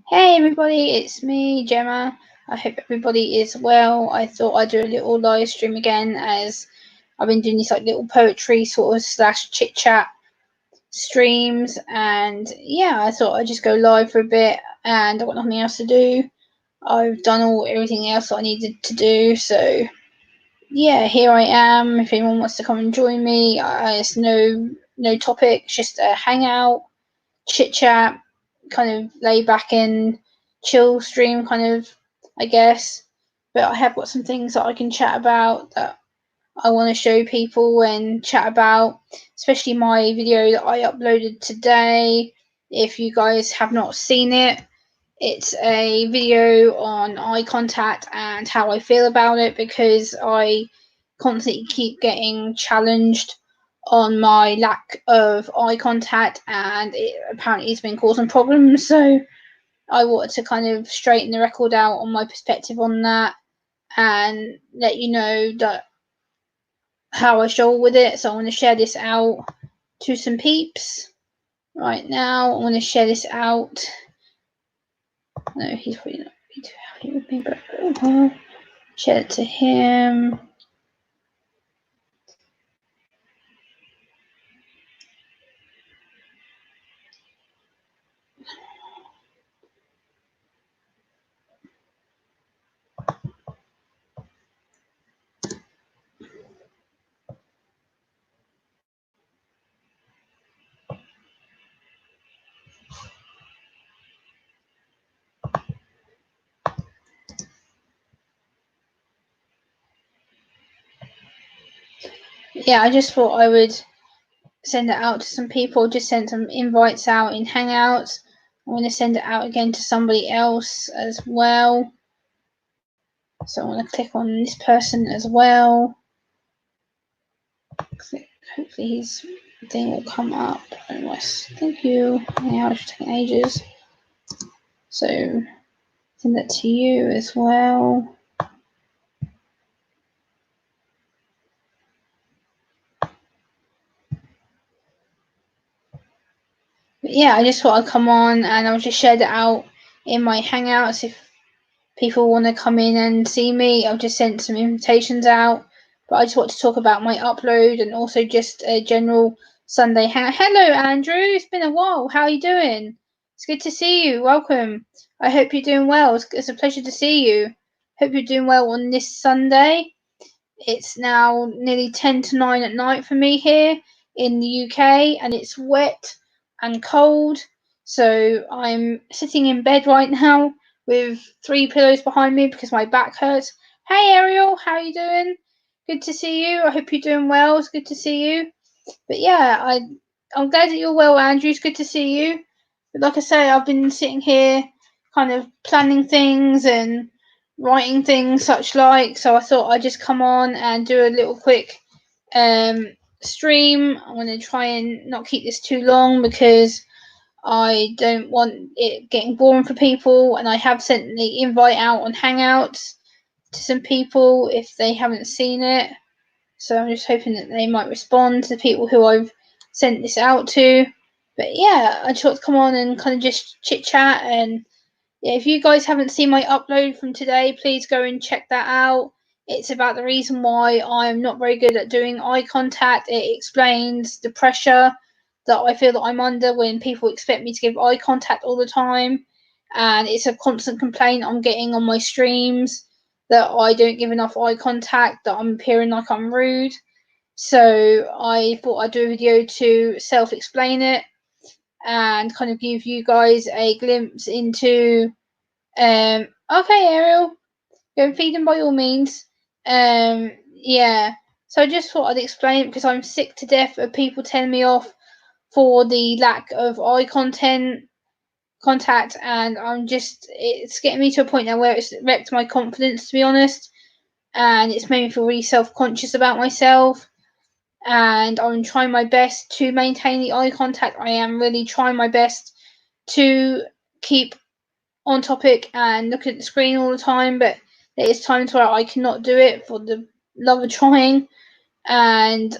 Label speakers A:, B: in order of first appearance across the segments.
A: Hey everybody, it's me, Gemma. I hope everybody is well. I thought I'd do a little live stream again as I've been doing these like little poetry sort of slash chit chat streams, and yeah, I thought I'd just go live for a bit and I've got nothing else to do. I've done everything else that I needed to do, so yeah, here I am. If anyone wants to come and join me, it's no topic, it's just a hangout, chit chat, kind of lay back and chill stream, kind of, I guess. But I have got some things that I can chat about that I want to show people and chat about, especially my video that I uploaded today. If you guys have not seen it, it's a video on eye contact and how I feel about it, because I constantly keep getting challenged on my lack of eye contact, and it apparently has been causing problems. So I wanted to kind of straighten the record out on my perspective on that and let you know that how I struggle with it. So I want to share this out to some peeps right now. I want to share this out. No, he's probably not too happy with me, but I'll share it to him. Yeah, I just thought I would send it out to some people. Just send some invites out in Hangouts. I'm going to send it out again to somebody else as well. So I want to click on this person as well. Hopefully his thing will come up. Thank you. Yeah, it's taking ages. So send that to you as well. But yeah, I just thought I'd come on and I'll just share that out in my Hangouts. If people want to come in and see me, I've just sent some invitations out. But I just want to talk about my upload and also just a general Sunday hangout. Hello, Andrew. It's been a while. How are you doing? It's good to see you. Welcome. I hope you're doing well. It's a pleasure to see you. Hope you're doing well on this Sunday. It's now nearly 10 to 9 at night for me here in the UK, and it's wet and cold. So I'm sitting in bed right now with 3 pillows behind me because my back hurts. Hey Ariel, how are you doing? Good to see you. I hope you're doing well. It's good to see you. But yeah, I'm glad that you're well, Andrew. It's good to see you. But like I say, I've been sitting here kind of planning things and writing things such like. So I thought I'd just come on and do a little quick stream. I'm going to try and not keep this too long because I don't want it getting boring for people. And I have sent the invite out on Hangouts to some people if they haven't seen it. So I'm just hoping that they might respond to the people who I've sent this out to. But yeah, I just want to come on and kind of just chit chat. And yeah, if you guys haven't seen my upload from today, please go and check that out. It's about the reason why I'm not very good at doing eye contact. It explains the pressure that I feel that I'm under when people expect me to give eye contact all the time. And it's a constant complaint I'm getting on my streams that I don't give enough eye contact, that I'm appearing like I'm rude. So I thought I'd do a video to self-explain it and kind of give you guys a glimpse into okay, Ariel, go and feed them by all means. Yeah. So I just thought I'd explain it because I'm sick to death of people telling me off for the lack of eye contact, and it's getting me to a point now where it's wrecked my confidence, to be honest, and it's made me feel really self-conscious about myself. And I'm trying my best to maintain the eye contact. I am really trying my best to keep on topic and look at the screen all the time, but there is times where I cannot do it for the love of trying. And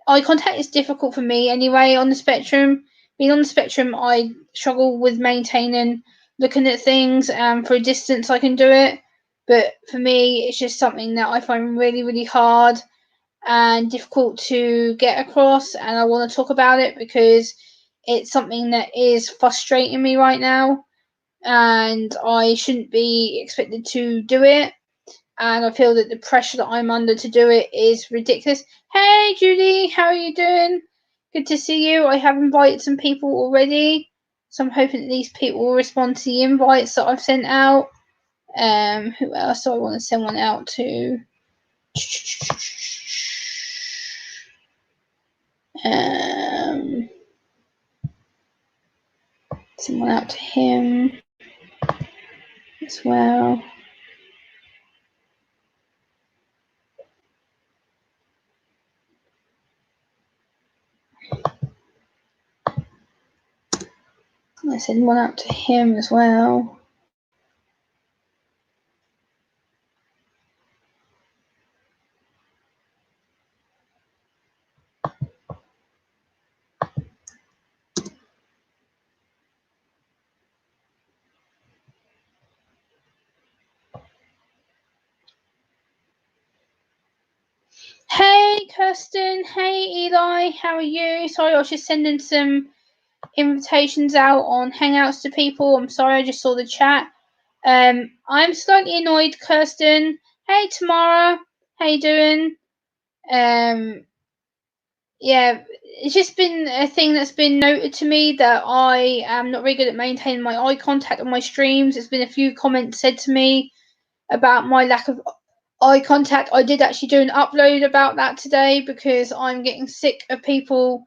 A: eye contact is difficult for me anyway on the spectrum. Being on the spectrum, I struggle with maintaining looking at things, and for a distance I can do it. But for me, it's just something that I find really, really hard and difficult to get across, and I want to talk about it because it's something that is frustrating me right now, and I shouldn't be expected to do it. And I feel that the pressure that I'm under to do it is ridiculous. Hey, Judy, how are you doing? Good to see you. I have invited some people already, so I'm hoping that these people will respond to the invites that I've sent out. Who else do I want to send one out to? Send one out to him as well. I send one out to him as well. Hey, Kirsten. Hey, Eli. How are you? Sorry, I was just sending some invitations out on Hangouts to people. I'm sorry, I just saw the chat. I'm slightly annoyed, Kirsten. Hey, Tamara. How you doing? Yeah, it's just been a thing that's been noted to me that I am not very good at maintaining my eye contact on my streams. There's been a few comments said to me about my lack of eye contact. I did actually do an upload about that today because I'm getting sick of people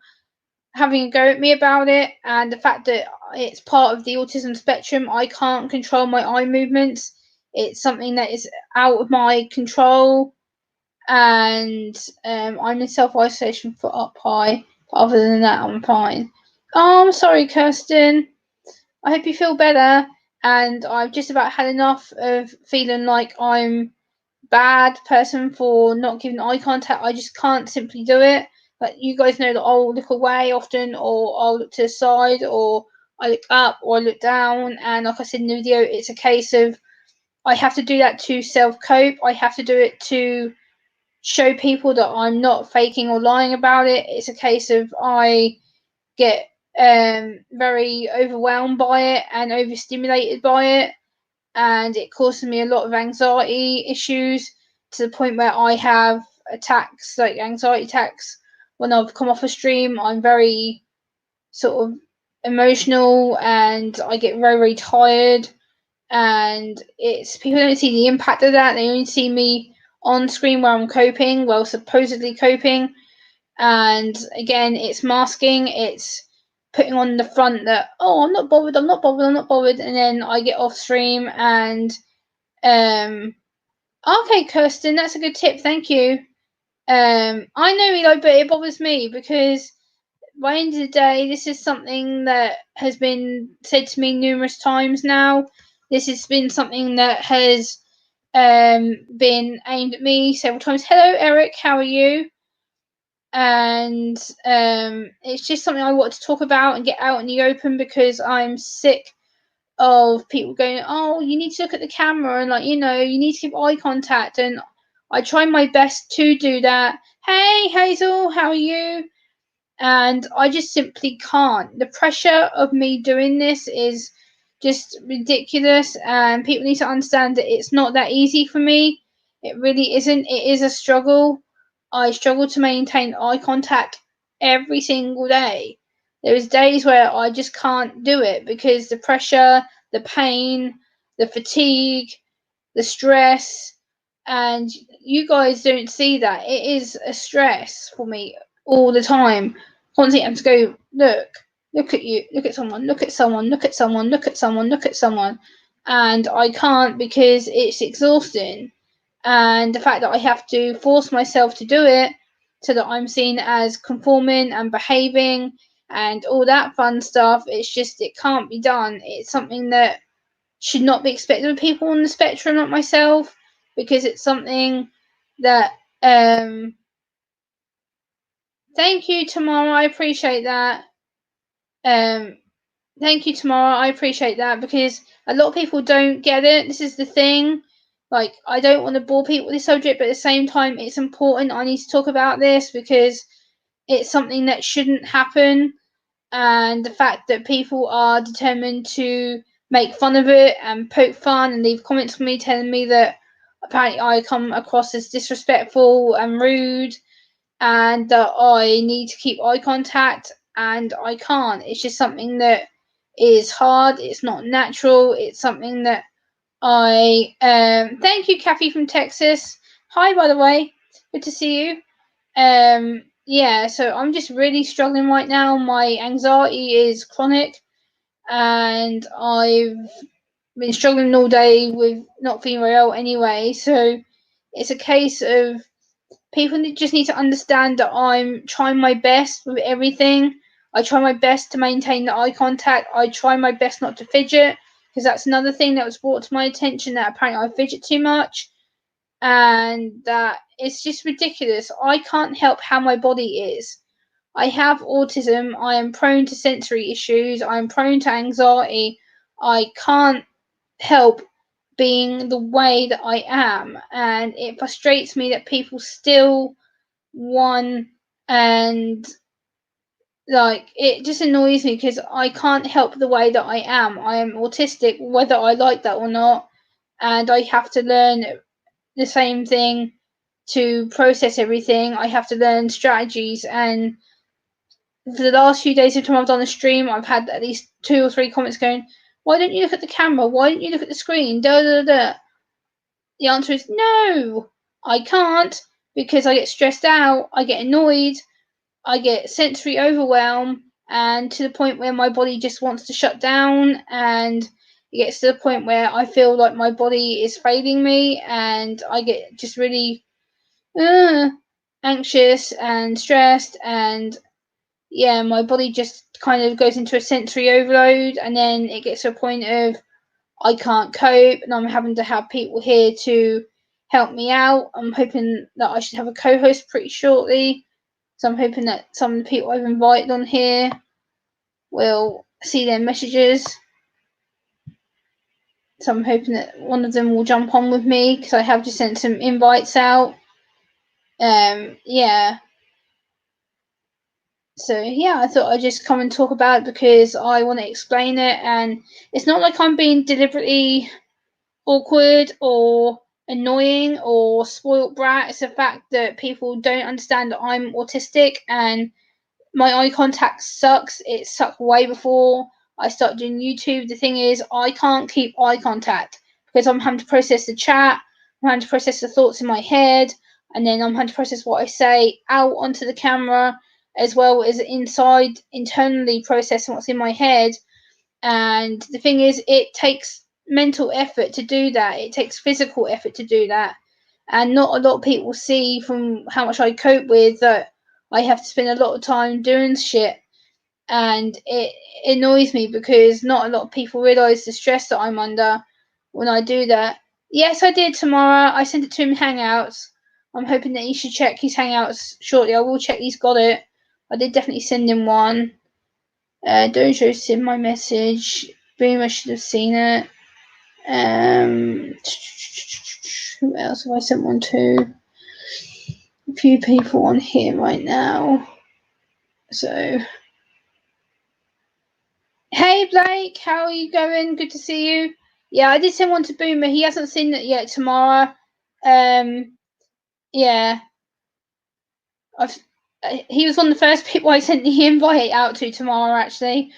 A: having a go at me about it, and the fact that it's part of the autism spectrum. I can't control my eye movements. It's something that is out of my control, and I'm in self isolation for up high. But other than that, I'm fine. Oh, I'm sorry, Kirsten. I hope you feel better. And I've just about had enough of feeling like I'm bad person for not giving eye contact. I just can't simply do it. Like, you guys know that I'll look away often, or I'll look to the side, or I look up, or I look down. And like I said in the video, it's a case of I have to do that to self cope. I have to do it to show people that I'm not faking or lying about it. It's a case of I get very overwhelmed by it and overstimulated by it, and it causes me a lot of anxiety issues to the point where I have attacks, like anxiety attacks. When I've come off a stream, I'm very sort of emotional and I get very, very tired. And it's people don't see the impact of that. They only see me on screen where I'm coping, well, supposedly coping. And again, it's masking, it's putting on the front that, oh, I'm not bothered, I'm not bothered, I'm not bothered. And then I get off stream and okay, Kirsten, that's a good tip. Thank you. I know, Eli, but it bothers me because by the end of the day, this is something that has been said to me numerous times now. This has been something that has been aimed at me several times. Hello, Eric. How are you? And it's just something I want to talk about and get out in the open because I'm sick of people going, oh, you need to look at the camera and, like, you know, you need to keep eye contact. And I try my best to do that. Hey, Hazel, how are you? And I just simply can't. The pressure of me doing this is just ridiculous, and people need to understand that it's not that easy for me. It really isn't. It is a struggle. I struggle to maintain eye contact every single day. There's days where I just can't do it because the pressure, the pain, the fatigue, the stress, and you guys don't see that. It is a stress for me all the time. Constantly having to go, look at you, look at someone, look at someone, look at someone, look at someone, look at someone. And I can't because it's exhausting. And the fact that I have to force myself to do it so that I'm seen as conforming and behaving and all that fun stuff, it's just, it can't be done. It's something that should not be expected of people on the spectrum like myself, because it's something that thank you, Tamara, I appreciate that. Thank you, Tamara. I appreciate that because a lot of people don't get it. This is the thing. Like, I don't want to bore people with this subject, but at the same time, it's important. I need to talk about this because it's something that shouldn't happen. And the fact that people are determined to make fun of it and poke fun and leave comments for me telling me that apparently I come across as disrespectful and rude and that I need to keep eye contact and I can't. It's just something that is hard. It's not natural. It's something that I thank you, Kathy from Texas. Hi, by the way. Good to see you. Yeah, so I'm just really struggling right now. My anxiety is chronic and I've been struggling all day with not feeling well anyway. So it's a case of people just need to understand that I'm trying my best with everything. I try my best to maintain the eye contact. I try my best not to fidget because that's another thing that was brought to my attention that apparently I fidget too much and that it's just ridiculous. I can't help how my body is. I have autism. I am prone to sensory issues. I am prone to anxiety. I can't help being the way that I am. And it frustrates me that people still want and like it just annoys me because I can't help the way that I am. I am autistic, whether I like that or not, and I have to learn the same thing to process everything. I have to learn strategies, and for the last few days of time I've done a stream, I've had at least 2 or 3 comments going, "Why don't you look at the camera? Why don't you look at the screen?" Da da da. The answer is no, I can't because I get stressed out, I get annoyed, I get sensory overwhelm, and to the point where my body just wants to shut down, and it gets to the point where I feel like my body is failing me, and I get just really uh, anxious and stressed, and yeah, my body just kind of goes into a sensory overload, and then it gets to a point of I can't cope, and I'm having to have people here to help me out. I'm hoping that I should have a co-host pretty shortly. So I'm hoping that some of the people I've invited on here will see their messages. So I'm hoping that one of them will jump on with me because I have just sent some invites out. Yeah. So yeah, I thought I'd just come and talk about it because I want to explain it, and it's not like I'm being deliberately awkward or annoying or spoilt brat. It's the fact that people don't understand that I'm autistic and my eye contact sucks. It sucked way before I started doing YouTube. The thing is, I can't keep eye contact because I'm having to process the chat, I'm having to process the thoughts in my head, and then I'm having to process what I say out onto the camera, as well as inside internally processing what's in my head. And the thing is, it takes mental effort to do that. It takes physical effort to do that. And not a lot of people see from how much I cope with that I have to spend a lot of time doing shit. And it annoys me because not a lot of people realise the stress that I'm under when I do that. Yes, I did tomorrow. I sent it to him Hangouts. I'm hoping that he should check his Hangouts shortly. I will check he's got it. I did definitely send him one. Dojo sent my message. Boom, I should have seen it. Who else have I sent one to? A few people on here right now. So, hey Blake, how are you going? Good to see you. Yeah, I did send one to Boomer. He hasn't seen it yet tomorrow. Yeah, I've, he was one of the first people I sent the invite out to tomorrow. Actually,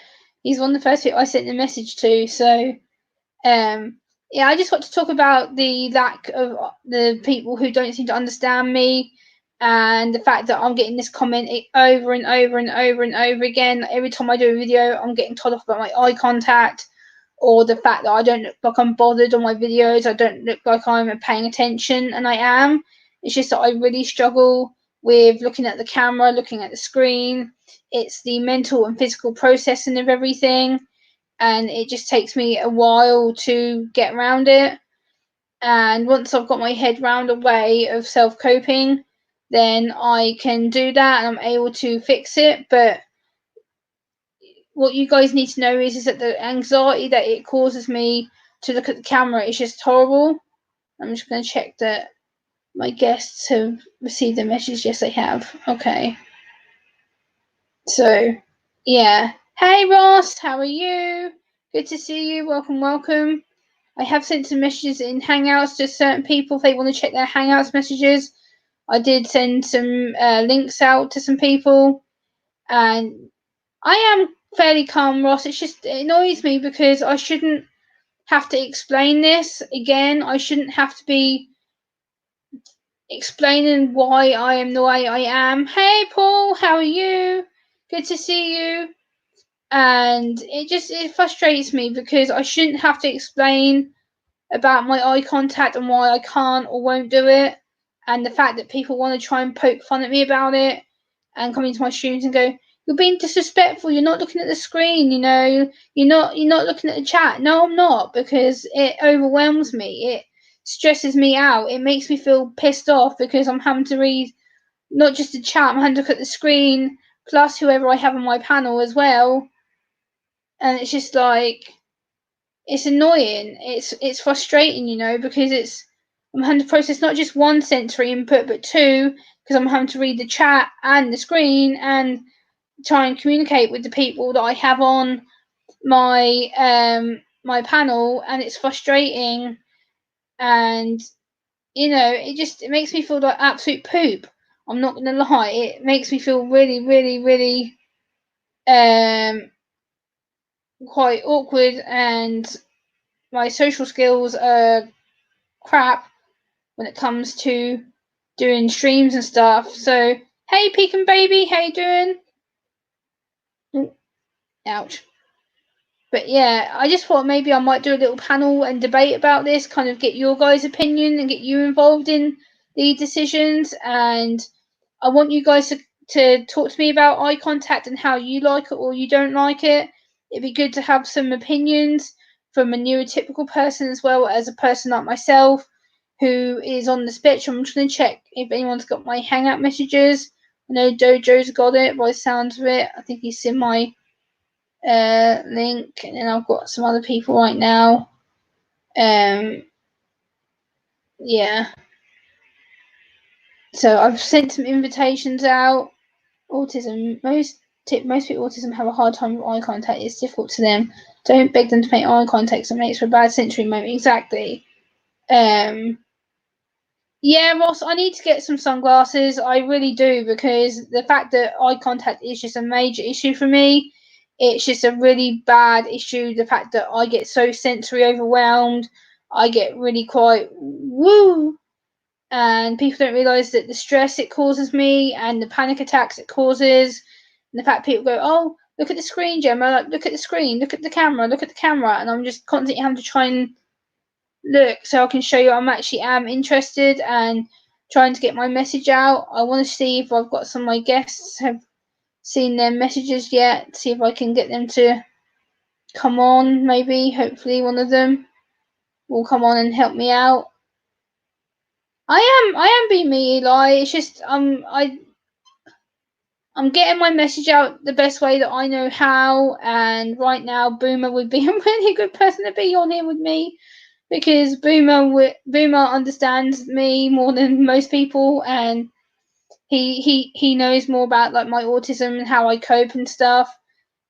A: he's one of the first people I sent the message to. So, yeah, I just want to talk about the lack of the people who don't seem to understand me and the fact that I'm getting this comment over and over and over and over again. Every time I do a video, I'm getting told off about my eye contact or the fact that I don't look like I'm bothered on my videos. I don't look like I'm paying attention, and I am. It's just that I really struggle with looking at the camera, looking at the screen. It's the mental and physical processing of everything, and it just takes me a while to get around it. And once I've got my head round a way of self coping, then I can do that and I'm able to fix it. But what you guys need to know is that the anxiety that it causes me to look at the camera is just horrible. I'm just going to check that my guests have received the message. Yes, they have. Okay. So, yeah. Hey, Ross, how are you? Good to see you. Welcome, welcome. I have sent some messages in Hangouts to certain people if they want to check their Hangouts messages. I did send some links out to some people, and I am fairly calm, Ross. It annoys me because I shouldn't have to explain this again. I shouldn't have to be explaining why I am the way I am. Hey, Paul, how are you? Good to see you. And it frustrates me because I shouldn't have to explain about my eye contact and why I can't or won't do it, and the fact that people want to try and poke fun at me about it and come into my streams and go, "You're being disrespectful. You're not looking at the screen. You know, you're not looking at the chat." No, I'm not, because it overwhelms me. It stresses me out. It makes me feel pissed off because I'm having to read not just the chat. I'm having to look at the screen plus whoever I have on my panel as well, and it's just like, it's annoying. It's frustrating, because I'm having to process not just one sensory input but two, because I'm having to read the chat and the screen and try and communicate with the people that I have on my panel, and it's frustrating, and it makes me feel like absolute poop. I'm not gonna lie, it makes me feel really, really, really quite awkward, and my social skills are crap when it comes to doing streams and stuff. So, hey, Pekin Baby, how you doing? Ooh, ouch. But yeah, I just thought maybe I might do a little panel and debate about this, kind of get your guys' opinion and get you involved in the decisions. And I want you guys to talk to me about eye contact and how you like it or you don't like it. It'd be good to have some opinions from a neurotypical person as well as a person like myself who is on the spectrum. I'm just going to check if anyone's got my Hangout messages. I know Dojo's got it by the sounds of it. I think he's in my link, and then I've got some other people right now. Yeah. So I've sent some invitations out. Autism. Most people with autism have a hard time with eye contact. It's difficult to them. Don't beg them to make eye contact. It makes for a bad sensory moment. Exactly. Yeah, Ross, I need to get some sunglasses. I really do, because the fact that eye contact is just a major issue for me. It's just a really bad issue. The fact that I get so sensory overwhelmed. I get really quite woo. And people don't realise that the stress it causes me and the panic attacks it causes. And the fact people go, "Oh, look at the screen, Gemma. Like, look at the screen. Look at the camera. Look at the camera." And I'm just constantly having to try and look so I can show you I'm actually am interested and trying to get my message out. I want to see if I've got some of my guests have seen their messages yet, see if I can get them to come on. Maybe, hopefully one of them will come on and help me out. I am being me, Eli. It's just I'm getting my message out the best way that I know how, and right now Boomer would be a really good person to be on here with me, because Boomer understands me more than most people, and he knows more about like my autism and how I cope and stuff,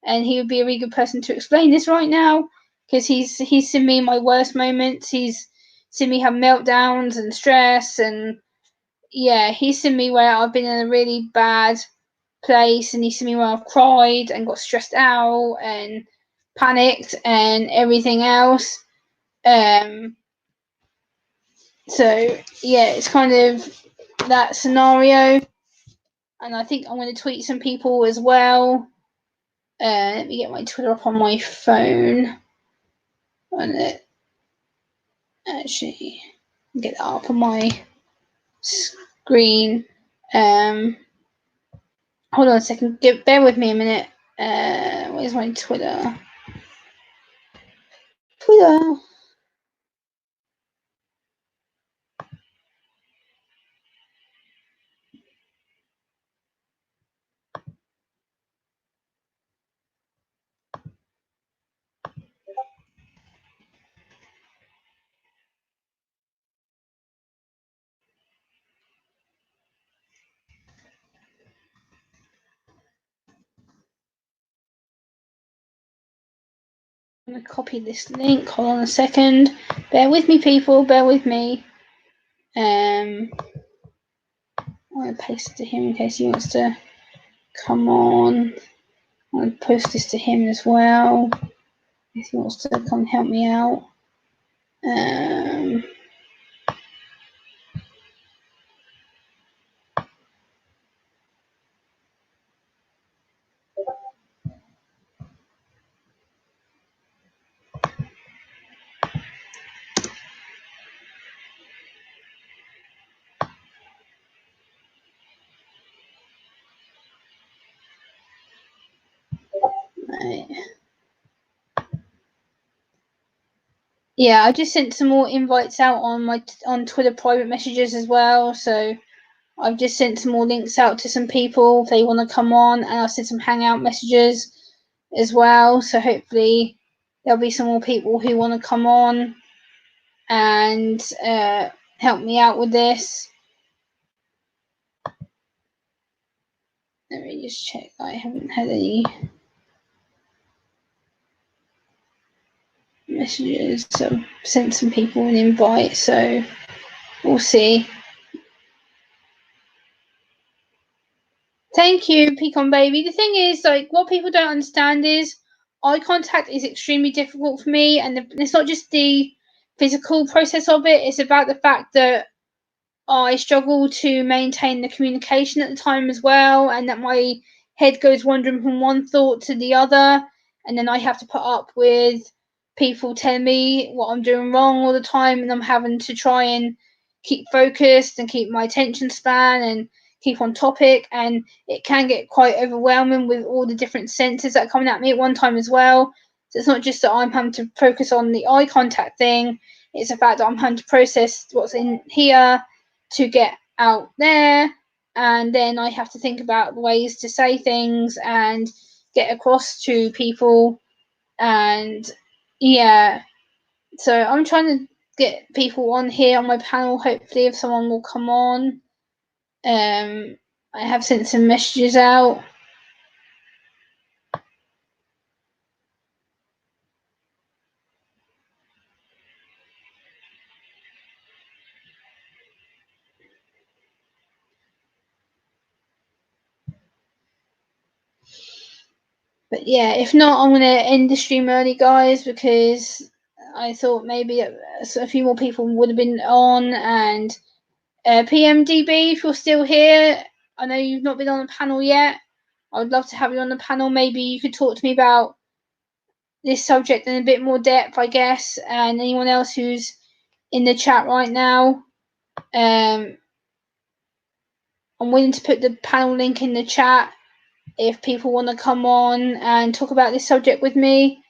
A: and he would be a really good person to explain this right now, because he's seen me my worst moments. He's seen me have meltdowns and stress, and yeah, he's seen me where I've been in a really bad place, and he's seen me where I've cried and got stressed out and panicked and everything else. So yeah, it's kind of that scenario, and I think I'm going to tweet some people as well. Let me get my Twitter up on my phone, and actually get that up on my screen. Hold on a second. Bear with me a minute. Where's my Twitter? Twitter. I'm going to copy this link. Hold on a second. Bear with me, people. Bear with me. I'm going to paste it to him in case he wants to come on. I'm going to post this to him as well if he wants to come help me out. Right. Yeah, I just sent some more invites out on Twitter private messages as well. So I've just sent some more links out to some people if they want to come on, and I've sent some Hangout messages as well. So hopefully there'll be some more people who want to come on and help me out with this. Let me just check. I haven't had any messages. So I've sent some people an invite. So we'll see. Thank you, Pecan Baby. The thing is, like, what people don't understand is eye contact is extremely difficult for me, and it's not just the physical process of it, it's about the fact that I struggle to maintain the communication at the time as well, and that my head goes wandering from one thought to the other, and then I have to put up with people telling me what I'm doing wrong all the time, and I'm having to try and keep focused and keep my attention span and keep on topic, and it can get quite overwhelming with all the different senses that are coming at me at one time as well. So it's not just that I'm having to focus on the eye contact thing, it's the fact that I'm having to process what's in here to get out there, and then I have to think about ways to say things and get across to people. And yeah, so I'm trying to get people on here on my panel, hopefully if someone will come on. I have sent some messages out. But yeah, if not, I'm going to end the stream early, guys, because I thought maybe a few more people would have been on. And PMDB, if you're still here, I know you've not been on the panel yet. I would love to have you on the panel. Maybe you could talk to me about this subject in a bit more depth, I guess. And anyone else who's in the chat right now, I'm willing to put the panel link in the chat if people want to come on and talk about this subject with me.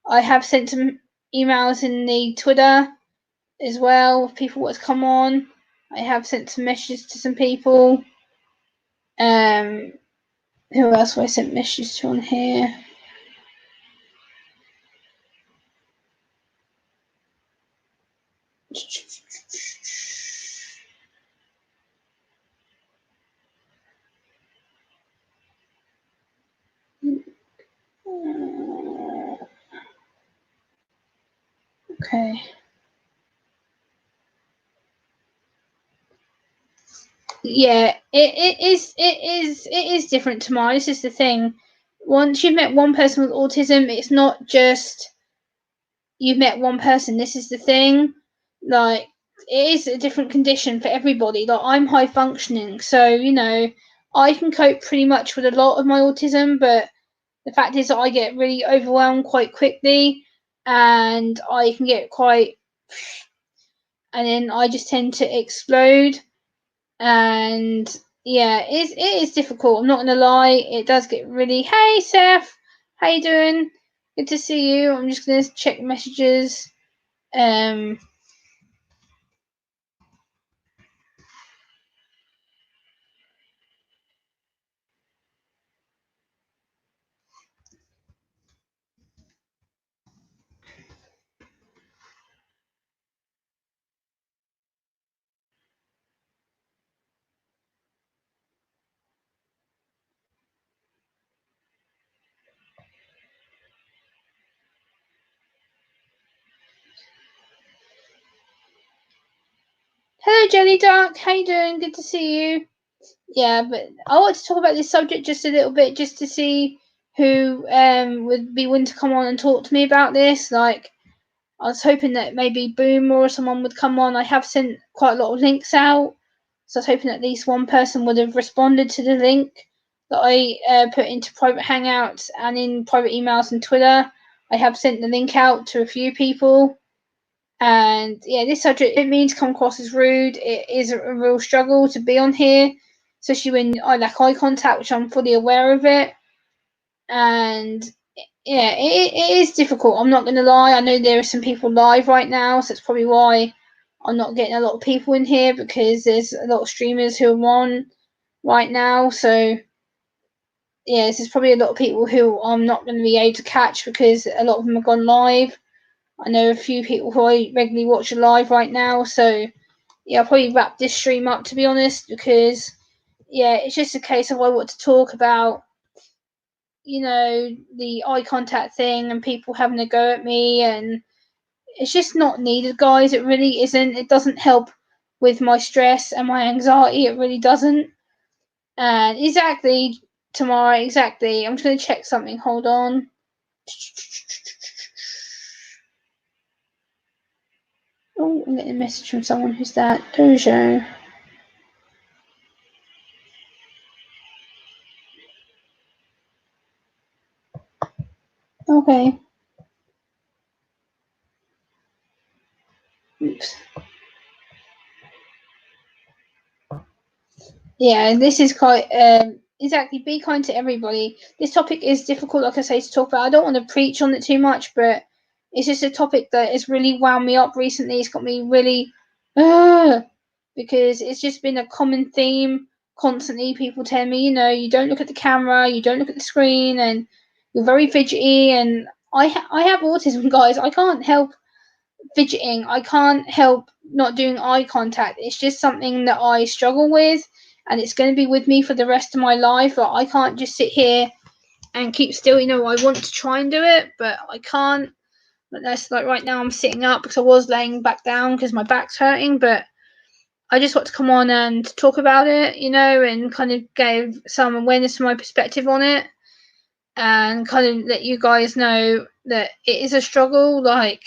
A: I have sent some emails in the Twitter as well if people want to come on. I have sent some messages to some people. Who else have I sent messages to on here? Okay. Yeah, it is different tomorrow. This is the thing. Once you've met one person with autism, it's not just you've met one person. This is the thing. Like, it is a different condition for everybody. Like, I'm high functioning, so I can cope pretty much with a lot of my autism, but the fact is that I get really overwhelmed quite quickly, and I can get and then I just tend to explode. And yeah, it is difficult. I'm not gonna lie. It does get really. Hey, Seth, how you doing? Good to see you. I'm just gonna check messages. Jelly Duck. How you doing? Good to see you. Yeah, but I want to talk about this subject just a little bit, just to see who would be willing to come on and talk to me about this. Like, I was hoping that maybe Boom or someone would come on. I have sent quite a lot of links out, so I was hoping at least one person would have responded to the link that I put into private Hangouts and in private emails and Twitter. I have sent the link out to a few people. And yeah, this subject, it means come across as rude. It is a real struggle to be on here, especially when I lack eye contact, which I'm fully aware of it. And yeah, it is difficult. I'm not going to lie. I know there are some people live right now, so that's probably why I'm not getting a lot of people in here, because there's a lot of streamers who are on right now. So yeah, there's probably a lot of people who I'm not going to be able to catch because a lot of them have gone live. I know a few people who I regularly watch live right now, so yeah, I'll probably wrap this stream up, to be honest, because yeah, it's just a case of I want to talk about, you know, the eye contact thing and people having a go at me, and it's just not needed, guys. It really isn't. It doesn't help with my stress and my anxiety. It really doesn't. And exactly, Tamara, exactly. I'm just going to check something. Hold on. Oh, I'm getting a message from someone. Who's that? Dojo. Okay. Oops. Yeah, this is quite exactly, be kind to everybody. This topic is difficult, like I say, to talk about. I don't want to preach on it too much, but it's just a topic that has really wound me up recently. It's got me really because it's just been a common theme constantly. People tell me, you know, you don't look at the camera, you don't look at the screen, and you're very fidgety. And I have autism, guys. I can't help fidgeting. I can't help not doing eye contact. It's just something that I struggle with, and it's going to be with me for the rest of my life. But I can't just sit here and keep still. You know, I want to try and do it, but I can't. But that's like right now I'm sitting up because I was laying back down because my back's hurting. But I just want to come on and talk about it, you know, and kind of give some awareness to my perspective on it, and kind of let you guys know that it is a struggle. Like,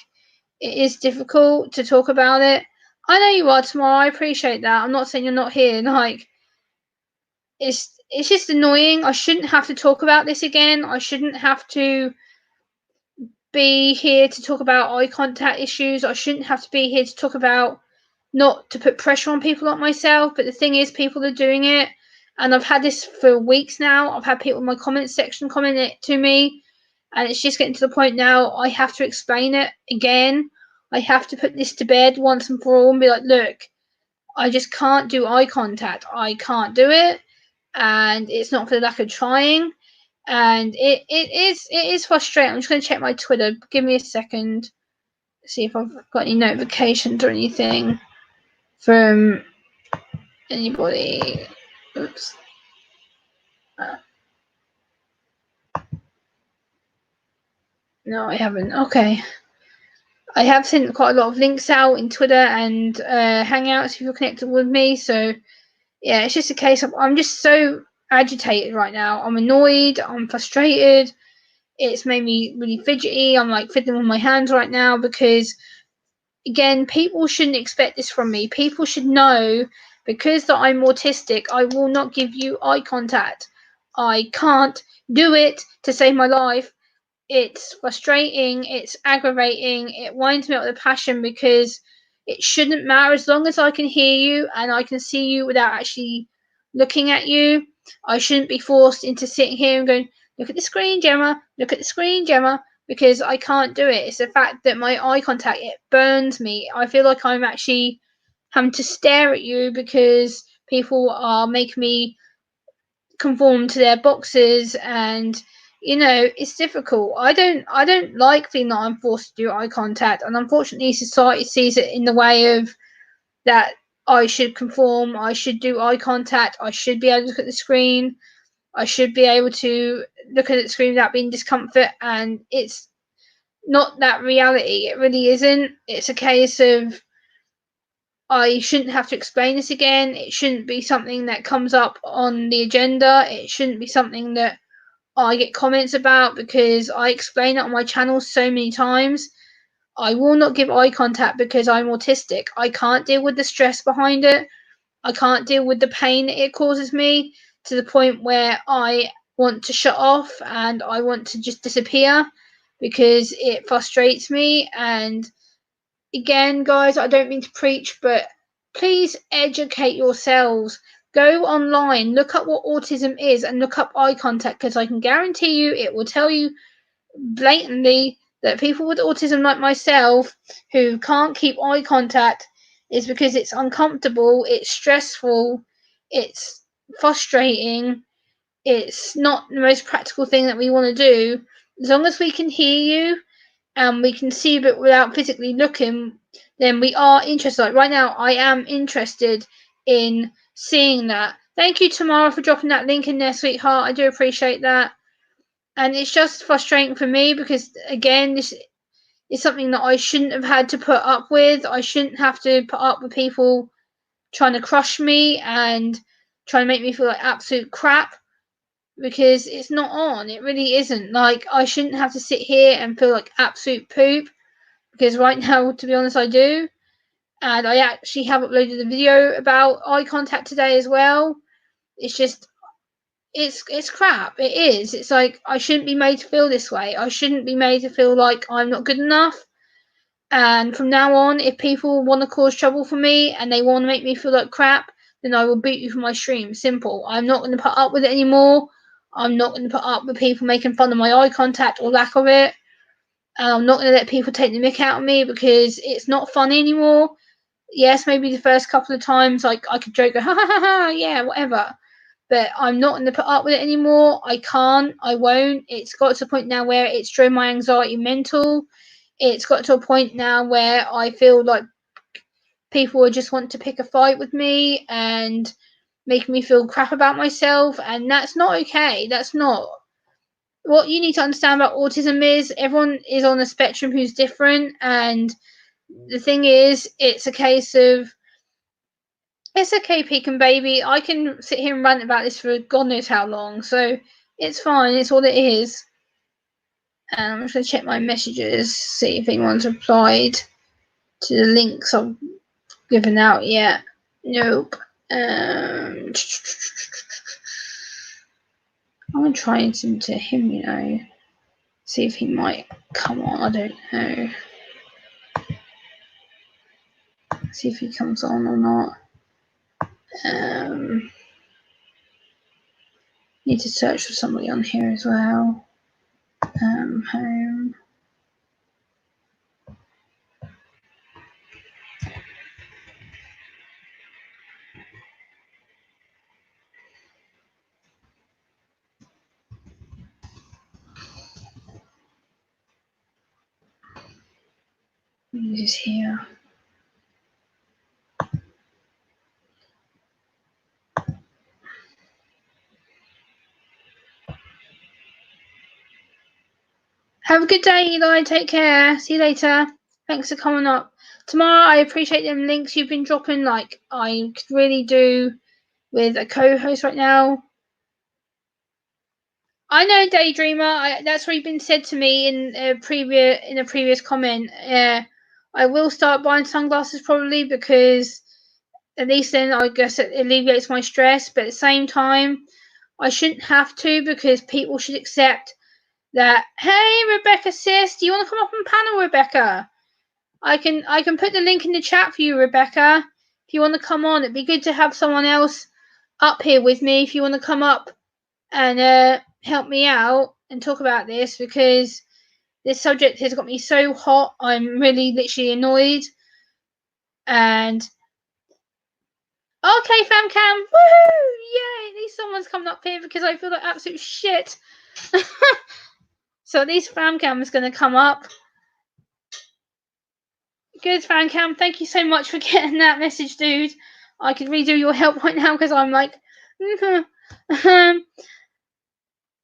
A: it is difficult to talk about it. I know you are, tomorrow. I appreciate that. I'm not saying you're not here. Like, it's just annoying. I shouldn't have to talk about this again. I shouldn't have to be here to talk about eye contact issues. I shouldn't have to be here to talk about not to put pressure on people like myself. But the thing is, people are doing it, and I've had this for weeks now. I've had people in my comments section comment it to me, and it's just getting to the point now I have to explain it again. I have to put this to bed once and for all and be like, look, I just can't do eye contact. I can't do it, and it's not for the lack of trying. And it is frustrating. I'm just going to check my Twitter. Give me a second. See if I've got any notifications or anything from anybody. Oops. No, I haven't. Okay. I have sent quite a lot of links out in Twitter and Hangouts if you're connected with me. So yeah, it's just a case of I'm just so agitated right now. I'm annoyed. I'm frustrated. It's made me really fidgety. I'm like fiddling with my hands right now because, again, people shouldn't expect this from me. People should know, because that I'm autistic, I will not give you eye contact. I can't do it to save my life. It's frustrating, it's aggravating, it winds me up with a passion because it shouldn't matter as long as I can hear you and I can see you without actually looking at you. I shouldn't be forced into sitting here and going, look at the screen, Gemma, look at the screen, Gemma, because I can't do it. It's the fact that my eye contact, it burns me. I feel like I'm actually having to stare at you because people are making me conform to their boxes, and you know, it's difficult. I don't like feeling that I'm forced to do eye contact, and unfortunately society sees it in the way of that I should conform, I should do eye contact, I should be able to look at the screen, I should be able to look at the screen without being discomfort, and it's not that reality. It really isn't. It's a case of I shouldn't have to explain this again. It shouldn't be something that comes up on the agenda. It shouldn't be something that I get comments about, because I explain it on my channel so many times. I will not give eye contact because I'm autistic. I can't deal with the stress behind it. I can't deal with the pain it causes me, to the point where I want to shut off and I want to just disappear because it frustrates me. And again, guys, I don't mean to preach, but please educate yourselves. Go online, look up what autism is, and look up eye contact, because I can guarantee you it will tell you blatantly that people with autism like myself who can't keep eye contact is because it's uncomfortable, it's stressful, it's frustrating, it's not the most practical thing that we want to do. As long as we can hear you and we can see but without physically looking, then we are interested. Like right now, I am interested in seeing that. Thank you, Tamara, for dropping that link in there, sweetheart. I do appreciate that. And it's just frustrating for me because, again, this is something that I shouldn't have had to put up with. I shouldn't have to put up with people trying to crush me and trying to make me feel like absolute crap, because it's not on. It really isn't. Like, I shouldn't have to sit here and feel like absolute poop, because right now, to be honest, I do. And I actually have uploaded a video about eye contact today as well. It's just, it's crap. It is. It's like, I shouldn't be made to feel this way. I shouldn't be made to feel like I'm not good enough. And from now on, if people want to cause trouble for me and they want to make me feel like crap, then I will boot you from my stream. Simple. I'm not going to put up with it anymore. I'm not going to put up with people making fun of my eye contact or lack of it. And I'm not going to let people take the mick out of me, because it's not funny anymore. Yes, maybe the first couple of times, like, I could joke, go, ha ha ha ha, yeah, whatever. But I'm not going to put up with it anymore. I can't. I won't. It's got to a point now where it's driven my anxiety mental. It's got to a point now where I feel like people just want to pick a fight with me and make me feel crap about myself. And that's not okay. That's not. What you need to understand about autism is everyone is on a spectrum who's different. And the thing is, it's a case of, it's okay, Pecan Baby. I can sit here and rant about this for God knows how long. So it's fine. It's what it is. And I'm just going to check my messages, see if anyone's replied to the links I've given out yet. Nope. I'm going to try and send to him, you know. See if he might come on. I don't know. See if he comes on or not. Need to search for somebody on here as well. Home. Who's here? Have a good day, Eli. Take care. See you later. Thanks for coming up. Tomorrow, I appreciate them links you've been dropping. Like, I could really do with a co-host right now. I know, Daydreamer. That's already been said to me in a previous comment. I will start buying sunglasses probably, because at least then I guess it alleviates my stress. But at the same time, I shouldn't have to, because people should accept that. Hey, Rebecca, sis, do you want to come up on panel, Rebecca? I can put the link in the chat for you, Rebecca. If you want to come on, it'd be good to have someone else up here with me. If you want to come up and help me out and talk about this, because this subject has got me so hot. I'm really literally annoyed. And okay, FamCam, woohoo! Yay! At least someone's coming up here, because I feel like absolute shit. So at least FamCam is going to come up. Good, FamCam. Thank you so much for getting that message, dude. I could redo your help right now, because I'm like,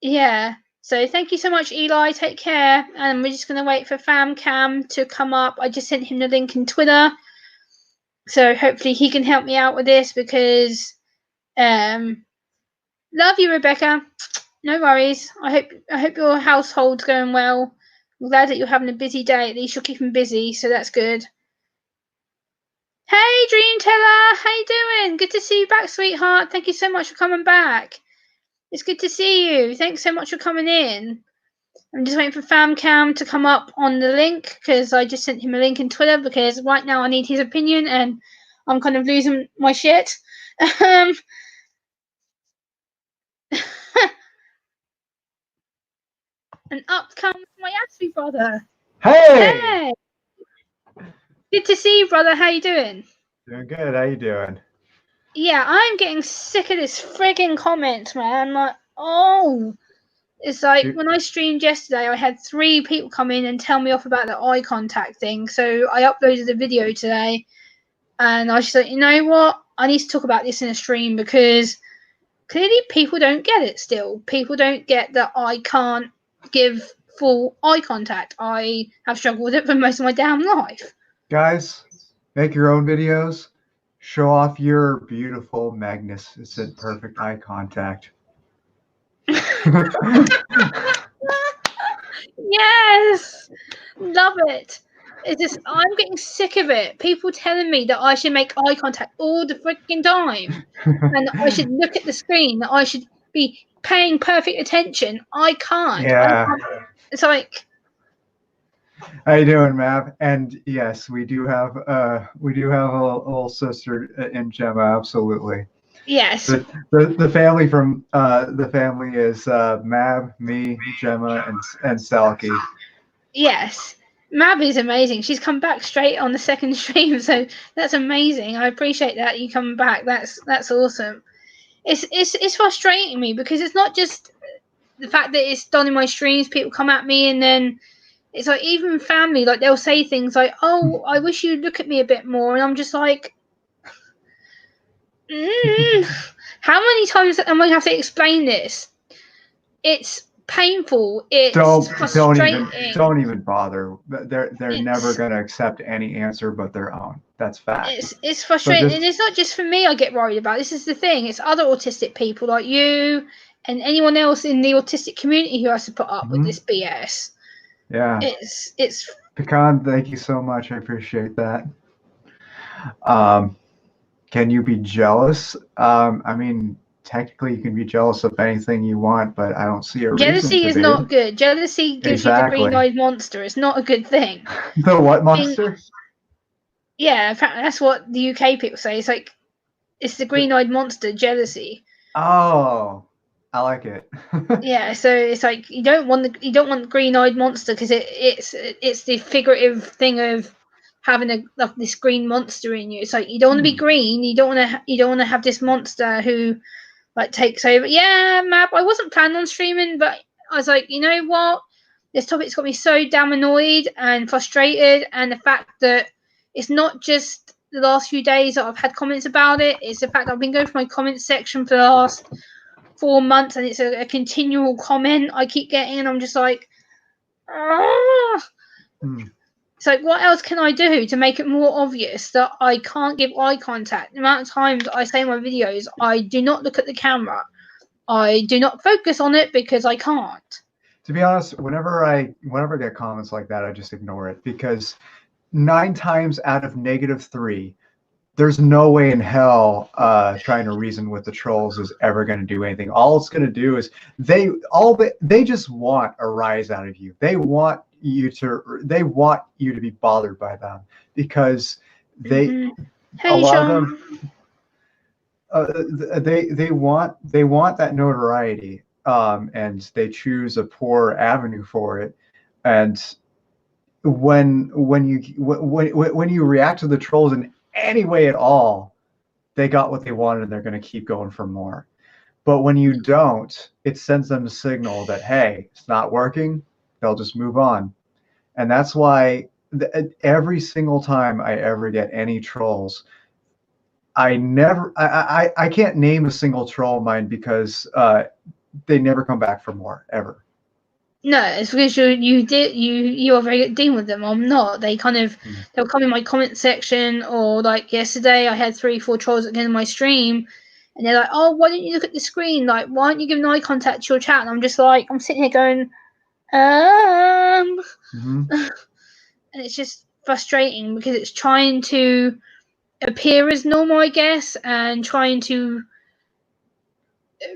A: yeah. So thank you so much, Eli. Take care. And we're just going to wait for FamCam to come up. I just sent him the link in Twitter. So hopefully he can help me out with this because love you, Rebecca. No worries. I hope your household's going well. I'm glad that you're having a busy day. At least you're keeping busy, so that's good. Hey, Dream Teller, how you doing? Good to see you back, sweetheart. Thank you so much for coming back. It's good to see you. Thanks so much for coming in. I'm just waiting for FamCam to come up on the link because I just sent him a link in Twitter because right now I need his opinion and I'm kind of losing my shit. And up comes my Ashley brother.
B: Hey!
A: Hey! Good to see you, brother. How you doing?
B: Doing good. How you doing?
A: Yeah, I'm getting sick of this frigging comment, man. Like, oh, it's like
B: Do,
A: when I streamed yesterday, I had 3 people come in and tell me off about the eye contact thing. So I uploaded a video today, and I was just like, you know what? I need to talk about this in a stream because clearly people don't get it still. People don't get that I can't give full eye contact. I have struggled with it for most of my damn life.
B: guys, make your own videos. Show off your beautiful, magnificent, perfect eye contact.
A: Yes, love it. It's just I'm getting sick of it. People telling me that I should make eye contact all the freaking time, and I should look at the screen. That I should be paying perfect attention. I can't. I
B: Yeah.
A: can't. It's like
B: How you doing, Mav? And yes, we do have a little sister in Gemma. Absolutely.
A: yes,
B: The family from the family is Mab, me, Gemma, and Selkie.
A: yes. Mab is amazing. She's come back straight on the second stream, so that's amazing. I appreciate that you coming back. That's awesome. It's frustrating me because it's not just the fact that it's done in my streams. People come at me and then it's like even family, like they'll say things like, "Oh, I wish you'd look at me a bit more," and I'm just like, "How many times am I going to have to explain this? It's painful. It's frustrating.
B: Don't even bother. They're never
A: It's
B: gonna accept any answer but their own. That's fact.
A: it's
B: So
A: frustrating,
B: just
A: and it's not just for me. I get worried about. This is the thing. It's other autistic people like you and anyone else in the autistic community who has to put up with this BS.
B: yeah.
A: It's
B: Pecan, thank you so much. I appreciate that. Can you be jealous? I mean, technically you can be jealous of anything you want, but I don't see a reason
A: Jealousy
B: to
A: is
B: be.
A: not good. Jealousy gives you the
B: Exactly.
A: green-eyed monster. It's not a good thing.
B: The what
A: Being,
B: monster?
A: yeah, apparently that's what the UK people say. It's like it's the green-eyed monster, jealousy.
B: Oh, I like it.
A: Yeah, so it's like you don't want green-eyed monster because it's the figurative thing of having like this green monster in you. It's like you don't want to be green. You don't want to have this monster who like takes over. Yeah, Map. I wasn't planning on streaming, but I was like, you know what? This topic's got me so damn annoyed and frustrated, and the fact that it's not just the last few days that I've had comments about it. It's the fact that I've been going through my comments section for the last 4 months, and it's a continual comment I keep getting, and I'm just like, ah. It's like, what else can I do to make it more obvious that I can't give eye contact? The amount of times I say in my videos, I do not look at the camera. I do not focus on it because I can't.
B: To be honest, whenever I get comments like that, I just ignore it because 9 times out of -3, there's no way in hell trying to reason with the trolls is ever going to do anything. All it's going to do is they just want a rise out of you. They want you to be bothered by them because they a
A: Hey,
B: lot of
A: Sean.
B: them they want that notoriety, and they choose a poor avenue for it. And when you react to the trolls in any way at all, they got what they wanted and they're going to keep going for more. But when you don't, it sends them a signal that, hey, it's not working. They'll just move on. And that's why every single time I ever get any trolls, I can't name a single troll of mine because they never come back for more ever.
A: No, it's because you are very good at dealing with them. I'm not. They'll come in my comment section, or like yesterday I had 3-4 trolls at the end of my stream, and they're like, "Oh, why don't you look at the screen? Like, why aren't you giving eye contact to your chat?" And I'm just like, I'm sitting here going,
B: Mm-hmm.
A: and it's just frustrating because it's trying to appear as normal, I guess, and trying to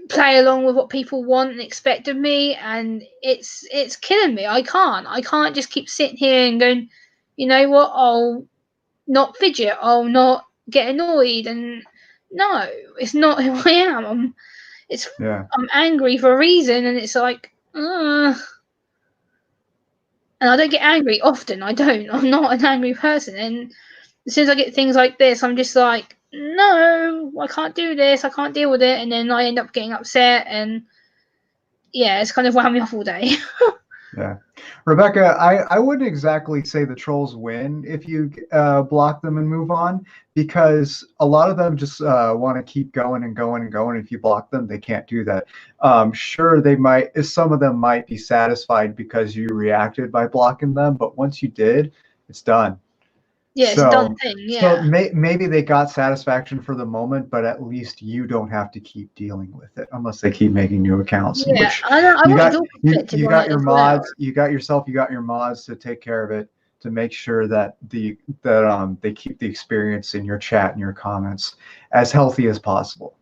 A: play along with what people want and expect of me, and it's killing me. I can't just keep sitting here and going, you know what, I'll not fidget, I'll not get annoyed, and no, it's not who I am. I'm angry for a reason, and it's like and I don't get angry often. I'm not an angry person, and as soon as I get things like this, I'm just like, no, I can't do this, I can't deal with it, and then I end up getting upset, and yeah, it's kind of wound me off all day.
B: Yeah. Rebecca, I wouldn't exactly say the trolls win if you block them and move on, because a lot of them just want to keep going and going and going. If you block them, they can't do that. Sure, some of them might be satisfied because you reacted by blocking them, but once you did, it's done.
A: Yeah, it's a done thing.
B: So
A: Yeah.
B: maybe they got satisfaction for the moment, but at least you don't have to keep dealing with it unless they keep making new accounts. In
A: Yeah,
B: which
A: I
B: you
A: want
B: got
A: your perspective
B: you
A: on
B: got
A: it
B: your
A: as well.
B: mods, you got yourself, you got your mods to take care of it, to make sure that they keep the experience in your chat and your comments as healthy as possible.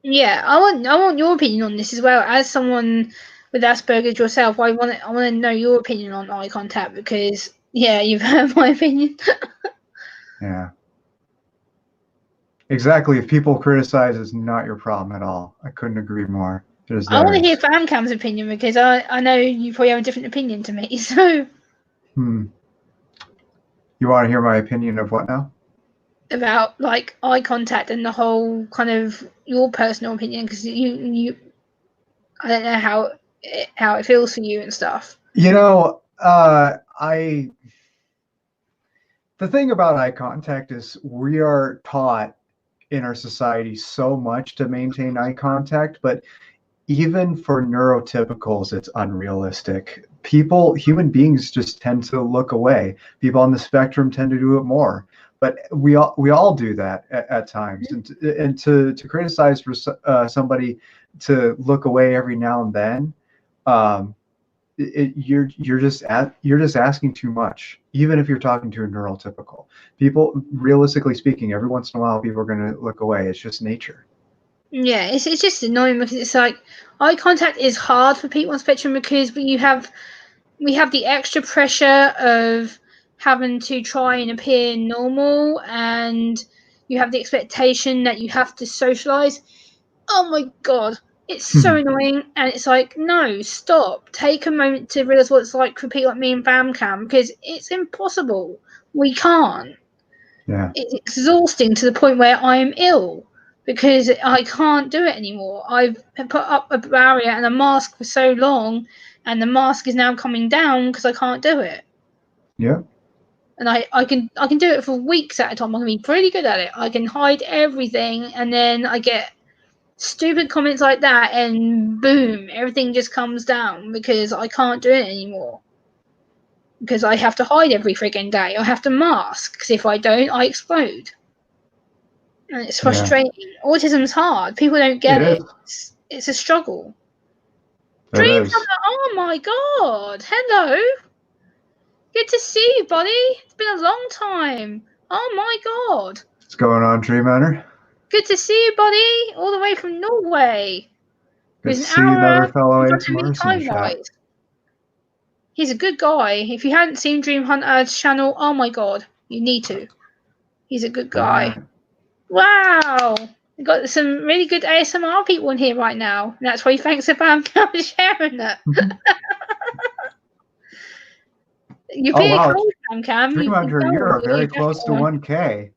A: Yeah, I want your opinion on this as well. As someone with Asperger's yourself, I want to know your opinion on eye contact, because yeah, you've heard my opinion.
B: Yeah. Exactly. If people criticize, it's not your problem at all. I couldn't agree more. It is
A: I want to hear
B: theirs.
A: Famcam's opinion, because I know you probably have a different opinion to me. So
B: You want to hear my opinion of what now?
A: about like eye contact and the whole kind of your personal opinion, because I don't know how it feels for you and stuff.
B: You know, the thing about eye contact is we are taught in our society so much to maintain eye contact, but even for neurotypicals, it's unrealistic. Human beings just tend to look away. People on the spectrum tend to do it more, but we all do that at times. And to criticize for somebody to look away every now and then, um, you're just asking too much. Even if you're talking to a neurotypical, people, realistically speaking, every once in a while, people are going to look away. It's just nature.
A: Yeah, it's just annoying, because it's like eye contact is hard for people on spectrum, because we have the extra pressure of having to try and appear normal, and you have the expectation that you have to socialize. Oh my god, it's so annoying, and it's like, no, stop. Take a moment to realize what it's like for people like me and Bamcam, because it's impossible. We can't.
B: Yeah.
A: It's exhausting to the point where I am ill, because I can't do it anymore. I've put up a barrier and a mask for so long, and the mask is now coming down because I can't do it.
B: Yeah.
A: And I can do it for weeks at a time. I can be pretty good at it. I can hide everything, and then I get stupid comments like that, and boom, everything just comes down because I can't do it anymore. Because I have to hide every frigging day. I have to mask, because if I don't, I explode. And it's frustrating. Autism's hard. People don't get
B: It
A: it.
B: is.
A: It's a struggle.
B: It
A: Dream
B: is.
A: Hunter, oh my god. Hello. Good to see you, buddy. It's been a long time. Oh my god.
B: What's going on, Dream Hunter?
A: Good to see you, buddy. All the way from Norway.
B: Good
A: Who's
B: to
A: an
B: see another
A: hour
B: fellow
A: in front of me
B: ASMRist in the
A: time
B: chat.
A: wise. He's a good guy. If you hadn't seen Dream Hunter's channel, oh my god, you need to. He's a good
B: All
A: guy.
B: right.
A: Wow. We've got some really good ASMR people in here right now. And that's why thanks to Bamcam for sharing that. You're
B: Oh
A: pretty
B: wow,
A: cool, Bamcam.
B: Dream
A: You've
B: Hunter,
A: done
B: you
A: with
B: are
A: your
B: very
A: jacket
B: close to
A: on.
B: 1K.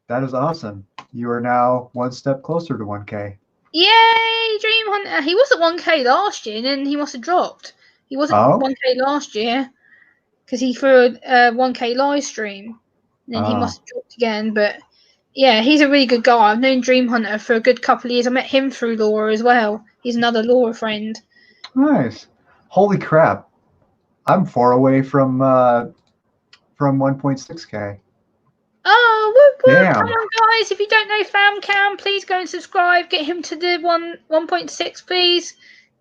B: That is awesome. You are now one step closer to 1K.
A: Yay, Dream Hunter. He was at 1K last year, and then he must have dropped. He wasn't 1K last year because he threw a 1K live stream. And then he must have dropped again. But yeah, he's a really good guy. I've known Dream Hunter for a good couple of years. I met him through Laura as well. He's another Laura friend.
B: Nice. Holy crap! I'm 4 away from 1.6K.
A: Oh, whoop whoop! Come
B: Damn.
A: on, guys! If you don't know FamCam, please go and subscribe. Get him to the 1.6, please.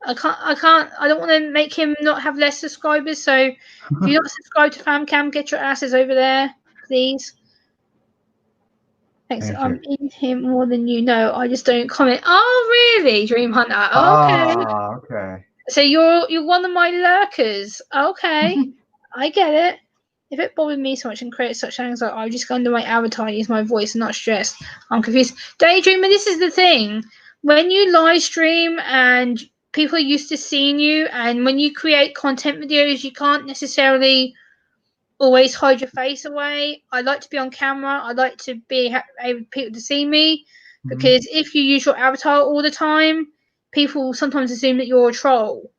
A: I don't want to make him not have less subscribers. So if you're not subscribed to FamCam, get your asses over there, please. Thanks. I'm in him more than you know. I just don't comment. Oh, really, Dream Hunter? Okay.
B: Ah, okay.
A: So you're one of my lurkers. Okay, I get it. If it bothered me so much and created such anxiety, I would just go under my avatar and use my voice and not stressed. I'm confused. Daydreamer, this is the thing. When you live stream and people are used to seeing you, and when you create content videos, you can't necessarily always hide your face away. I like to be on camera. I like to be able for people to see me, because if you use your avatar all the time, people sometimes assume that you're a troll.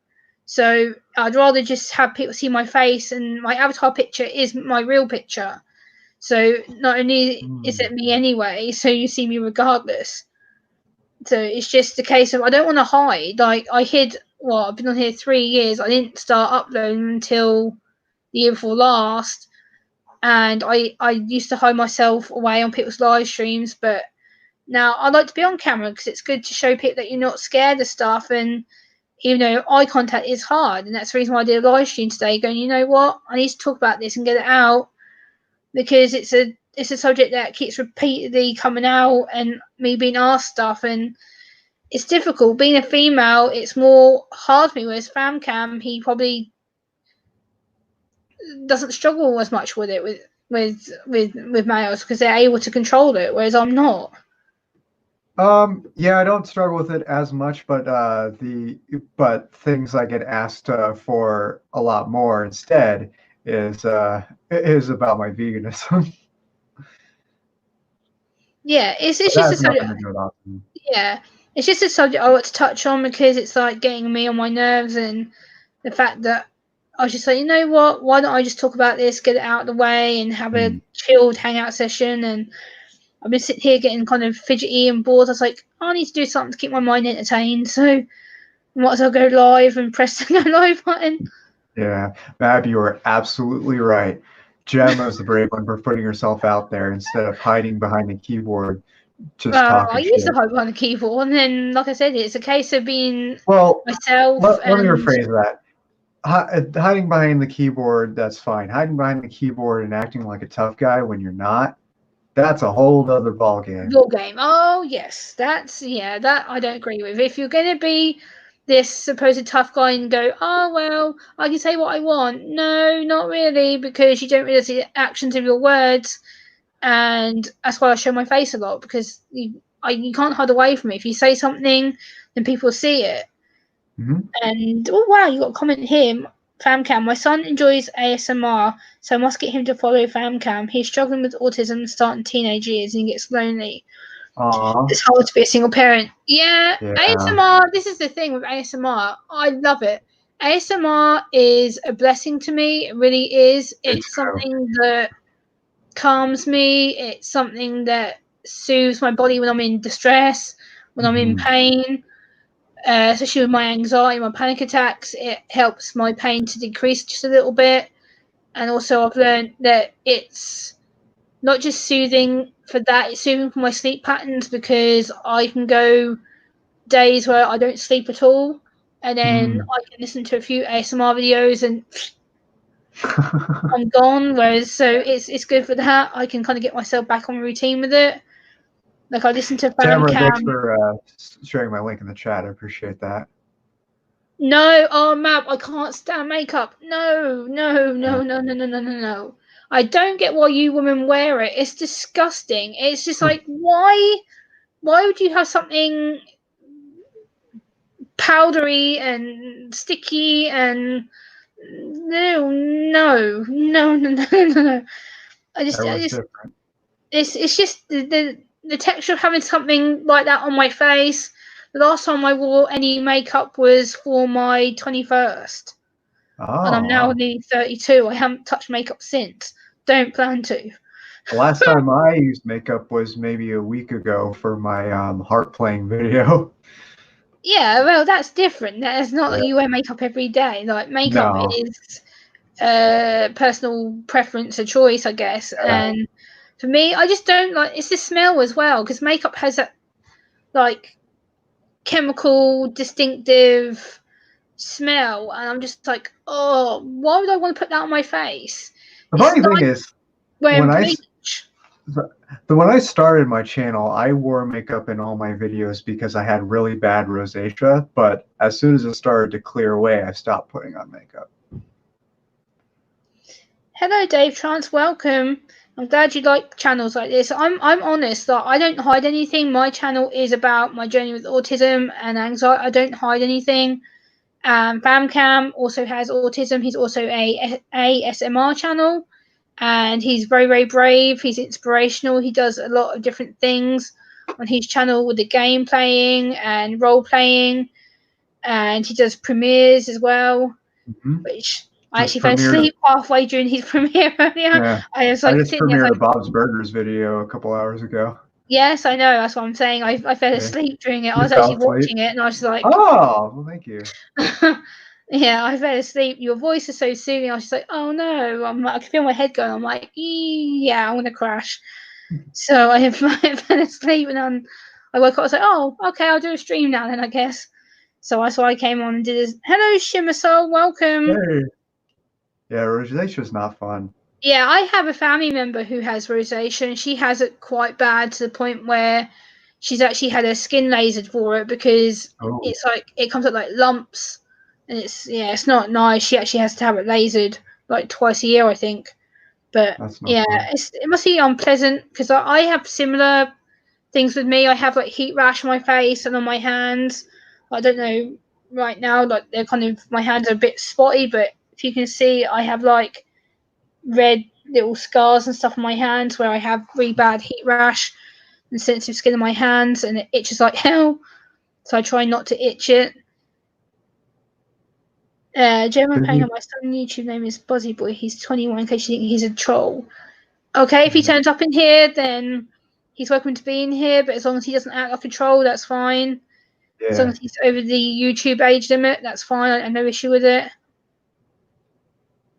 A: So I'd rather just have people see my face, and my avatar picture is my real picture. So not only is it me anyway, so you see me regardless. So it's just a case of I don't want to hide. Like I hid. Well, I've been on here 3 years. I didn't start uploading until the year before last, and I used to hide myself away on people's live streams, but now I like to be on camera because it's good to show people that you're not scared of stuff. And even though eye contact is hard, and that's the reason why I did a live stream today, going, you know what, I need to talk about this and get it out, because it's a subject that keeps repeatedly coming out, and me being asked stuff, and it's difficult. Being a female, it's more hard for me. Whereas FamCam, he probably doesn't struggle as much with it with males because they're able to control it, whereas I'm not.
B: Yeah, I don't struggle with it as much, but things I get asked for a lot more instead is about my veganism.
A: Yeah, it's
B: But
A: just
B: that
A: a
B: has nothing
A: subject.
B: to do with autism.
A: Yeah, it's just a subject I want to touch on because it's like getting me on my nerves, and the fact that I was just like, you know what? Why don't I just talk about this, get it out of the way, and have a chilled hangout session? And I've been sitting here getting kind of fidgety and bored. I was like, I need to do something to keep my mind entertained. So I might as well go live and press the go live button.
B: Yeah, Mab, you are absolutely right. Gemma's the brave one for putting herself out there instead of hiding behind the keyboard, just
A: I
B: talking
A: used to
B: shit.
A: hide behind the keyboard, and then, like I said, it's a case of being
B: Well,
A: myself.
B: let me
A: And
B: rephrase that. Hiding behind the keyboard, that's fine. Hiding behind the keyboard and acting like a tough guy when you're not, that's a whole other ball game.
A: your game. Oh yes, that I don't agree with. If you're gonna be this supposed tough guy and go, oh well, I can say what I want. No, not really, because you don't realize the actions of your words, and that's why I show my face a lot, because you can't hide away from it. If you say something, then people see it. And oh wow, you got a comment here. FamCam, my son enjoys ASMR, so I must get him to follow FamCam. He's struggling with autism starting teenage years and he gets lonely. It's hard to be a single parent. Yeah, ASMR, this is the thing with ASMR. I love it. ASMR is a blessing to me. It really is. It's something that calms me. It's something that soothes my body when I'm in distress, when I'm in pain. Especially with my anxiety, my panic attacks, it helps my pain to decrease just a little bit. And also, I've learned that it's not just soothing for that, it's soothing for my sleep patterns, because I can go days where I don't sleep at all, and then I can listen to a few ASMR videos and I'm gone. Whereas, so it's good for that. I can kind of get myself back on routine with it. Like I listen to
B: Tamara, thanks
A: FamCam.
B: for sharing my link in the chat. I appreciate that.
A: No, oh Map, I can't stand makeup. No, no, no, no, no, no, no, no, no. I don't get why you women wear it. It's disgusting. It's just like, why would you have something powdery and sticky and no. I just
B: Different.
A: it's just the texture of having something like that on my face. The last time I wore any makeup was for my 21st. And I'm now nearly 32. I haven't touched makeup since. Don't plan to.
B: The last time I used makeup was maybe a week ago for my harp playing video.
A: Yeah, well, that's different. That's not
B: Yeah.
A: that you wear makeup every day. Like, makeup
B: No.
A: is personal preference, a choice, I guess.
B: Yeah.
A: And for me, I just don't like it's the smell as well, because makeup has that like chemical, distinctive smell, and I'm just like, oh, why would I want to put that on my face?
B: The
A: It's
B: funny
A: like
B: thing is,
A: wearing
B: when I
A: bleach.
B: when I started my channel, I wore makeup in all my videos because I had really bad rosacea. But as soon as it started to clear away, I stopped putting on makeup.
A: Hello, Dave Trance. Welcome. I'm glad you like channels like this. I'm honest that I don't hide anything. My channel is about my journey with autism and anxiety. I don't hide anything. Famcam also has autism. He's also a ASMR channel, and he's very, very brave. He's inspirational. He does a lot of different things on his channel with the game playing and role playing, and he does premieres as well,
B: Mm-hmm.
A: which I
B: Just
A: actually fell
B: premiered.
A: asleep halfway during his premiere earlier.
B: Yeah,
A: I was
B: I
A: like
B: just
A: sitting there,
B: premiered
A: like,
B: Bob's Burgers video a couple hours ago.
A: yes, I know. That's what I'm saying. I fell
B: Yeah.
A: asleep during it. I
B: You
A: was actually
B: fell asleep?
A: watching it, and I was like,
B: Oh, well, thank you.
A: yeah, I fell asleep. Your voice is so soothing. I was just like, oh no. I'm like, I can feel my head going. I'm like, yeah, I'm gonna crash. So I fell asleep, and then I woke up. I was like, oh, okay, I'll do a stream now then, I guess. So that's why I came on and did this. Hello, Shimmer Soul, welcome.
B: Hey. Yeah, rosacea is not fun.
A: Yeah, I have a family member who has rosacea, and she has it quite bad to the point where she's actually had her skin lasered for it because
B: Oh,
A: it's like it comes up like lumps, and it's not nice. She actually has to have it lasered like twice a year, I think. But
B: that's no
A: yeah,
B: fun.
A: it must be unpleasant because I have similar things with me. I have like heat rash on my face and on my hands. I don't know right now, like they're kind of my hands are a bit spotty, but if you can see, I have like red little scars and stuff on my hands where I have really bad heat rash and sensitive skin on my hands, and it itches like hell. So I try not to itch it. Gemma
B: Did
A: playing
B: you?
A: on my son YouTube name is Buzzy Boy. He's 21 in case you think he's a troll. Okay, if he turns up in here, then he's welcome to be in here, but as long as he doesn't act like a troll, that's fine. As long
B: Yeah.
A: as he's over the YouTube age limit, that's fine. I have no issue with it.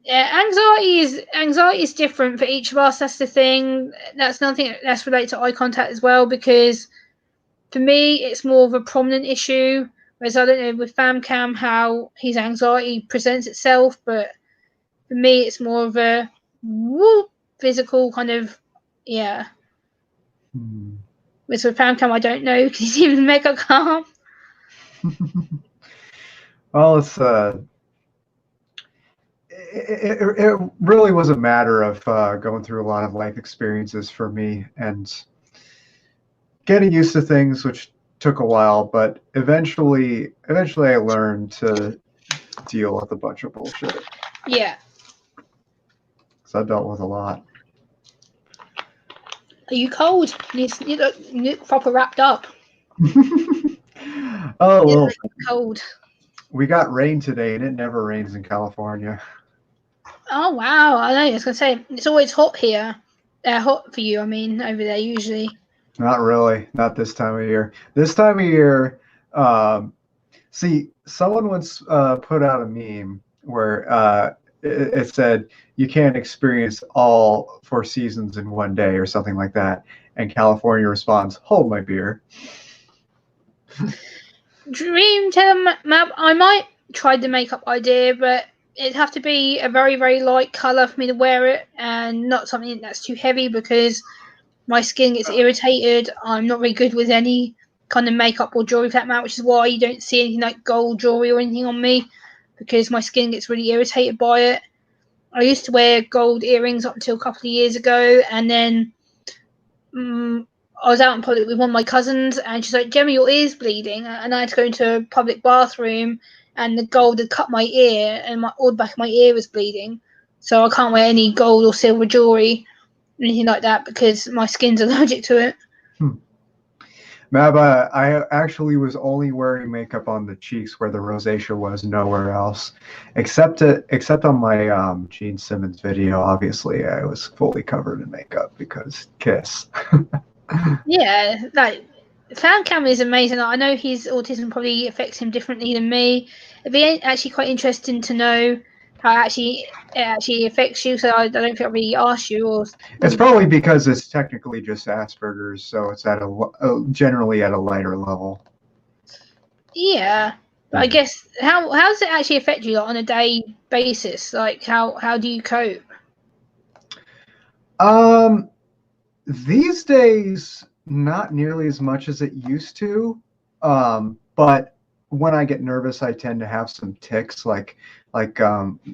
A: Yeah, anxiety is different for each of us. That's the thing. That's nothing that's related to eye contact as well, because for me it's more of a prominent issue. Whereas I don't know with Famcam how his anxiety presents itself, but for me it's more of a whoop, physical kind of yeah.
B: Hmm.
A: Whereas with Famcam I don't know because he's even mega calm.
B: Well, it really was a matter of going through a lot of life experiences for me and getting used to things, which took a while, but eventually I learned to deal with a bunch of bullshit.
A: Yeah.
B: So I dealt with a lot.
A: Are you cold? You look proper wrapped up.
B: Oh,
A: You
B: well,
A: look cold.
B: we got rain today, and it never rains in California.
A: Oh wow! I know. I was gonna say it's always hot here. Hot for you. I mean, over there usually.
B: Not really. Not this time of year. This time of year, um, see, someone once put out a meme where it said you can't experience all four seasons in one day or something like that. And California responds, "Hold my beer."
A: Dream map. I might try the makeup idea, but it'd have to be a very, very light color for me to wear it, and not something that's too heavy because my skin gets irritated. I'm not very good with any kind of makeup or jewelry for that matter, which is why you don't see anything like gold jewelry or anything on me, because my skin gets really irritated by it. I used to wear gold earrings up until a couple of years ago, and then I was out in public with one of my cousins, and she's like, "Gemma, your ear's bleeding," and I had to go into a public bathroom, and the gold had cut my ear, and all the back of my ear was bleeding. So I can't wear any gold or silver jewelry, anything like that, because my skin's allergic to it.
B: Mab, I actually was only wearing makeup on the cheeks where the rosacea was, nowhere else, except on my Gene Simmons video. Obviously, I was fully covered in makeup because kiss.
A: Yeah, like Fan Cam is amazing. I know his autism probably affects him differently than me. It'd be actually quite interesting to know how it actually affects you. So I don't think I really asked you. Or
B: It's probably because it's technically just Asperger's, so it's at generally at a lighter level.
A: yeah, but I guess how does it actually affect you, like, on a day basis? Like how do you cope?
B: These days, not nearly as much as it used to. But when I get nervous, I tend to have some tics, like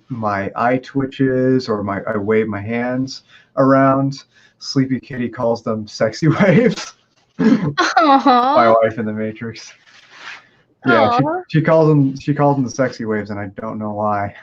B: my eye twitches or I wave my hands around. Sleepy Kitty calls them sexy waves. My
A: Aww.
B: wife in the Matrix. Yeah,
A: Aww.
B: she calls them the sexy waves, and I don't know why.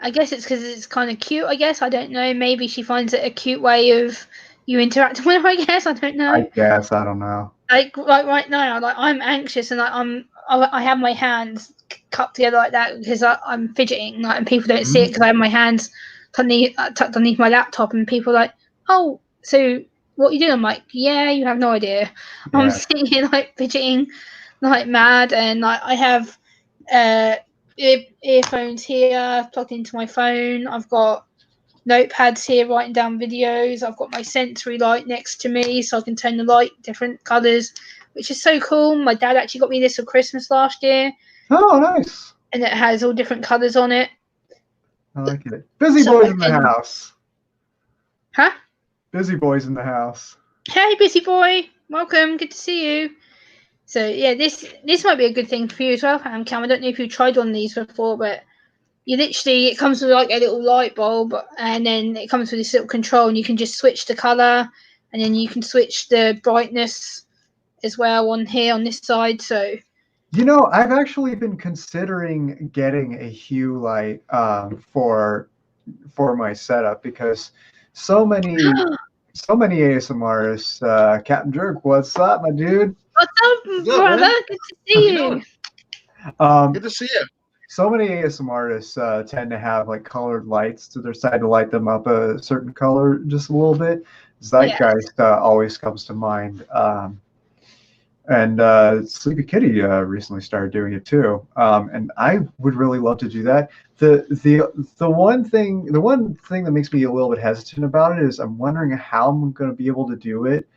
A: I guess it's because it's kind of cute. I guess I don't know. Maybe she finds it a cute way of you interacting with her. I guess I don't know.
B: I guess I don't know.
A: Like right now, like I'm anxious and I have my hands cupped together like that because I'm fidgeting, like, and people don't see it because I have my hands tucked underneath my laptop, and people are like, oh, so what are you doing? I'm like, yeah, you have no idea. I'm
B: Yeah.
A: sitting here like fidgeting like mad, and like I have uh earphones here plugged into my phone. I've got notepads here writing down videos. I've got my sensory light next to me so I can turn the light different colours, which is so cool. My dad actually got me this for Christmas last year,
B: Oh, nice.
A: and it has all different colours on it.
B: I like it. Busy
A: So
B: boys
A: I
B: in the
A: can,
B: house.
A: huh?
B: Busy boys in the house.
A: Hey, busy boy, welcome. Good to see you. So yeah, this might be a good thing for you as well, Cam. I don't know if you tried one of these before, but you literally, it comes with like a little light bulb, and then it comes with this little control, and you can just switch the color, and then you can switch the brightness as well on here on this side. So
B: You know, I've actually been considering getting a hue light for my setup because so many so many ASM artists. Captain Jerk, what's up, my dude?
A: what's up,
C: What's up,
A: brother?
C: man?
A: Good to
C: How
A: see
C: you
A: you.
C: doing?
B: Um,
C: Good to see you.
B: so many ASM artists tend to have like colored lights to their side to light them up a certain color just a little bit.
A: Yeah,
B: Zeitgeist always comes to mind. And Sleepy Kitty recently started doing it too, and I would really love to do that. The one thing that makes me a little bit hesitant about it is I'm wondering how I'm going to be able to do it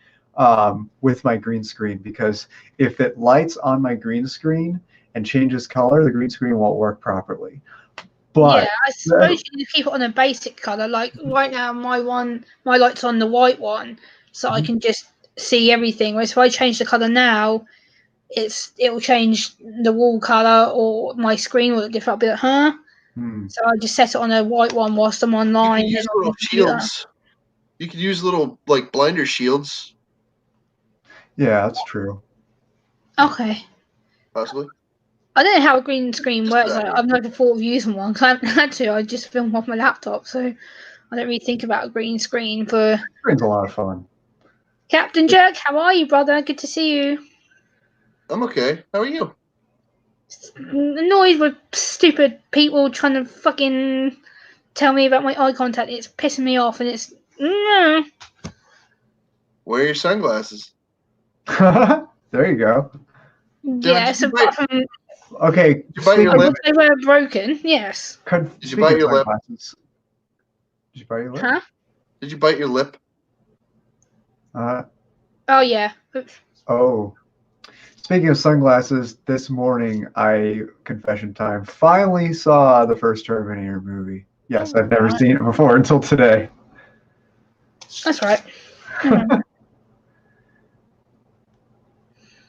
B: with my green screen, because if it lights on my green screen and changes color, the green screen won't work properly.
A: yeah.
B: But
A: I suppose you can keep it on a basic color. Like right now, my light's on the white one, so I can just see everything. Whereas if I change the color now, it'll change the wall color, or my screen will look different. I'll be like, huh?
B: hmm,
A: So I just set it on a white one whilst I'm
C: You
A: online
C: could use
A: and on
C: little
A: the computer.
C: shields. You could use little like blinder shields,
B: yeah, that's true.
A: Okay.
C: possibly.
A: I don't know how a green screen
C: Just
A: works.
C: an idea.
A: I've never thought of using one because I haven't had to. I just film off my laptop, so I don't really think about a green screen for
B: Screen's a lot of fun.
A: Captain Jerk. How are you, brother? Good to see you.
C: I'm okay. How are you?
A: Annoyed with stupid people trying to fucking tell me about my eye contact. It's pissing me off, and it's no.
C: Wear your sunglasses.
B: There you go.
A: Yeah.
C: Did
A: So
C: you bite,
A: apart from
B: Okay,
C: did you bite your
A: I
C: lip?
A: wish they were broken. Yes.
C: Did you bite your lip?
B: Sunglasses. Did you bite your lip?
A: Huh?
C: Did you bite your lip?
A: Oh yeah. Oops.
B: Oh. Speaking of sunglasses, this morning confession time, finally saw the first Terminator movie. Yes, I've never
A: Alright.
B: seen it before until today.
A: That's right.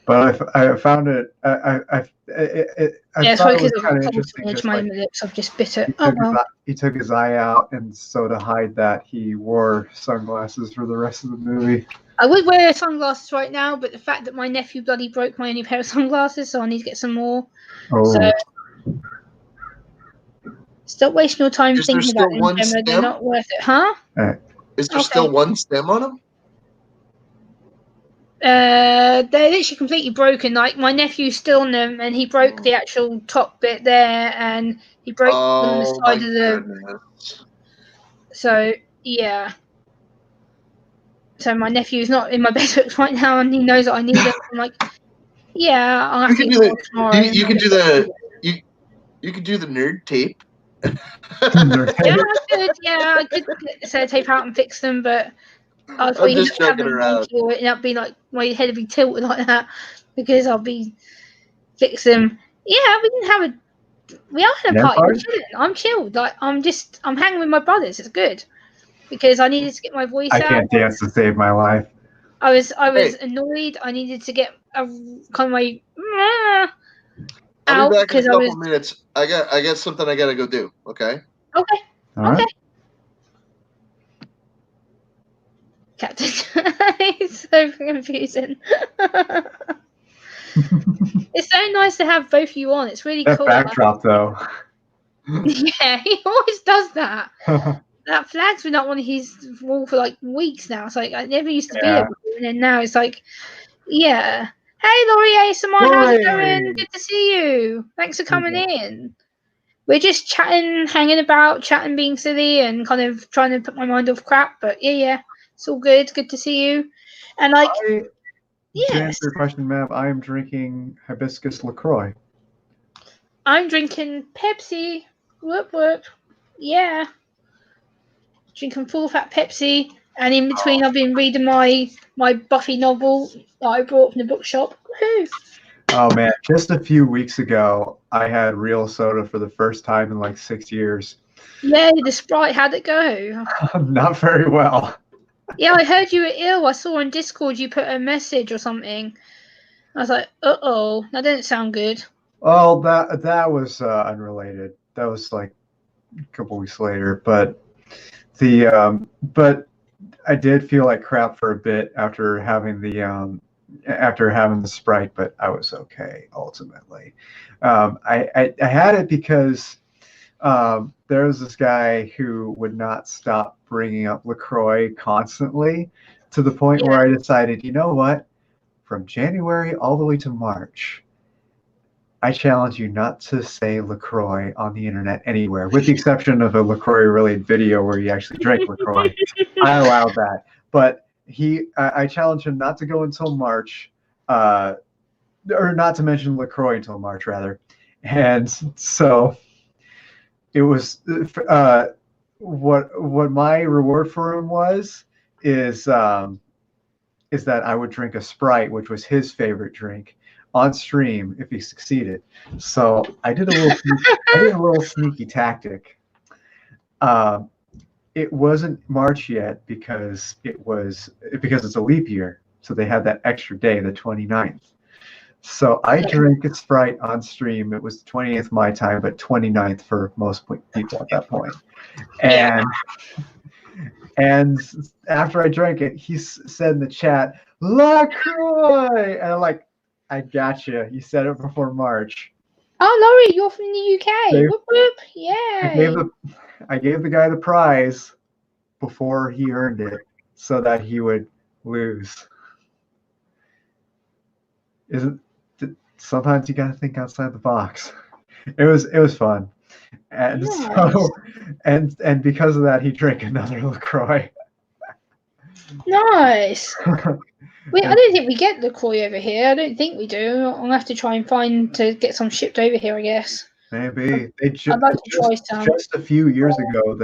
B: But I found it. I
A: Yeah, it's
B: thought
A: probably
B: it was
A: because I've
B: kind
A: got
B: of
A: cold
B: interesting
A: edge
B: because
A: my
B: like
A: lips. I've just bit it. Oh well.
B: he took his eye out, and so to hide that, he wore sunglasses for the rest of the movie.
A: I would wear sunglasses right now, but the fact that my nephew bloody broke my only pair of sunglasses, so I need to get some more. So
B: Oh,
A: stop wasting your time
C: Is there
A: thinking about
C: still
A: them,
C: one
A: Gemma. They're
C: stem?
A: not worth it, huh?
C: Is there
A: Okay.
C: still one stem on them?
A: They're literally completely broken. Like my nephew's still on them, and he broke the actual top bit there, and he broke them on the
C: Oh my
A: side of the.
C: goodness.
A: So yeah. So my nephew's not in my best books right now, and he knows that I need them. I'm like, yeah, I'll have to eat more tomorrow.
C: You can do the you can do the nerd tape.
A: Yeah, I could. Yeah, I could tape out and fix them, but I'll probably
C: just
A: have
C: joking
A: them
C: around.
A: wonky, or it'll be like my head will be tilted like that because I'll be fixing them. Yeah, we are having a party. We're chilling. I'm chilled. Like I'm hanging with my brothers. It's good because I needed to get my voice
B: I
A: out.
B: can't dance to save my life.
A: I was
C: Hey.
A: annoyed. I needed to get a kind of my
C: I'll
A: out
C: be back in a
A: because I
C: couple
A: was
C: minutes. I got something I gotta go do. Okay.
A: okay.
B: All right.
A: Captain, it's so confusing. It's so nice to have both of you on. It's really
B: That
A: cool.
B: backdrop, though.
A: Yeah, he always does that. That flag's been up on his wall for like weeks now. It's like I never used to be
B: Yeah.
A: able to, and then now it's like, yeah. Hey, Laurie ASMR, how's it going? Good to see you. Thanks for coming in. We're just chatting, hanging about, chatting, being silly, and kind of trying to put my mind off crap. But yeah, it's all good. Good to see you. And like,
B: To
A: yes,
B: answer your question, ma'am, I am drinking hibiscus LaCroix.
A: I'm drinking Pepsi. Whoop whoop. Yeah. Drinking full fat Pepsi. And in between, I've been reading my Buffy novel that I brought from the bookshop. Woohoo!
B: Oh man, just a few weeks ago, I had real soda for the first time in like 6 years.
A: Yay, the Sprite, how'd it go?
B: Not very well.
A: Yeah, I heard you were ill. I saw on Discord you put a message or something. I was like, uh-oh, that didn't sound good.
B: Well, that was unrelated. That was like a couple weeks later, but but I did feel like crap for a bit after having the Sprite, but I was okay ultimately. I had it because there was this guy who would not stop bringing up LaCroix constantly, to the point where I decided, you know what? From January all the way to March, I challenge you not to say LaCroix on the internet anywhere, with the exception of a LaCroix-related video where you actually drank LaCroix. I allowed that. But I challenged him not to go until March, or not to mention LaCroix until March, rather. And so it was, what my reward for him is that I would drink a Sprite, which was his favorite drink, on stream if he succeeded. So I did a little sneaky tactic. It wasn't March yet because it's a leap year, so they had that extra day, the 29th. So I drank a Sprite on stream. It was 20th my time, but 29th for most people at that point. And after I drank it, he said in the chat, LaCroix! And I'm like, I gotcha. You said it before March.
A: Oh, Laurie, you're from the UK. Whoop, whoop. Yay.
B: I gave the guy the prize before he earned it so that he would lose. Sometimes you got to think outside the box. It was fun. And
A: nice.
B: and because of that, he drank another LaCroix.
A: Nice. I don't think we get LaCroix over here. I don't think we do. I'll have to try and find to get some shipped over here, I guess.
B: Maybe
A: I'd like to try some.
B: Just a few years ago,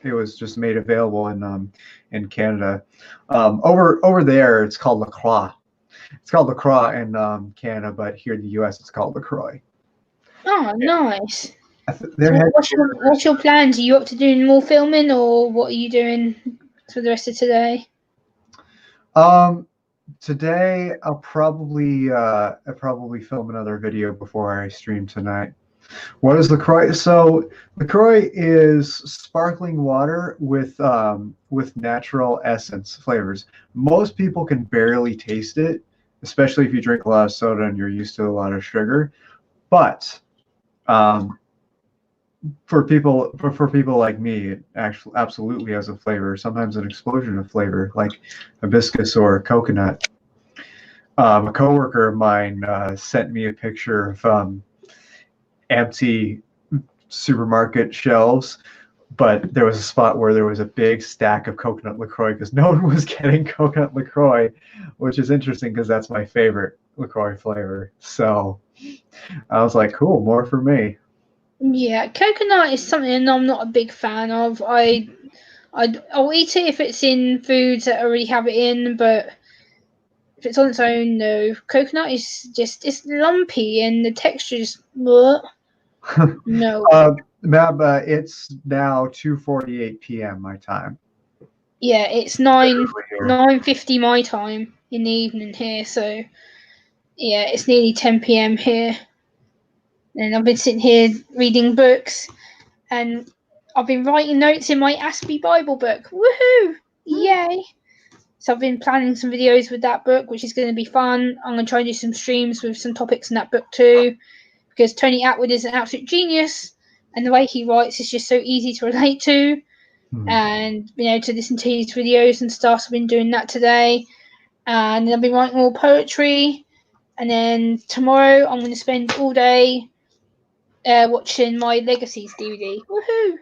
B: it was just made available in Canada. Over there, it's called LaCroix. It's called LaCroix in Canada, but here in the U.S., it's called LaCroix.
A: Oh, nice.
B: So
A: what's your plans? Are you up to doing more filming, or what are you doing for the rest of today?
B: Today I'll probably film another video before I stream tonight. What is LaCroix? So LaCroix is sparkling water with natural essence flavors. Most people can barely taste it, especially if you drink a lot of soda and you're used to a lot of sugar. But for people like me, it actually absolutely has a flavor. Sometimes an explosion of flavor, like hibiscus or coconut. A coworker of mine sent me a picture of empty supermarket shelves but there was a spot where there was a big stack of coconut LaCroix because no one was getting coconut LaCroix, which is interesting because that's my favorite LaCroix flavor. So I was like, cool, more for me.
A: Yeah, coconut is something I'm not a big fan of. I'll eat it if it's in foods that already have it in, but if it's on its own, no. Coconut is just it's lumpy and the texture is bleh. No.
B: Mab, it's now 2:48 p.m. my time.
A: Yeah, it's
B: Literally here.
A: 9:50 my time in the evening here, so yeah, it's nearly 10 p.m. here. And I've been sitting here reading books and I've been writing notes in my Aspie Bible book. Woohoo! Yay! So I've been planning some videos with that book, which is going to be fun. I'm going to try and do some streams with some topics in that book too, because Tony Atwood is an absolute genius, and the way he writes is just so easy to relate to, and to listen to his videos and stuff. So I've been doing that today, and then I've been writing more poetry, and then tomorrow I'm going to spend all day watching my Legacies DVD. Woohoo!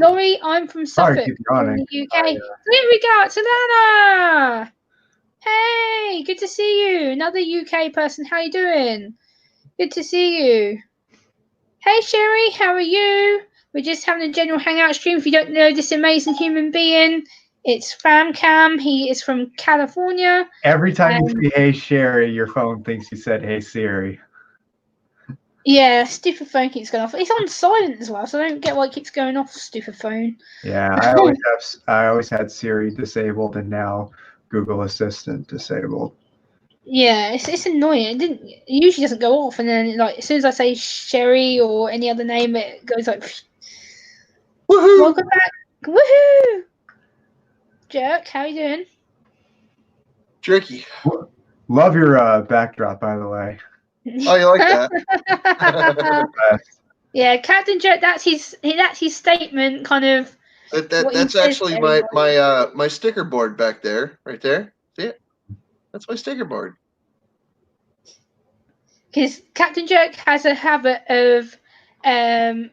A: Laurie, I'm from Suffolk,
B: keep
A: in
B: yawning.
A: the UK. Here we go, it's Alana! Hey, good to see you. Another UK person. How you doing? Good to see you. Hey, Sherry, how are you? We're just having a general hangout stream. If you don't know this amazing human being, it's FamCam. He is from California.
B: Every time you say "Hey Sherry," your phone thinks you said "Hey Siri."
A: Yeah, stupid phone keeps going off. It's on silent as well, so I don't get why it keeps going off. Stupid phone.
B: Yeah, I always had Siri disabled, and now Google Assistant disabled.
A: Yeah, it's annoying. It usually doesn't go off, and then like as soon as I say Sherry or any other name, it goes like,
C: Woohoo!
A: welcome back, woohoo! Jerk, how you doing?
C: Jerky.
B: Love your backdrop, by the way.
C: Oh, you like that?
A: Yeah, Captain Jerk. That's his statement, kind of.
C: That's actually my sticker board back there, right there. See it? That's my sticker board.
A: Because Captain Jerk has a habit of, when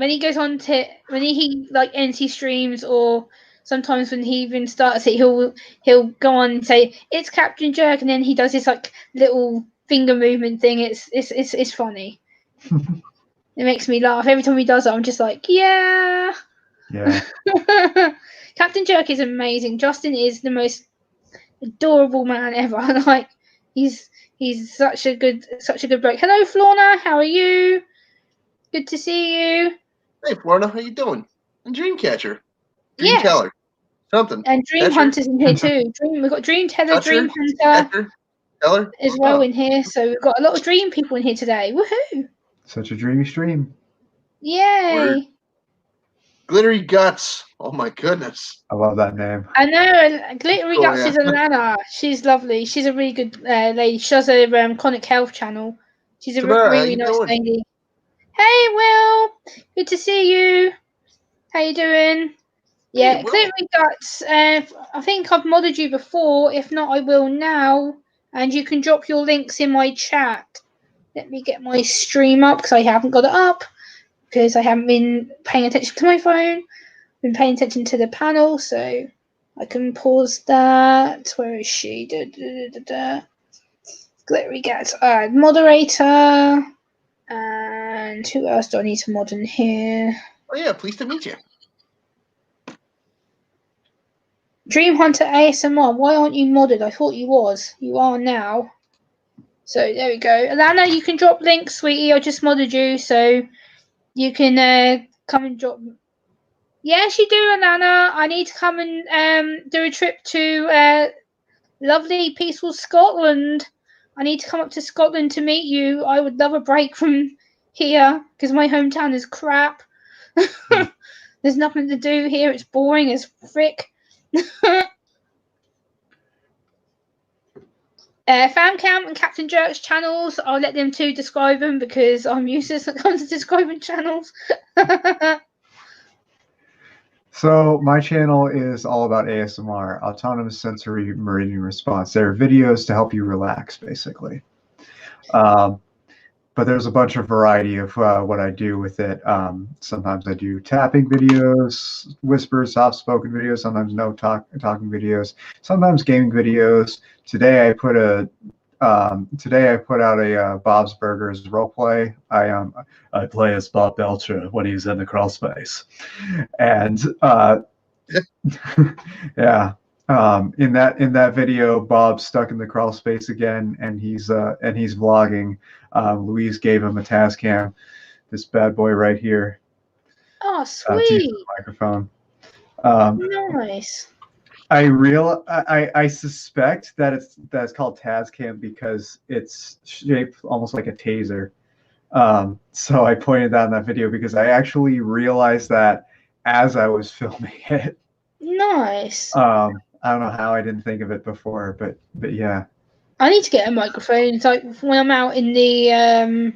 A: he goes on to when he like ends his streams, or sometimes when he even starts it, he'll go on and say it's Captain Jerk, and then he does this like little finger movement thing. It's funny. It makes me laugh every time he does it. I'm just like, yeah.
B: Yeah.
A: Captain Jerk is amazing. Justin is the most adorable man ever. Like he's such a good bloke. Hello, Florna. How are you? Good to see you.
C: Hey, Florna, how you doing? And Dreamcatcher,
A: Yes.
C: Dreamteller, something.
A: And Dream
C: Catcher?
A: Hunter's in here too. We've got Dream Teller,
C: Toucher?
A: Dream Hunter
C: Catcher? Teller?
A: as well in here. So we've got a lot of Dream people in here today. Woohoo!
B: Such a dreamy stream.
A: Yay!
C: Word. Glittery Guts. Oh my goodness.
B: I love that name.
A: I know. Glittery Guts
C: yeah.
A: is Alana. She's lovely. She's a really good lady. She does a chronic health channel. She's a
C: Tamara,
A: really
C: how
A: nice
C: you doing?
A: lady. Hey, Will. Good to see you. How you doing? Yeah,
C: Hey, Will.
A: Glittery Guts. I think I've modded you before. If not, I will now. And you can drop your links in my chat. Let me get my stream up because I haven't got it up because I haven't been paying attention to my phone. Been paying attention to the panel, so I can pause that. Where is she? Glittery Guts. Moderator. And who else do I need to mod in here?
C: Oh yeah, pleased to meet you.
A: Dream Hunter ASMR. Why aren't you modded? I thought you was. You are now. So there we go. Alana, you can drop links, sweetie. I just modded you, so you can come and drop. Yes, you do, Alana. I need to come and do a trip to lovely, peaceful Scotland. I need to come up to Scotland to meet you. I would love a break from here because my hometown is crap. There's nothing to do here. It's boring as frick. FamCam and Captain Jerk's channels, I'll let them two describe them because I'm useless when it comes to describing channels.
B: So my channel is all about ASMR, autonomous sensory meridian response. They're videos to help you relax, basically. but there's a bunch of variety of what I do with it. Sometimes I do tapping videos, whispers, soft-spoken videos. Sometimes no talking videos. Sometimes gaming videos. Today I put out a Bob's Burgers roleplay. I play as Bob Belcher when he's in the crawl space, and yeah. In that video, Bob's stuck in the crawl space again, and he's vlogging. Louise gave him a Tascam, this bad boy right here,
A: Oh,
B: to use
A: sweet.
B: the microphone.
A: Nice.
B: I suspect that it's called Tascam because it's shaped almost like a taser. So I pointed that in that video because I actually realized that as I was filming it.
A: Nice.
B: I don't know how I didn't think of it before, but yeah.
A: I need to get a microphone. It's like when I'm out in the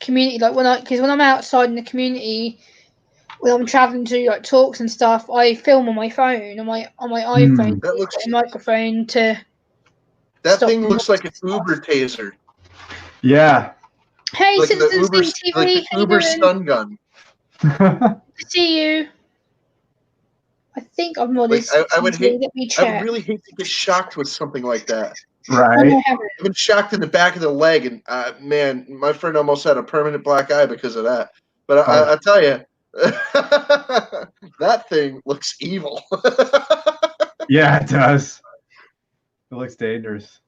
A: community, like because when I'm outside in the community, when I'm traveling to like talks and stuff, I film on my phone, on my iPhone.
C: That looks.
A: A microphone to.
C: That thing looks like an Uber taser.
B: Yeah.
A: Hey,
C: Like the
A: Citizens
C: Uber,
A: TV,
C: like the
A: how you
C: Uber
A: doing?
C: stun gun.
A: Good to see you. I think I've modded.
C: Like I would hate.
A: Let me
C: I
A: check.
C: would really hate to get shocked with something like that.
B: Right.
A: I haven't.
C: I've been shocked in the back of the leg, and man, my friend almost had a permanent black eye because of that. But I tell you, that thing looks evil.
B: Yeah, it does. It looks dangerous.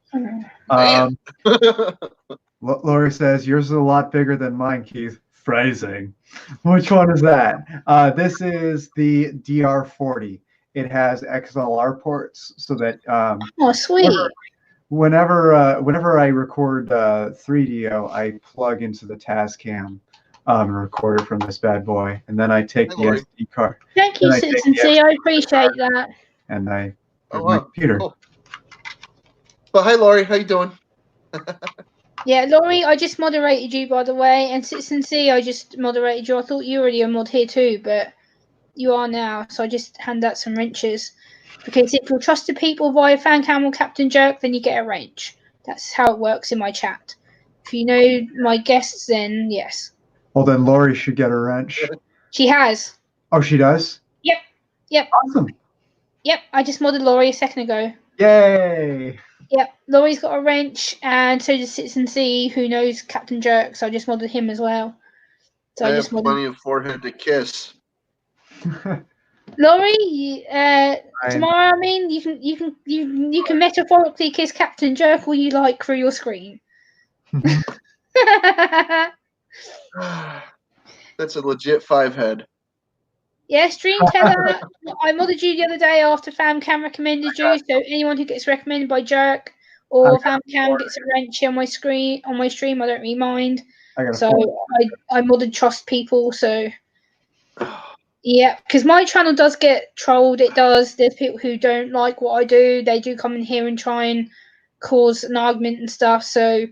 B: Lori says yours is a lot bigger than mine, Keith. Phrasing. Which one is that? This is the DR40. It has XLR ports so that
A: Oh, sweet.
B: whenever I record 3DO, I plug into the Tascam and record it from this bad boy, and then I take the SD card.
A: Thank you, Citizen C. I appreciate that.
B: And I
C: Oh,
B: my
C: wow.
B: computer.
C: Cool. Well, hi, Laurie. How you doing?
A: Yeah, Laurie, I just moderated you, by the way, and Citizen C, I just moderated you. I thought you were already a mod here too, but you are now, so I just hand out some wrenches. Because if you're trusted people via Fan Cam or Captain Jerk, then you get a wrench. That's how it works in my chat. If you know my guests, then yes.
B: Well, then Laurie should get a wrench.
A: She has.
B: Oh, she does?
A: Yep.
B: Awesome.
A: Yep, I just modded Laurie a second ago.
B: Yay!
A: Yep, Laurie's got a wrench, and so does Citizen C, who knows Captain Jerk, so I just modded him as well. So
C: I
A: just
C: have plenty of forehead to kiss.
A: Laurie, tomorrow, I mean, you can metaphorically kiss Captain Jerk all you like through your screen.
C: That's a legit 5-head.
A: Yes, Dreamteller. I modded you the other day after FamCam recommended you. So anyone who gets recommended by Jerk or FamCam gets a wrench on my stream, I don't really mind. So I modded trust people. So yeah, because my channel does get trolled. It does. There's people who don't like what I do. They do come in here and try and cause an argument and stuff. So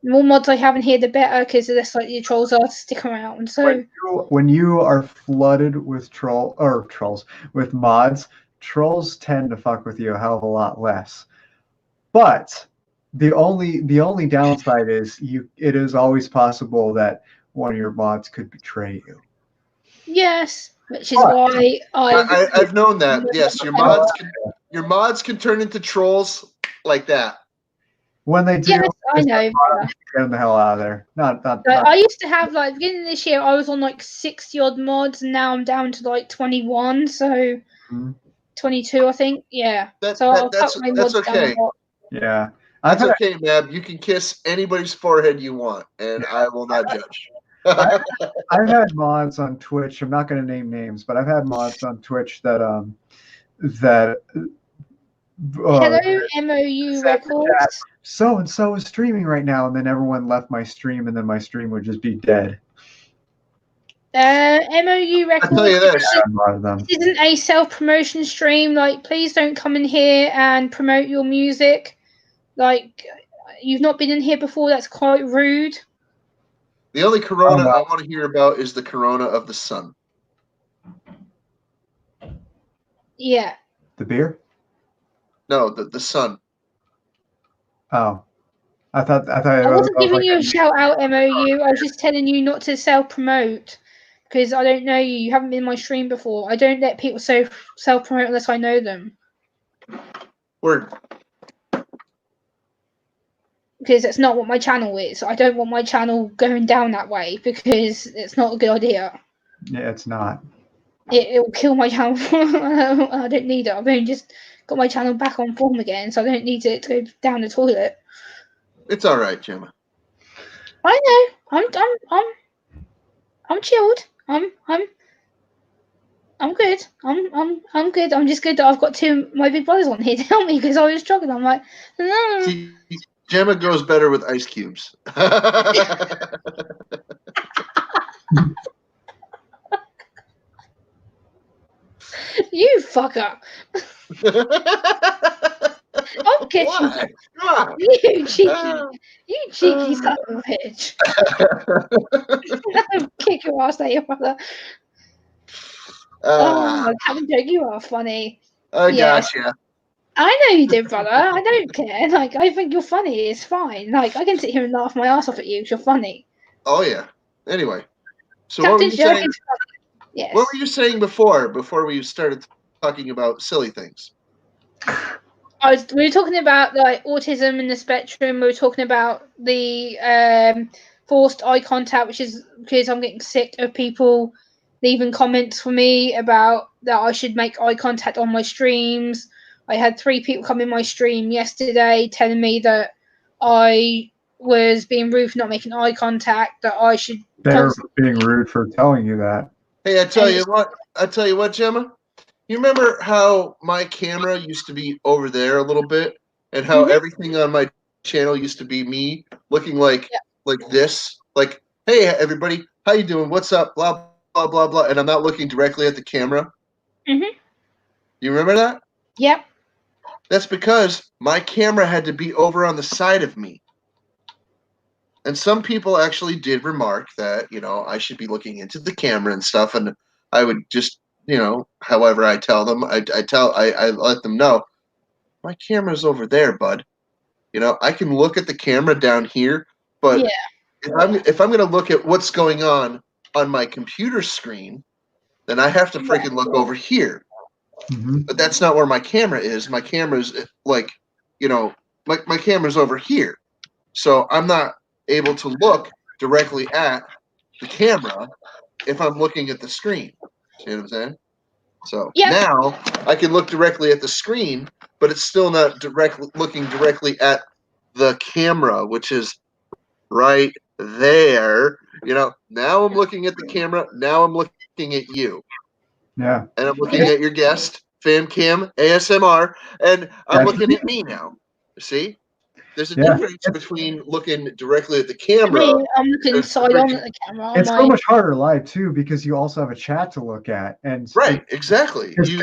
A: the more mods I have in here, the better, because the less likely the trolls are to stick around. So
B: when you are flooded with with mods, trolls tend to fuck with you a hell of a lot less. But the only downside is it is always possible that one of your mods could betray you.
A: Yes, which is why
C: I've known that. Yes, your mods can turn into trolls like that.
B: When they do,
A: yes, I know.
B: Get them the hell out of there. Not.
A: I used to have beginning of this year, I was on 60 odd mods, and now I'm down to 21. So 22, I think. Yeah.
C: That's
A: Down
C: okay.
A: a lot.
B: Yeah.
C: That's okay, Mab. You can kiss anybody's forehead you want, and I will not judge.
B: I've had mods on Twitch. I'm not going to name names, but I've had mods on Twitch that
A: Hello, MOU Records.
B: So and so is streaming right now, and then everyone left my stream, and then my stream would just be dead.
A: MOU Records.
C: I'll tell you this.
A: This isn't a self-promotion stream. Please don't come in here and promote your music. You've not been in here before. That's quite rude.
C: The only Corona I want to hear about is the Corona of the sun.
A: Yeah.
B: The beer?
C: No, the sun.
B: Oh. I thought
A: I wasn't giving
B: like
A: you a shout out, MOU. I was just telling you not to self promote because I don't know you. You haven't been in my stream before. I don't let people self promote unless I know them.
C: Word.
A: Because that's not what my channel is. I don't want my channel going down that way because it's not a good idea.
B: Yeah, it's not.
A: It will kill my channel. I don't need it. I've only just got my channel back on form again, so I don't need it to go down the toilet.
C: It's all right, Gemma.
A: I know. I'm chilled. I'm good. I'm good. I'm just good that I've got two my big brothers on here to help me because I was struggling. I'm like, no.
C: See, Gemma goes better with ice cubes.
A: You fucker. I'll get
C: Why?
A: you. You cheeky son of a bitch. I'll kick your ass there, your brother. Oh, Captain Joke, you are funny.
C: I
A: Yes.
C: gotcha.
A: I know you did, brother. I don't care. Like, I think you're funny. It's fine. Like, I can sit here and laugh my ass off at you because you're funny.
C: Oh yeah. Anyway, so
A: Captain
C: what were you
A: Joke
C: saying?
A: is funny. Yes.
C: What were you saying before we started talking about silly things?
A: We were talking about like autism and the spectrum. We were talking about the forced eye contact, which is because I'm getting sick of people leaving comments for me about that I should make eye contact on my streams. I had 3 people come in my stream yesterday telling me that I was being rude for not making eye contact, that I should.
B: They're being rude for telling you that.
C: Hey, I tell you what, Gemma. You remember how my camera used to be over there a little bit, and how everything on my channel used to be me looking like this, like, hey everybody, how you doing? What's up? Blah blah blah blah, and I'm not looking directly at the camera.
A: Mm-hmm.
C: You remember that?
A: Yep.
C: That's because my camera had to be over on the side of me. And some people actually did remark that, I should be looking into the camera and stuff. And I would just, however I tell them, I let them know, my camera's over there, bud. I can look at the camera down here, but if I'm going to look at what's going on my computer screen, then I have to freaking look over here.
B: Mm-hmm.
C: But that's not where my camera is. My camera's like, my camera's over here. So I'm not able to look directly at the camera if I'm looking at the screen. See what I'm saying? So now I can look directly at the screen, but it's still not looking directly at the camera, which is right there. Now I'm looking at the camera. Now I'm looking at you.
B: Yeah.
C: And I'm looking at your guest, FamCam ASMR, and I'm looking at me now. See? There's a difference between looking directly at the camera.
A: I'm looking side on at the camera.
B: It's so much harder live too because you also have a chat to look at, and
C: exactly.
B: You need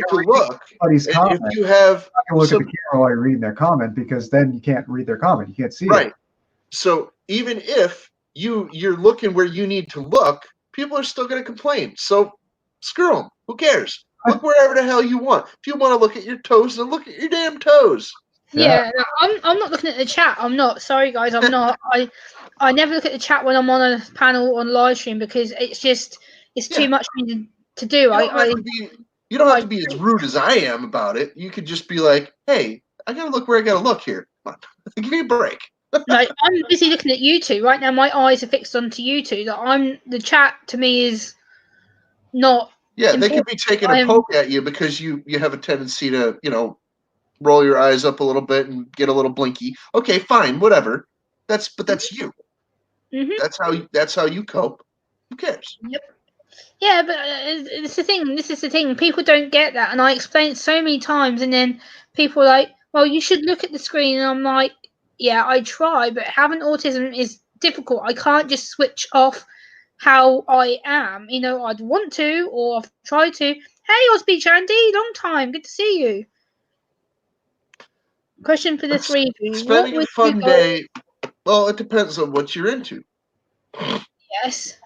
B: to look. Somebody's comment.
C: If you have,
B: I can look at the camera while you're reading their comment because then you can't read their comment. You can't see
C: it.
B: So
C: even if you're looking where you need to look, people are still going to complain. So screw them. Who cares? Look wherever the hell you want. If you want to look at your toes, then look at your damn toes.
A: Yeah, I'm not looking at the chat. I'm not. Sorry, guys. I'm not. I never look at the chat when I'm on a panel on live stream because it's too much for me to do.
C: You don't have to be as rude as I am about it. You could just be like, hey, I got to look where I got to look here. Come on. Give me a break.
A: Like, I'm busy looking at you two. Right now, my eyes are fixed onto you two. The chat to me is not.
C: Yeah, they could be taking a poke at you because you have a tendency to, roll your eyes up a little bit and get a little blinky. Okay, fine, whatever. That's you.
A: Mm-hmm.
C: That's how you cope. Who cares?
A: Yep. Yeah, but it's the thing. This is the thing. People don't get that, and I explain it so many times, and then people are like, "Well, you should look at the screen." And I'm like, "Yeah, I try, but having autism is difficult. I can't just switch off how I am. I'd want to, or I've tried to. Hey, Osby Andy, long time. Good to see you. Question for the 3 of you.
C: Spending a fun day. Well, it depends on what you're into.
A: Yes.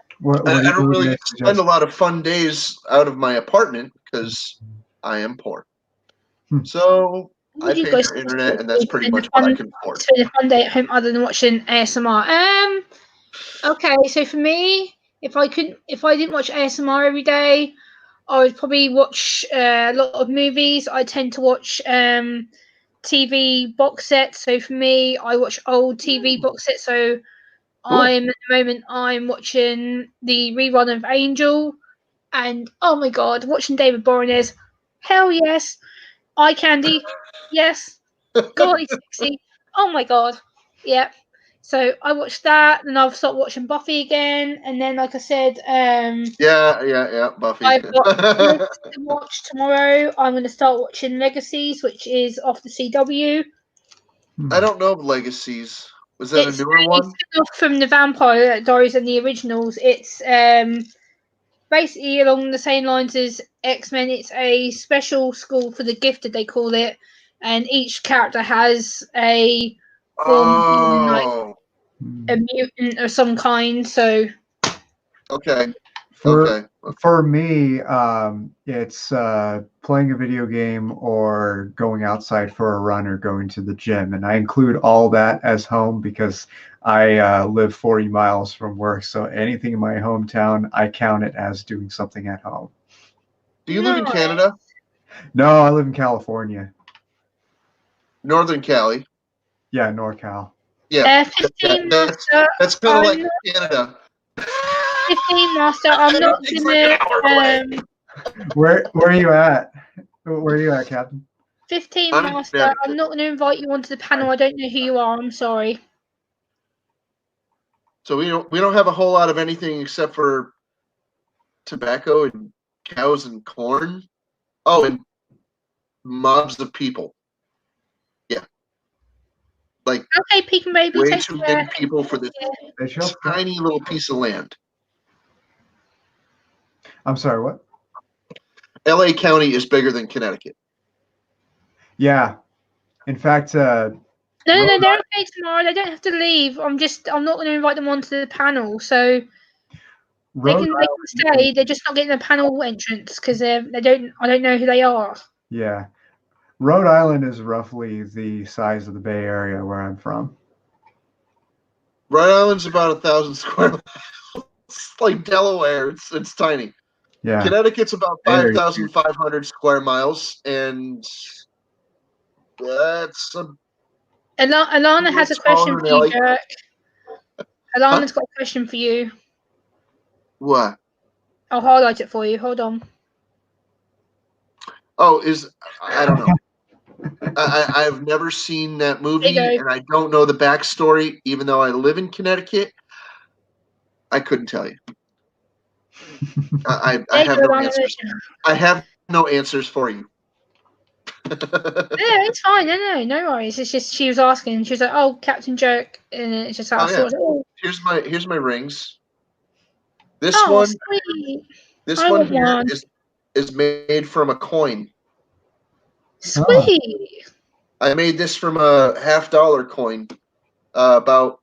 C: I don't really spend a lot of fun days out of my apartment because I am poor. So I
A: you
C: pay
A: guys
C: for internet, and that's pretty much what I can afford.
A: spend a fun day at home other than watching ASMR? Okay, so for me, if I didn't watch ASMR every day, I would probably watch a lot of movies. I tend to watch TV box sets. So for me, I watch old TV box sets. So at the moment I'm watching the rerun of Angel, and oh my god, watching David Boreanaz, hell yes. Eye candy, yes. God, he's sexy. Oh my god, yeah. So I watched that, and I've started watching Buffy again, and then like I said,
C: Yeah, Buffy.
A: I've got this to watch tomorrow. I'm going to start watching Legacies, which is off the CW.
C: I don't know of Legacies. Was that a newer one?
A: It's off from the Vampire Diaries and the originals. It's basically along the same lines as X-Men. It's a special school for the gifted, they call it, and each character has a form of being like a mutant of some kind. So
C: okay.
B: For me, it's playing a video game or going outside for a run or going to the gym. And I include all that as home because I live 40 miles from work. So anything in my hometown, I count it as doing something at home.
C: Do you live in Canada?
B: No, I live in California.
C: Northern Cali.
B: Yeah, NorCal.
C: Yeah,
A: 15 Master.
C: that's kind of like Canada.
A: 15 Master. I'm not gonna.
B: Where are you at? Where are you at, Captain?
A: 15 Master. I'm not going to invite you onto the panel. I don't know who you are. I'm sorry.
C: So we don't have a whole lot of anything except for tobacco and cows and corn. Oh, and mobs of people. Yeah, like
A: okay, Pekin baby.
C: Way
A: take
C: too
A: care.
C: many people for this tiny little piece of land.
B: I'm sorry, what?
C: LA County is bigger than Connecticut.
B: Yeah. In fact,
A: no, they're okay tomorrow. They don't have to leave. I'm not going to invite them onto the panel. So they can stay. They're just not getting a panel entrance because I don't know who they are.
B: Yeah. Rhode Island is roughly the size of the Bay Area where I'm from.
C: Rhode Island's about 1,000 square miles. It's like Delaware. It's tiny.
B: Yeah.
C: Connecticut's about 5,500 square miles, and that's
A: Alana has a question for you, Jerk. Alana's got a question for you.
C: What?
A: I'll highlight it for you. Hold on.
C: Oh, I don't know. I've never seen that movie, and I don't know the backstory. Even though I live in Connecticut, I couldn't tell you. I have no answers. I have no answers for you.
A: Yeah, it's fine. No worries. It's just she was asking. She was like, "Oh, Captain Jerk," and it's just how I thought. Oh.
C: Here's my rings. This
A: sweet.
C: one here is made from a coin.
A: Sweet.
C: I made this from a $50 coin about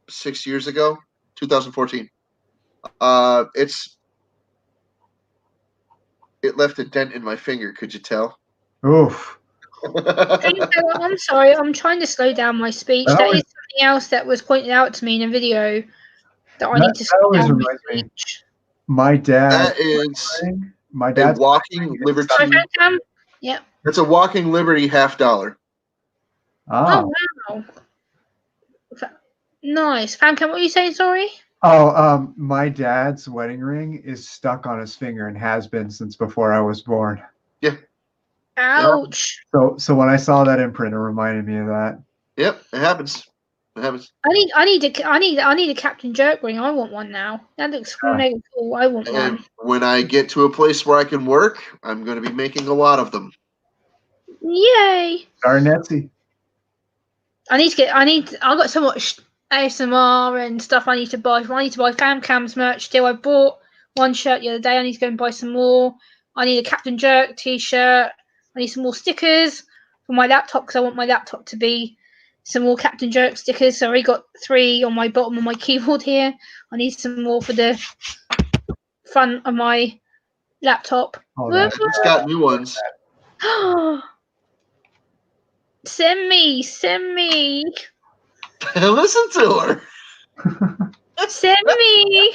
C: 6 years ago, 2014. It left a dent in my finger. Could you tell?
B: Oof.
A: I'm sorry. I'm trying to slow down my speech. That is something else that was pointed out to me in a video that I need to slow down my speech.
B: My dad.
C: That is
B: a
C: walking liberty.
A: Yeah.
C: It's a walking liberty $50.
A: Oh wow. Nice. Famcam, what are you saying? Sorry.
B: Oh, my dad's wedding ring is stuck on his finger and has been since before I was born.
C: Yeah.
A: Ouch.
B: So when I saw that imprint, it reminded me of that.
C: Yep, it happens. It happens.
A: I need a Captain Jerk ring. I want one now. That looks mega cool. I want one.
C: When I get to a place where I can work, I'm going to be making a lot of them.
A: Yay!
B: Darn Etsy.
A: I've got so much ASMR and stuff I need to buy. I need to buy Famcam's merch still. I bought one shirt the other day. I need to go and buy some more. I need a Captain Jerk t-shirt. I need some more stickers for my laptop because I want my laptop to be some more Captain Jerk stickers. So I already got 3 on my bottom of my keyboard here. I need some more for the front of my laptop.
C: I just got new ones.
A: Send me.
C: Listen to her.
A: Send me.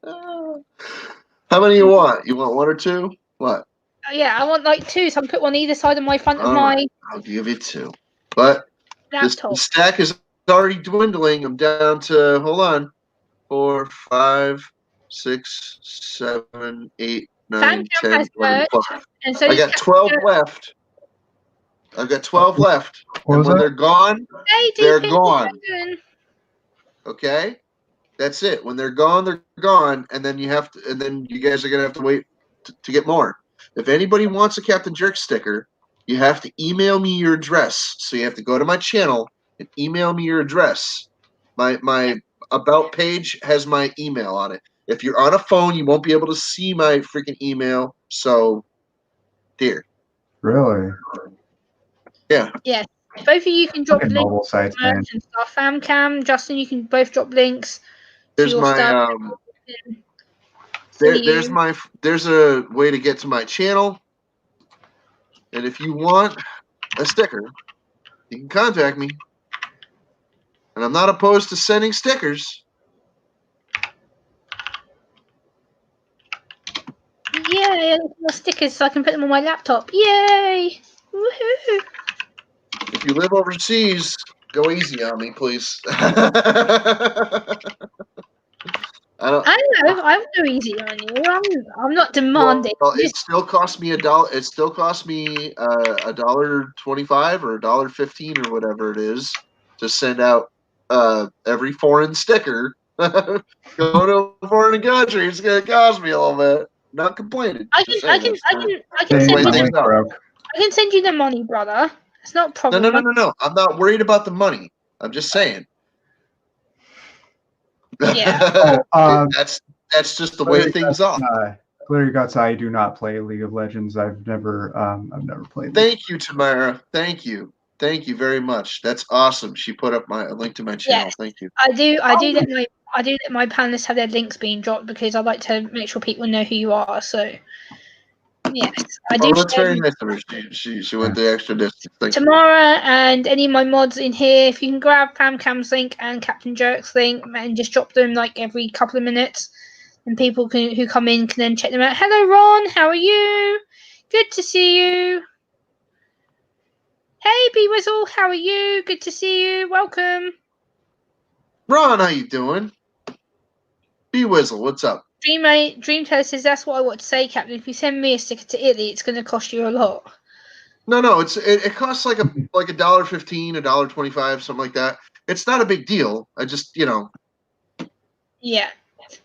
C: How many you want? You want one or two? What?
A: Oh, yeah, I want like 2, so I can put one either side of my front of
C: All
A: my
C: right, I'll give you 2. But the
A: laptop.
C: stack is already dwindling. I'm down to, hold on, 4, 5, 6, 7, 8, 9,
A: Famcam
C: 10,
A: has
C: 11,
A: merch,
C: 12.
A: and so
C: I
A: does
C: got 12 left. I've got 12 left.
B: What
C: And
B: was
C: when
B: that?
C: they're gone,
A: Hey,
C: they're
A: DP,
C: gone. Okay? That's it. When they're gone, and then you have to, and then you guys are gonna have to wait to get more. If anybody wants a Captain Jerk sticker, you have to email me your address. So you have to go to my channel and email me your address. My about page has my email on it. If you're on a phone, you won't be able to see my freaking email. So, dear.
B: Really?
C: Yeah.
A: Yes. Both of you can drop
B: Fucking
A: links
B: mobile sites,
A: to
B: man.
A: merch and stuff. Famcam, Justin, you can both drop links to
C: There's
A: your
C: my
A: stuff.
C: there's a way to get to my channel. And if you want a sticker, you can contact me. And I'm not opposed to sending stickers.
A: Yay, more stickers so I can put them on my laptop. Yay! Woohoo!
C: If you live overseas, go easy on me, please. I don't.
A: I know, I will go easy on you. I'm not demanding.
C: Well, it still costs me $1. It still costs me $1.25 or $1.15 or whatever it is to send out every foreign sticker. Going to a foreign country, it's gonna cost me a little bit. Not complaining.
A: I
C: Just
A: can
C: saying
A: send you
B: My
C: things
B: link
C: out.
B: broke.
A: I can send you the money, brother. It's not a problem.
C: No. I'm not worried about the money. I'm just saying.
A: Yeah.
C: That's just the way things are.
B: Clear Guts, I do not play League of Legends. I've never played.
C: Thank you, Tamara. Thank you very much. That's awesome. She put up a link to my channel.
A: Yes.
C: Thank you.
A: I do let my panelists have their links being dropped because I like to make sure people know who you are. So yes, I do.
C: That's very nice of her. She went the extra distance. Thank you.
A: Tamara and any of my mods in here, if you can grab Famcam's link and Captain Jerk's link and just drop them like every couple of minutes, and people who come in can then check them out. Hello, Ron. How are you? Good to see you. Hey, B Whistle. How are you? Good to see you. Welcome.
C: Ron, how you doing? B Whizzle, what's up?
A: Dreamteller says that's what I want to say, Captain. If you send me a sticker to Italy, it's going to cost you a lot.
C: No, it costs like $1.15, $1.25, something like that. It's not a big deal. I just
A: Yeah.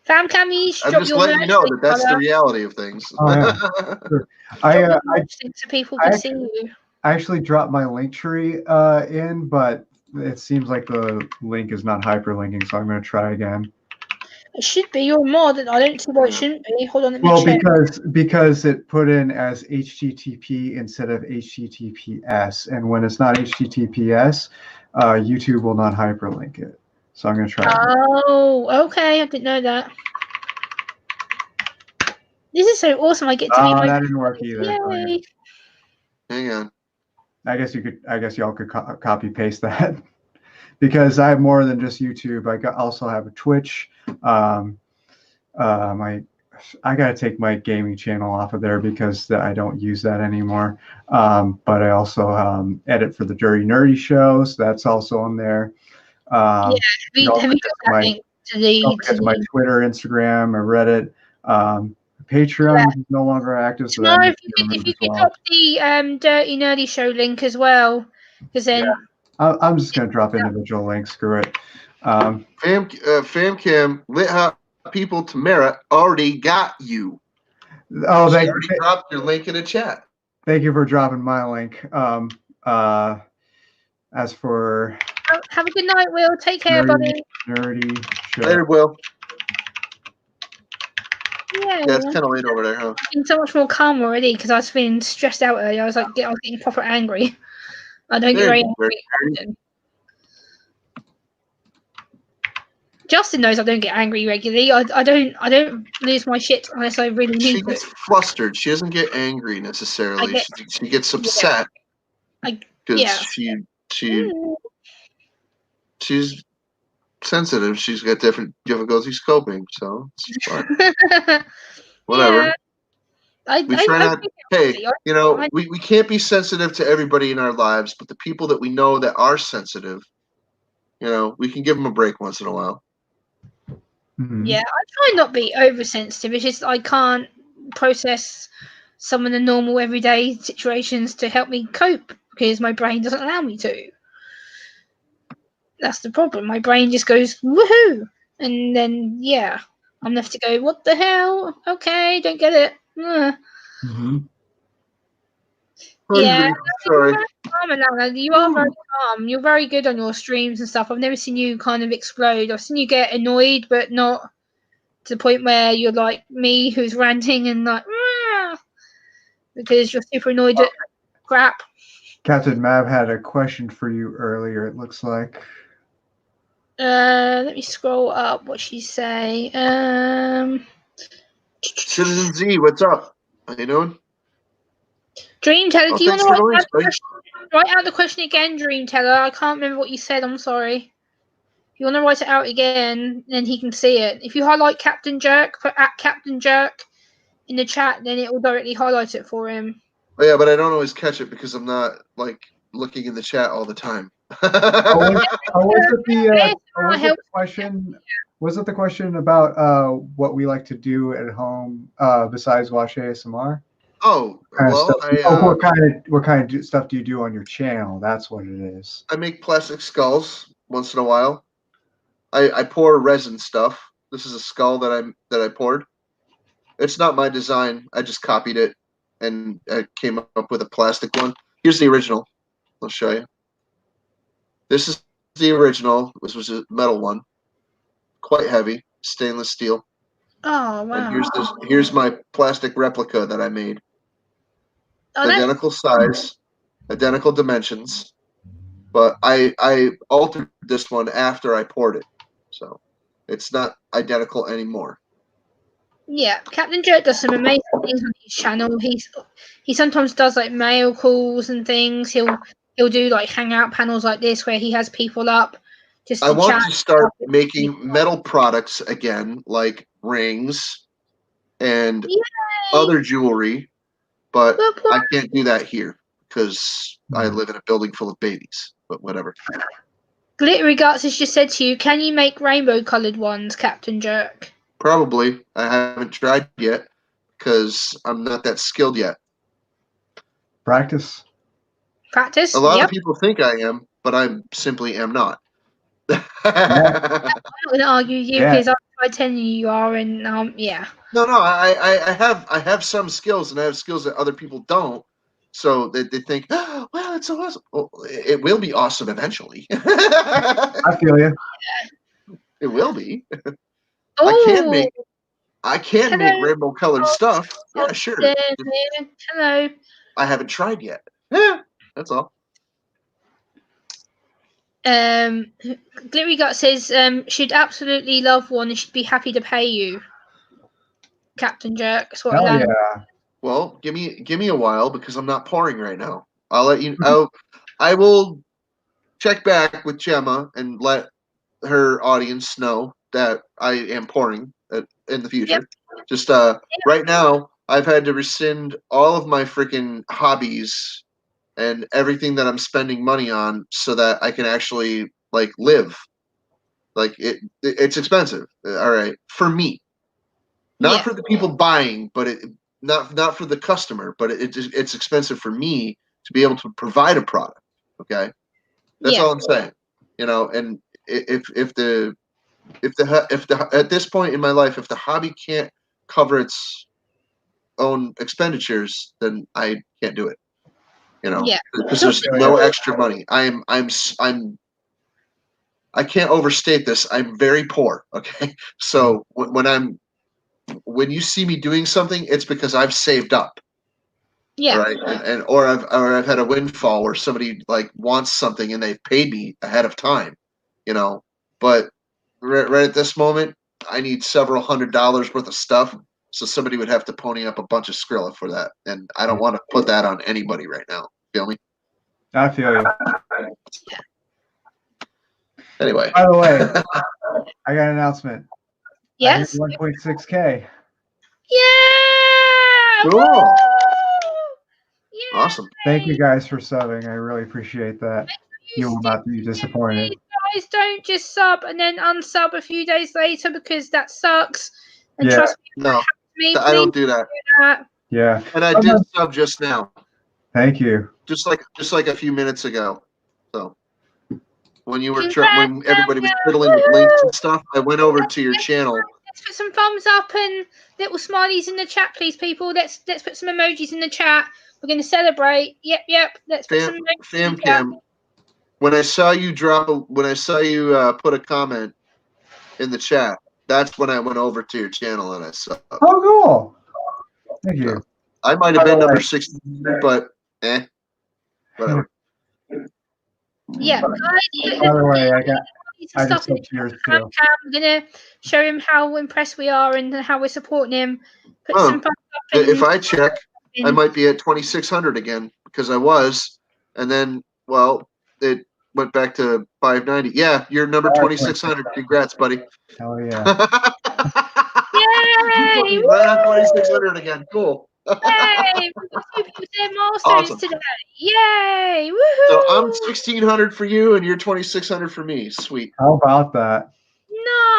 A: Famcam,
C: I'm just letting you know that's the reality of things.
B: Oh yeah. Sure.
A: So people can see you.
B: I actually dropped my link tree in, but it seems like the link is not hyperlinking, so I'm going to try again.
A: It should be your mod, and I don't see why it shouldn't be. Hold on, let me check.
B: Because it put in as HTTP instead of HTTPS, and when it's not HTTPS, YouTube will not hyperlink it. So I'm going to try.
A: Oh, okay. I didn't know that. This is so awesome. I get to be my.
B: That didn't work either.
A: Yay.
C: Hang on.
B: I guess y'all could copy paste that. Because I have more than just YouTube. I also have a Twitch. I got to take my gaming channel off of there because I don't use that anymore. But I also edit for the Dirty Nerdy show, so that's also on there.
A: Have you got that link to
B: my Twitter, Instagram, or Reddit. Patreon is no longer active. So
A: Tomorrow, if you could drop the Dirty Nerdy show link as well, because then.
B: Yeah. I'm just going to drop individual links. Screw it.
C: Famcam, Lit Hot People, Tamara already got you.
B: Oh,
C: she already dropped your link in the chat.
B: Thank you for dropping my link. As for...
A: Have a good night, Will. Take care, buddy.
B: Nerdy show.
C: Later, Will.
A: Yeah,
C: it's kind of late over there, huh?
A: I've been so much more calm already because I was feeling stressed out earlier. I was getting proper angry. I don't get very angry. Justin knows I don't get angry regularly. I don't lose my shit unless I really need to.
C: She gets flustered. She doesn't get angry necessarily. She gets upset.
A: I
C: because
A: Yeah.
C: she's sensitive. She's got different difficulties coping, so it's fine. Whatever.
A: Yeah.
C: We try not.
A: think
C: Hey,
A: I-
C: we can't be sensitive to everybody in our lives, but the people that we know that are sensitive, we can give them a break once in a while.
B: Mhm.
A: Yeah, I try not to be oversensitive. It's just I can't process some of the normal everyday situations to help me cope because my brain doesn't allow me to. That's the problem. My brain just goes woohoo, and then I'm left to go. What the hell? Okay, don't get it.
B: Mhm.
A: Yeah,
C: Sorry.
A: calm, Alana. You are very calm. You're very good on your streams and stuff. I've never seen you kind of explode. I've seen you get annoyed, but not to the point where you're like me, who's ranting and like, because you're super annoyed at crap.
B: Captain Mab had a question for you earlier, it looks like.
A: Let me scroll up. What she say?
C: Citizen Z, what's up? How you doing?
A: Dream Teller, do you want
C: Thanks for the
A: to
C: links, buddy.
A: write out the question again, Dream Teller? I can't remember what you said. I'm sorry. If you want to write it out again, then he can see it. If you highlight Captain Jerk, put at Captain Jerk in the chat, then it will directly highlight it for him.
C: Oh, yeah, but I don't always catch it because I'm not looking in the chat all the time.
B: Was it the question? Was it the question about what we like to do at home besides watch ASMR?
C: Oh, well,
B: what kind of stuff do you do on your channel? That's what it is.
C: I make plastic skulls once in a while. I pour resin stuff. This is a skull that I poured. It's not my design. I just copied it and I came up with a plastic one. Here's the original. I'll show you. This is the original. This was a metal one, quite heavy, stainless steel.
A: Oh wow!
C: And here's my plastic replica that I made.
A: Oh,
C: Identical size, identical dimensions, but I altered this one after I poured it, so it's not identical anymore.
A: Yeah, Captain Jerk does some amazing things on his channel. He sometimes does like mail calls and things. He'll do like hangout panels like this where he has people up just
C: I
A: to
C: want
A: chat.
C: to start making metal products again, like rings and
A: Yay!
C: other jewelry, but
A: Whoop, whoop.
C: I can't do that here because I live in a building full of babies. But whatever.
A: Glittery Guts has just said to you, can you make rainbow coloured ones, Captain Jerk?
C: Probably. I haven't tried yet because I'm not that skilled yet.
B: Practice.
A: Practice?
C: A lot
A: Yep.
C: of people think I am, but I simply am not.
A: I'm not going to argue with you because I tell you are, and yeah.
C: No, I have some skills, and I have skills that other people don't. So they think, oh, well, it's awesome. Well, it will be awesome eventually.
B: I feel you.
C: It will be.
A: Oh,
C: I can make rainbow colored stuff. Yeah, sure.
A: Hello.
C: I haven't tried yet. Yeah, that's all.
A: Glittery Gut says she'd absolutely love one and she'd be happy to pay you, Captain Jerk. That's what
B: Hell yeah.
C: Well, give me a while because I'm not pouring right now. I'll let you. I will check back with Gemma and let her audience know that I am pouring in the future.
A: Yep.
C: Just right now, I've had to rescind all of my freaking hobbies and everything that I'm spending money on so that I can actually live. It's expensive. All right, for me, not for the people buying, but not for the customer, but it's expensive for me to be able to provide a product. Okay, that's all I'm saying. And if the at this point in my life, if the hobby can't cover its own expenditures, then I can't do it. Because there's no extra money. I can't overstate this. I'm very poor. Okay, so when you see me doing something, it's because I've saved up.
A: Yeah.
C: Right. Or I've had a windfall where somebody wants something and they've paid me ahead of time. But right at this moment, I need several $100s worth of stuff. So somebody would have to pony up a bunch of Skrilla for that. And I don't want to put that on anybody right now. Feel me?
B: I feel you.
C: Anyway.
B: By the way, I got an announcement.
A: Yes.
B: 1.6K.
A: Yeah.
C: Cool.
A: Woo! Yeah.
C: Awesome.
B: Thank you guys for subbing. I really appreciate that. You will not be disappointed.
A: Please, guys, don't just sub and then unsub a few days later because that sucks. And
B: Yeah.
A: trust me,
C: No,
A: me,
C: I don't do that.
A: that.
B: Yeah.
C: And I did sub just now,
B: Thank you.
C: just like a few minutes ago. So when you were when everybody was fiddling with links and stuff, I went over to your channel.
A: Let's put some thumbs up and little smileys in the chat, please, people. Let's put some emojis in the chat. We're going to celebrate. Yep. Let's put some emojis in the chat.
C: When I saw you put a comment in the chat, that's when I went over to your channel and I saw.
B: Oh, cool. Thank you.
C: So, I might have been number 60, but whatever.
A: Yeah, guys.
B: By the way, I just said cheers too.
A: We're gonna show him how impressed we are and how we're supporting him. Put some thumbs up.
C: If I check, I might be at 2,600 again because I was, and then it went back to 590. Yeah, you're number 2,600. Congrats, buddy.
B: Hell yeah.
A: Yay!
C: Right on 2,600 again. Cool.
A: Yay! We've got 2 people with their milestones today. Yay! Woohoo!
C: So I'm 1,600 for you, and you're 2,600 for me. Sweet.
B: How about that?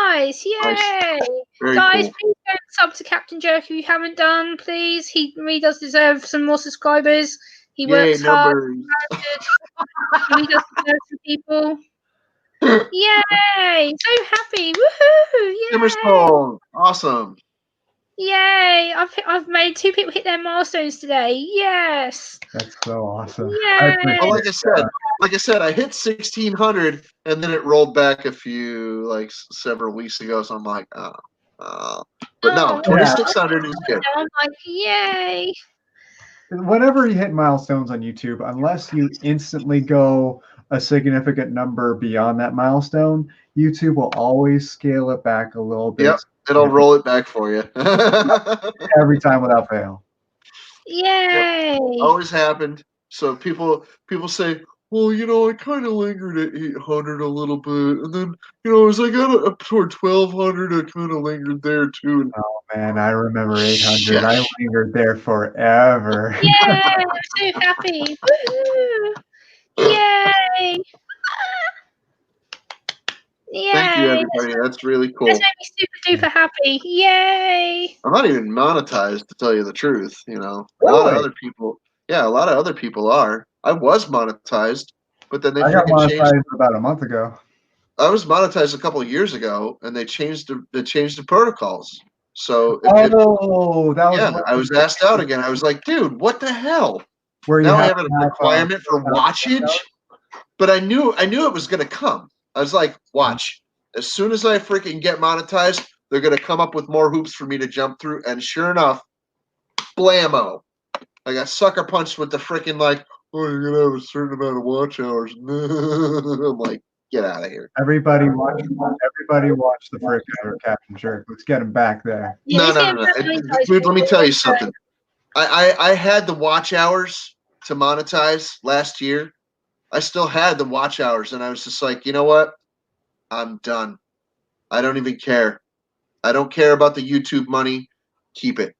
A: Nice! Yay!
C: Nice. Very
A: Guys,
C: cool.
A: please don't sub to Captain Jerk if you haven't done. Please, he really does deserve some more subscribers. He works hard. He does deserve some people. Yay! So happy! Woohoo! Yay!
C: Emerson, awesome.
A: Yay! I've made 2 people hit their milestones today. Yes.
B: That's so awesome.
A: Yay!
C: Well, like I said, I hit 1,600, and then it rolled back several weeks ago. So I'm like, but no, 2,600 is good.
A: I'm like, yay!
B: Whenever you hit milestones on YouTube, unless you instantly go a significant number beyond that milestone, YouTube will always scale it back a little bit.
C: Yep, it'll roll it back for you.
B: Every time without fail.
A: Yay!
C: Yep. Always happened. So people say, well, I kind of lingered at 800 a little bit, and then as I got up toward 1,200, I kind of lingered there too.
B: Oh man, I remember 800. I lingered there forever.
A: Yay! I'm so happy. Woohoo! Yay! Yay!
C: Thank you, everybody. That's really cool.
A: That's made me super duper happy. Yay!
C: I'm not even monetized, to tell you the truth.
B: Really?
C: A lot of other people are. I was monetized, but then
B: I got monetized about a month ago.
C: I was monetized a couple of years ago, and they changed the protocols. So
B: that was
C: I was asked out again. I was like, dude, what the hell? Now I have a requirement for watchage, but I knew it was going to come. I was like, watch. As soon as I freaking get monetized, they're going to come up with more hoops for me to jump through. And sure enough, blammo. I got sucker punched with the freaking oh, you're going to have a certain amount of watch hours. I'm like, get out of here.
B: Everybody watch the frick out of Captain Jerk. Let's get him back there.
C: No. Dude, let me tell you something. I had the watch hours to monetize last year. I still had the watch hours, and I was just like, you know what? I'm done. I don't even care. I don't care about the YouTube money. Keep it.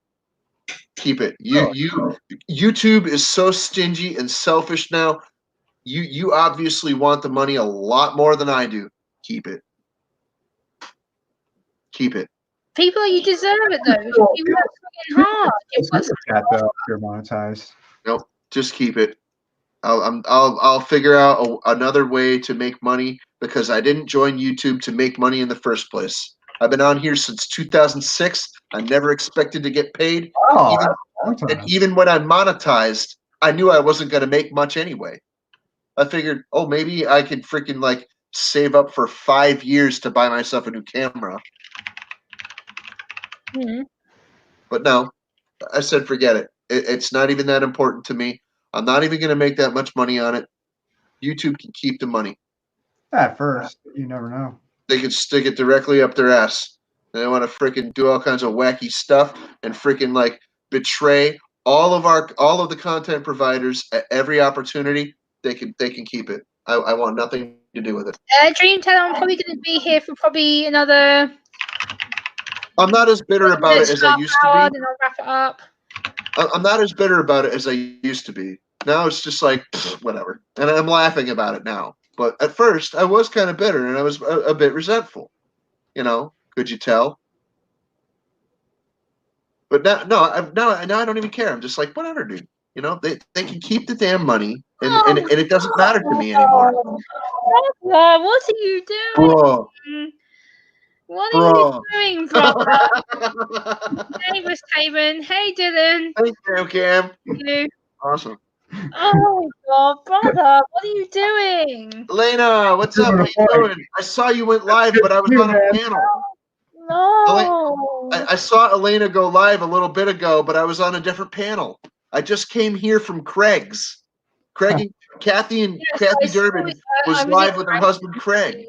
C: Keep it. YouTube is so stingy and selfish now. You obviously want the money a lot more than I do. Keep it. Keep it.
A: People, you deserve it though. You work hard.
B: You're monetized.
C: Nope. Just keep it. I'll figure out another way to make money because I didn't join YouTube to make money in the first place. I've been on here since 2006. I never expected to get paid. Even when I monetized, I knew I wasn't going to make much anyway. I figured, maybe I could freaking save up for 5 years to buy myself a new camera.
A: Mm-hmm.
C: But no, I said, forget it. It's not even that important to me. I'm not even going to make that much money on it. YouTube can keep the money.
B: At first, you never know.
C: They can stick it directly up their ass. They want to freaking do all kinds of wacky stuff and freaking betray all of the content providers at every opportunity. they can keep it. I want nothing to do with it.
A: Dream Teller, I'm probably going to be here for probably another.
C: I'm not as bitter about it as I used to be.
A: Then I'll wrap it up.
C: I'm not as bitter about it as I used to be. Now it's just like whatever, and I'm laughing about it now. But at first, I was kind of bitter, and I was a bit resentful. Could you tell? But now I don't even care. I'm just like, whatever, dude. They can keep the damn money, and it doesn't matter to me anymore.
A: Brother, what are you doing?
C: Bro.
A: What are you doing, brother? Hey, Miss Taven. Hey, Dylan.
C: Hey, Cam.
A: You.
C: Awesome.
A: Oh my God, brother, what are you doing?
C: Elena, what's up? How you doing? I saw you went live, but I was on a panel.
A: No.
C: I saw Elena go live a little bit ago, but I was on a different panel. I just came here from Craig's. Kathy Durbin was live with her husband Craig.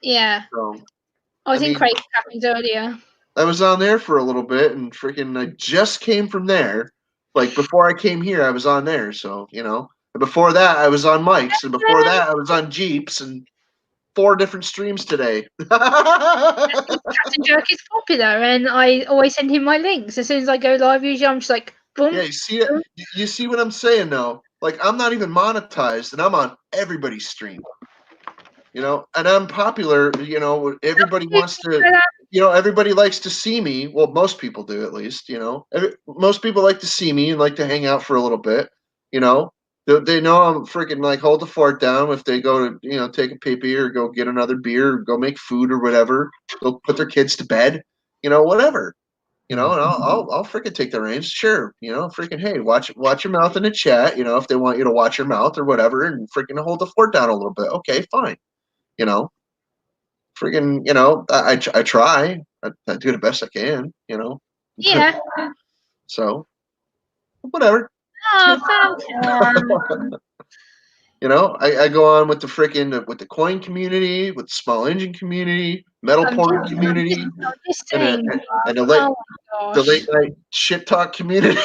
A: Yeah.
C: So,
A: I was in Craig's Caffeines earlier.
C: I was on there for a little bit, and freaking I just came from there. Like before I came here, I was on there. So, And before that, I was on mics, and before that, I was on Jeeps, and 4 different streams today.
A: Captain Jerk is popular, and I always send him my links as soon as I go live. Usually, I'm just like, boom.
C: Yeah, you see it. You see what I'm saying, though. Like I'm not even monetized, and I'm on everybody's stream. And I'm popular. Everybody wants to. Everybody likes to see me. Well, most people do, at least. Most people like to see me and like to hang out for a little bit. They know I'm freaking like hold the fort down if they go to take a pee or go get another beer or go make food or whatever. Go put their kids to bed. Whatever. And I'll freaking take the reins. Sure. Freaking hey, watch your mouth in the chat. If they want you to watch your mouth or whatever, and freaking hold the fort down a little bit. Okay, fine. Freaking, I try. I do the best I can.
A: Yeah.
C: So, whatever.
A: Oh,
C: I go on with the coin community, with the small engine community, metal pouring community, and the late night shit talk community.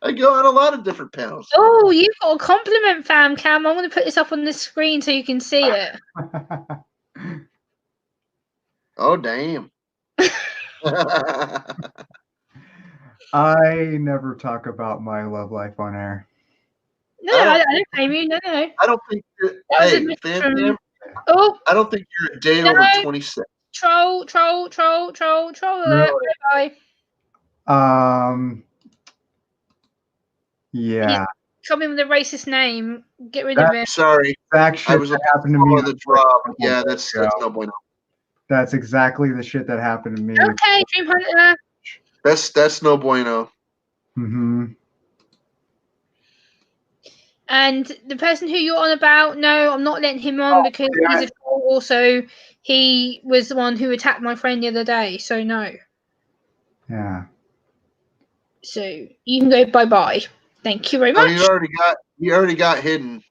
C: I go on a lot of different panels.
A: Oh, you've got a compliment, fam cam. I'm going to put this up on the screen so you can see it.
C: Oh, damn.
B: I never talk about my love life on air.
A: No, I don't blame you. No.
C: I don't think you're. I don't think you're a day over 26.
A: Troll.
B: Really?
A: Bye.
B: Yeah.
A: Come in with a racist name. Get rid of it.
C: Sorry.
B: I was
C: happened to me. The drop. Yeah, that's no bueno.
B: That's exactly the shit that happened to me.
A: Okay, Dream Hunter.
C: That's no bueno.
B: Mm-hmm.
A: And the person who you're on about, no, I'm not letting him on because he's a troll. Also, he was the one who attacked my friend the other day, so no.
B: Yeah.
A: So you can go bye-bye. Thank you very much.
C: You already got hidden.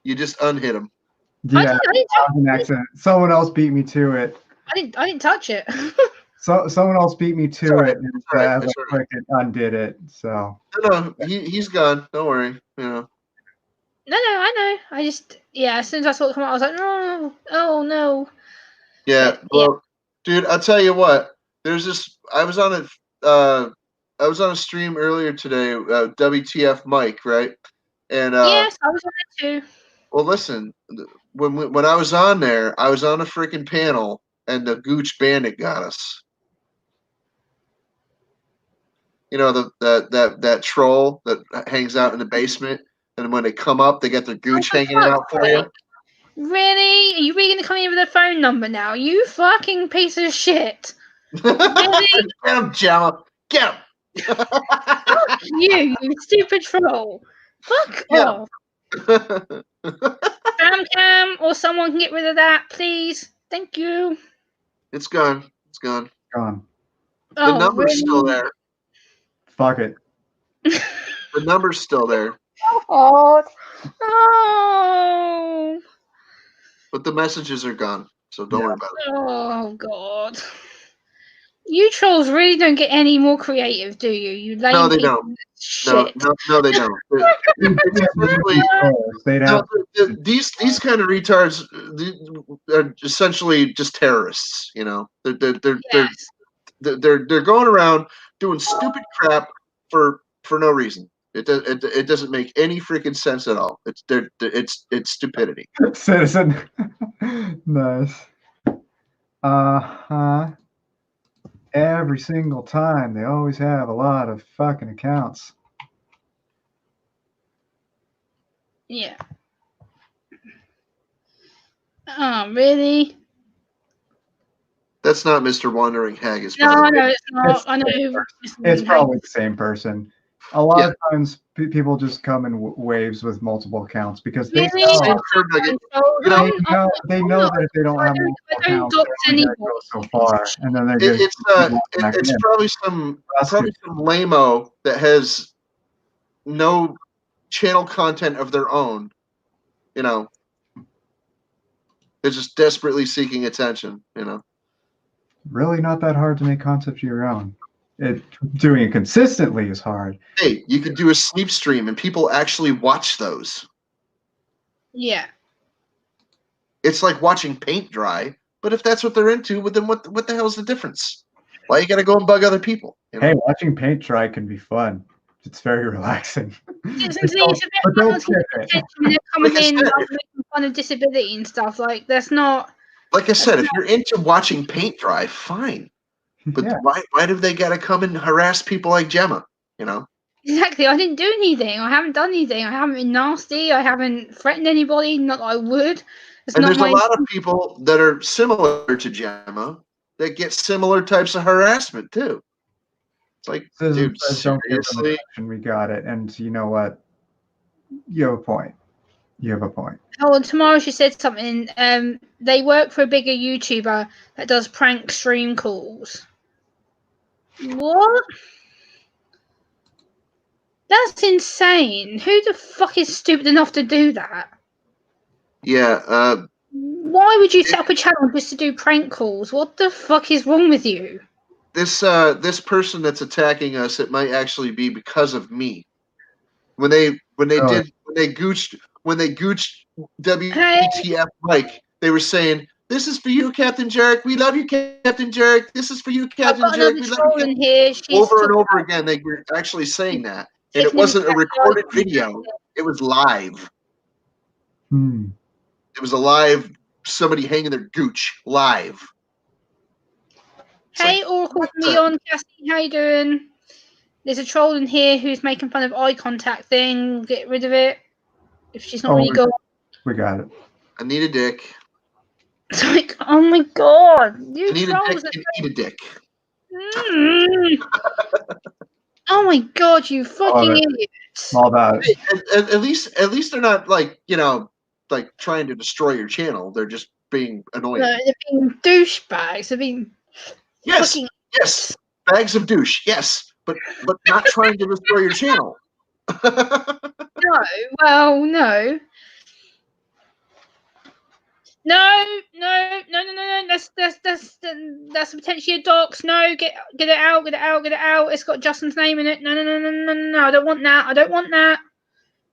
C: You just unhid him.
B: Yeah, that was an accident. Someone else beat me to it.
A: I didn't touch it.
B: So someone else beat me to it, and
C: right.
B: I undid it. So
C: no, he's gone. Don't worry.
A: No, I know. I just as soon as I saw it come out, I was like, no, oh no.
C: Yeah, well, dude, I'll tell you what. There's this. I was on a stream earlier today. WTF Mike, right? And
A: yes, I was on it too.
C: Well, listen. When I was on there, I was on a freaking panel, and the Gooch Bandit got us. That troll that hangs out in the basement, and when they come up, they get their Gooch hanging out for you.
A: Really? Are you really going to come in with a phone number now? You fucking piece of shit. Really?
C: Get him, Gemma. Get him.
A: Fuck you stupid troll. Fuck off. Cam or someone can get rid of that, please. Thank you.
C: It's gone.
B: Gone.
C: The number's still there.
B: Fuck it.
C: The number's still there.
A: Oh.
C: But the messages are gone, so don't worry about it.
A: Oh, God. You trolls really don't get any more creative, do you? You lame
C: No, they
A: people.
C: don't.
A: Shit.
C: No, they don't.
B: They'd
C: No,
B: have
C: these kind of retards are essentially just terrorists. You know,
A: Yes.
C: they're going around doing stupid crap for no reason. It doesn't make any freaking sense at all. It's stupidity.
B: citizen. Nice. Uh-huh. Every single time, they always have a lot of fucking accounts.
A: Yeah. Oh, really?
C: That's not Mr. Wandering Haggis.
A: No,
C: by the way.
A: no, it's not.
B: It's
A: I know
B: the same
A: who.
B: person. It's probably the same person. A lot
C: Yeah.
B: of times, people just come in waves with multiple accounts because they
A: Really?
B: know,
C: Same turd nugget. You know,
B: they know that if they don't have multiple
A: I don't
B: accounts,
A: dox
B: they're only going to
A: anybody.
B: go so far, and then they're
C: it,
B: just
C: it's probably some lame-o that has no channel content of their own. You know, they're just desperately seeking attention. You know.
B: really not that hard to make content of your own. Doing it consistently is hard.
C: Hey, you could do a sleep stream and people actually watch those.
A: Yeah.
C: It's like watching paint dry, but if that's what they're into, well, then what the hell's the difference? Why you gotta go and bug other people? You know?
B: Hey, watching paint dry can be fun. It's very relaxing.
A: It's
B: But don't skip it.
A: They're coming
C: Like I
A: in
C: said,
A: like, making fun of disability and stuff. Like that's not.
C: Like I said, if you're into watching paint dry, fine. But
B: Yeah.
C: why do they gotta come and harass people like Gemma? You know?
A: Exactly. I didn't do anything. I haven't done anything. I haven't been nasty. I haven't threatened anybody. Not that I would. It's
C: And
A: not
C: there's
A: my.
C: a lot of people that are similar to Gemma that get similar types of harassment too. It's like,
B: Citizen
C: dude,
B: says don't give them
C: seriously?
B: attention. We got it. And you know what? You have a point. You have a point.
A: Oh, and tomorrow she said something. They work for a bigger YouTuber that does prank stream calls. What? That's insane. Who the fuck is stupid enough to do that?
C: Yeah,
A: Why would you set up a channel just to do prank calls? What the fuck is wrong with you?
C: this person that's attacking us, it might actually be because of me. When they gooched WTF Mike, they were saying, "This is for you, Captain Jarek. We love you, Captain Jarek. This is for you,
A: I've
C: Captain
A: got
C: Jarek.
A: another
C: We love
A: troll
C: you."
A: in here. She's
C: Over and
A: talking
C: over
A: about
C: again, they were actually saying that, and it
A: taking him
C: wasn't a
A: back
C: recorded
A: out.
C: video. It was live.
B: Hmm.
C: It was a live somebody hanging their gooch live. It's
A: Hey,
C: like,
A: Oracle
C: what
A: from
C: the-
A: Beyond, Cassie, how you doing? There's a troll in here who's making fun of eye contact thing. Get rid of it. If she's not really good.
B: We got it.
C: I need a dick.
A: It's like, oh my god. You
C: I need a
A: trolls
C: dick
A: are
C: and eat a dick.
A: Oh my god, you fucking
B: it.
A: idiots.
B: All about it.
C: At least they're not like, you know, like trying to destroy your channel. They're just being annoying.
A: No, they're being douchebags. They're being
C: Yes,
A: fucking
C: yes, bags of douche. Yes, but not trying to destroy your channel.
A: no. Well, no. No. That's potentially a dox. No, get it out. It's got Justin's name in it. No. I don't want that.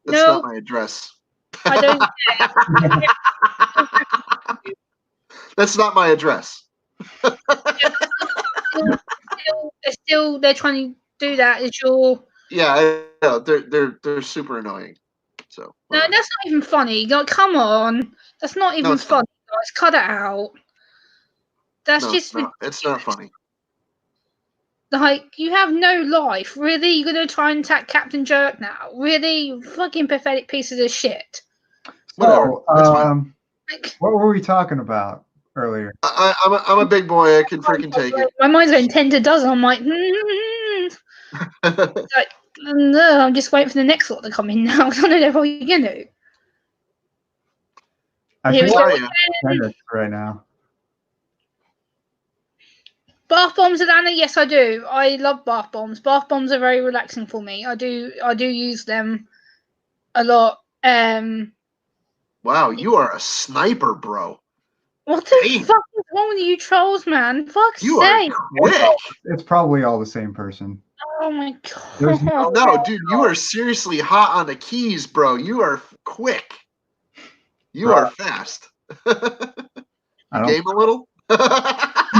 C: That's
A: No,
C: not my address.
A: I don't.
C: That's not my address.
A: They're trying to do that. Is your
C: Yeah, I know. They're super annoying. So
A: no? That's not even funny. Like, come on, that's not even
C: it's
A: funny, guys. Cut it out. That's just
C: it's not funny.
A: like you have no life. Really, you're gonna try and attack Captain Jerk now? Really, you fucking pathetic pieces of shit.
C: Whatever. That's fine.
A: Like,
B: what were we talking about earlier?
C: I'm a big boy. I can freaking take it.
A: my mind's going 10 to a dozen. I'm like, like no, I'm just waiting for the next lot to come in now. I know they're probably gonna.
B: I
A: Here we
B: think
A: go.
B: I'm right now.
A: Bath bombs, Alana? Yes, I do. I love bath bombs. Bath bombs are very relaxing for me. I do use them a lot.
C: Wow, you are a sniper, bro.
A: What the
C: Damn.
A: fuck is wrong with you trolls, man? Fuck's
C: You are
A: sake.
C: quick.
B: It's probably all the same person.
A: Oh my
B: There's
A: god.
C: No, dude, you are seriously hot on the keys, bro. You are quick. You
B: Bro.
C: are fast. You
B: I don't.
C: game a little?
B: A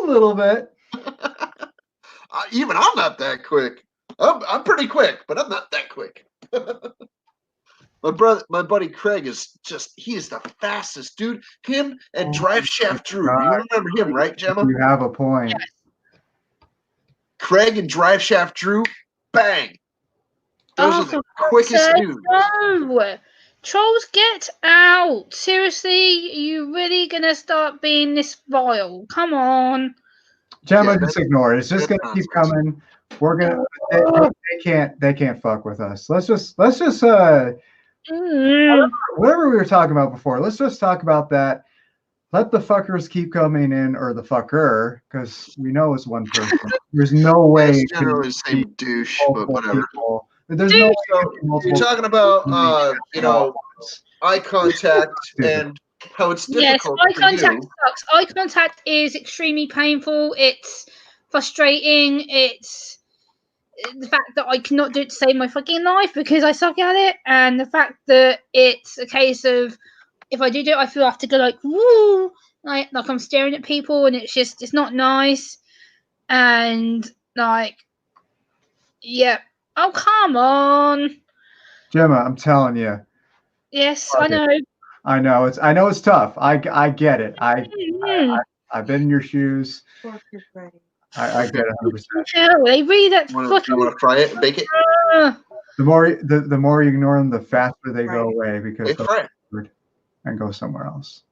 B: little bit.
C: Even I'm not that quick. I'm pretty quick, but I'm not that quick. My buddy Craig is he is the fastest dude. Him and Drive Shaft Drew. You remember him, right, Gemma?
B: You have a point.
A: Yes.
C: Craig and Drive Shaft Drew, bang. Those are the quickest dudes.
A: No. Trolls, get out. Seriously, you really gonna start being this vile? Come on.
B: Gemma,
C: Yeah,
B: just ignore it. It's just
C: that's
B: gonna keep
C: nonsense.
B: coming. We're gonna. They can't fuck with us. Let's just whatever we were talking about before. Let's just talk about that. Let the fuckers keep coming in, or the fucker, because we know it's one person. There's no way
C: It's
B: it could
C: generally the
B: be
C: same douche, but
B: multiple
C: whatever.
B: people. There's no way it could be multiple.
C: You're talking about eye contact and how it's
A: Yes,
C: difficult
A: eye
C: for
A: contact
C: you.
A: sucks. Eye contact is extremely painful. It's frustrating. It's the fact that I cannot do it to save my fucking life because I suck at it, and the fact that it's a case of if I do it, I feel I have to go like woo, like I'm staring at people, and it's not nice, and like yeah. Oh come on.
B: Gemma, I'm telling you.
A: Yes, I know.
B: I know it's tough. I get it. I've been in your shoes. I get it 100%.
A: Hell, they really that
C: You
A: fucking.
C: want to fry it and bake it?
B: The more you ignore them, the faster they go away because
C: Bake
B: they'll
C: fry it.
B: and go somewhere else.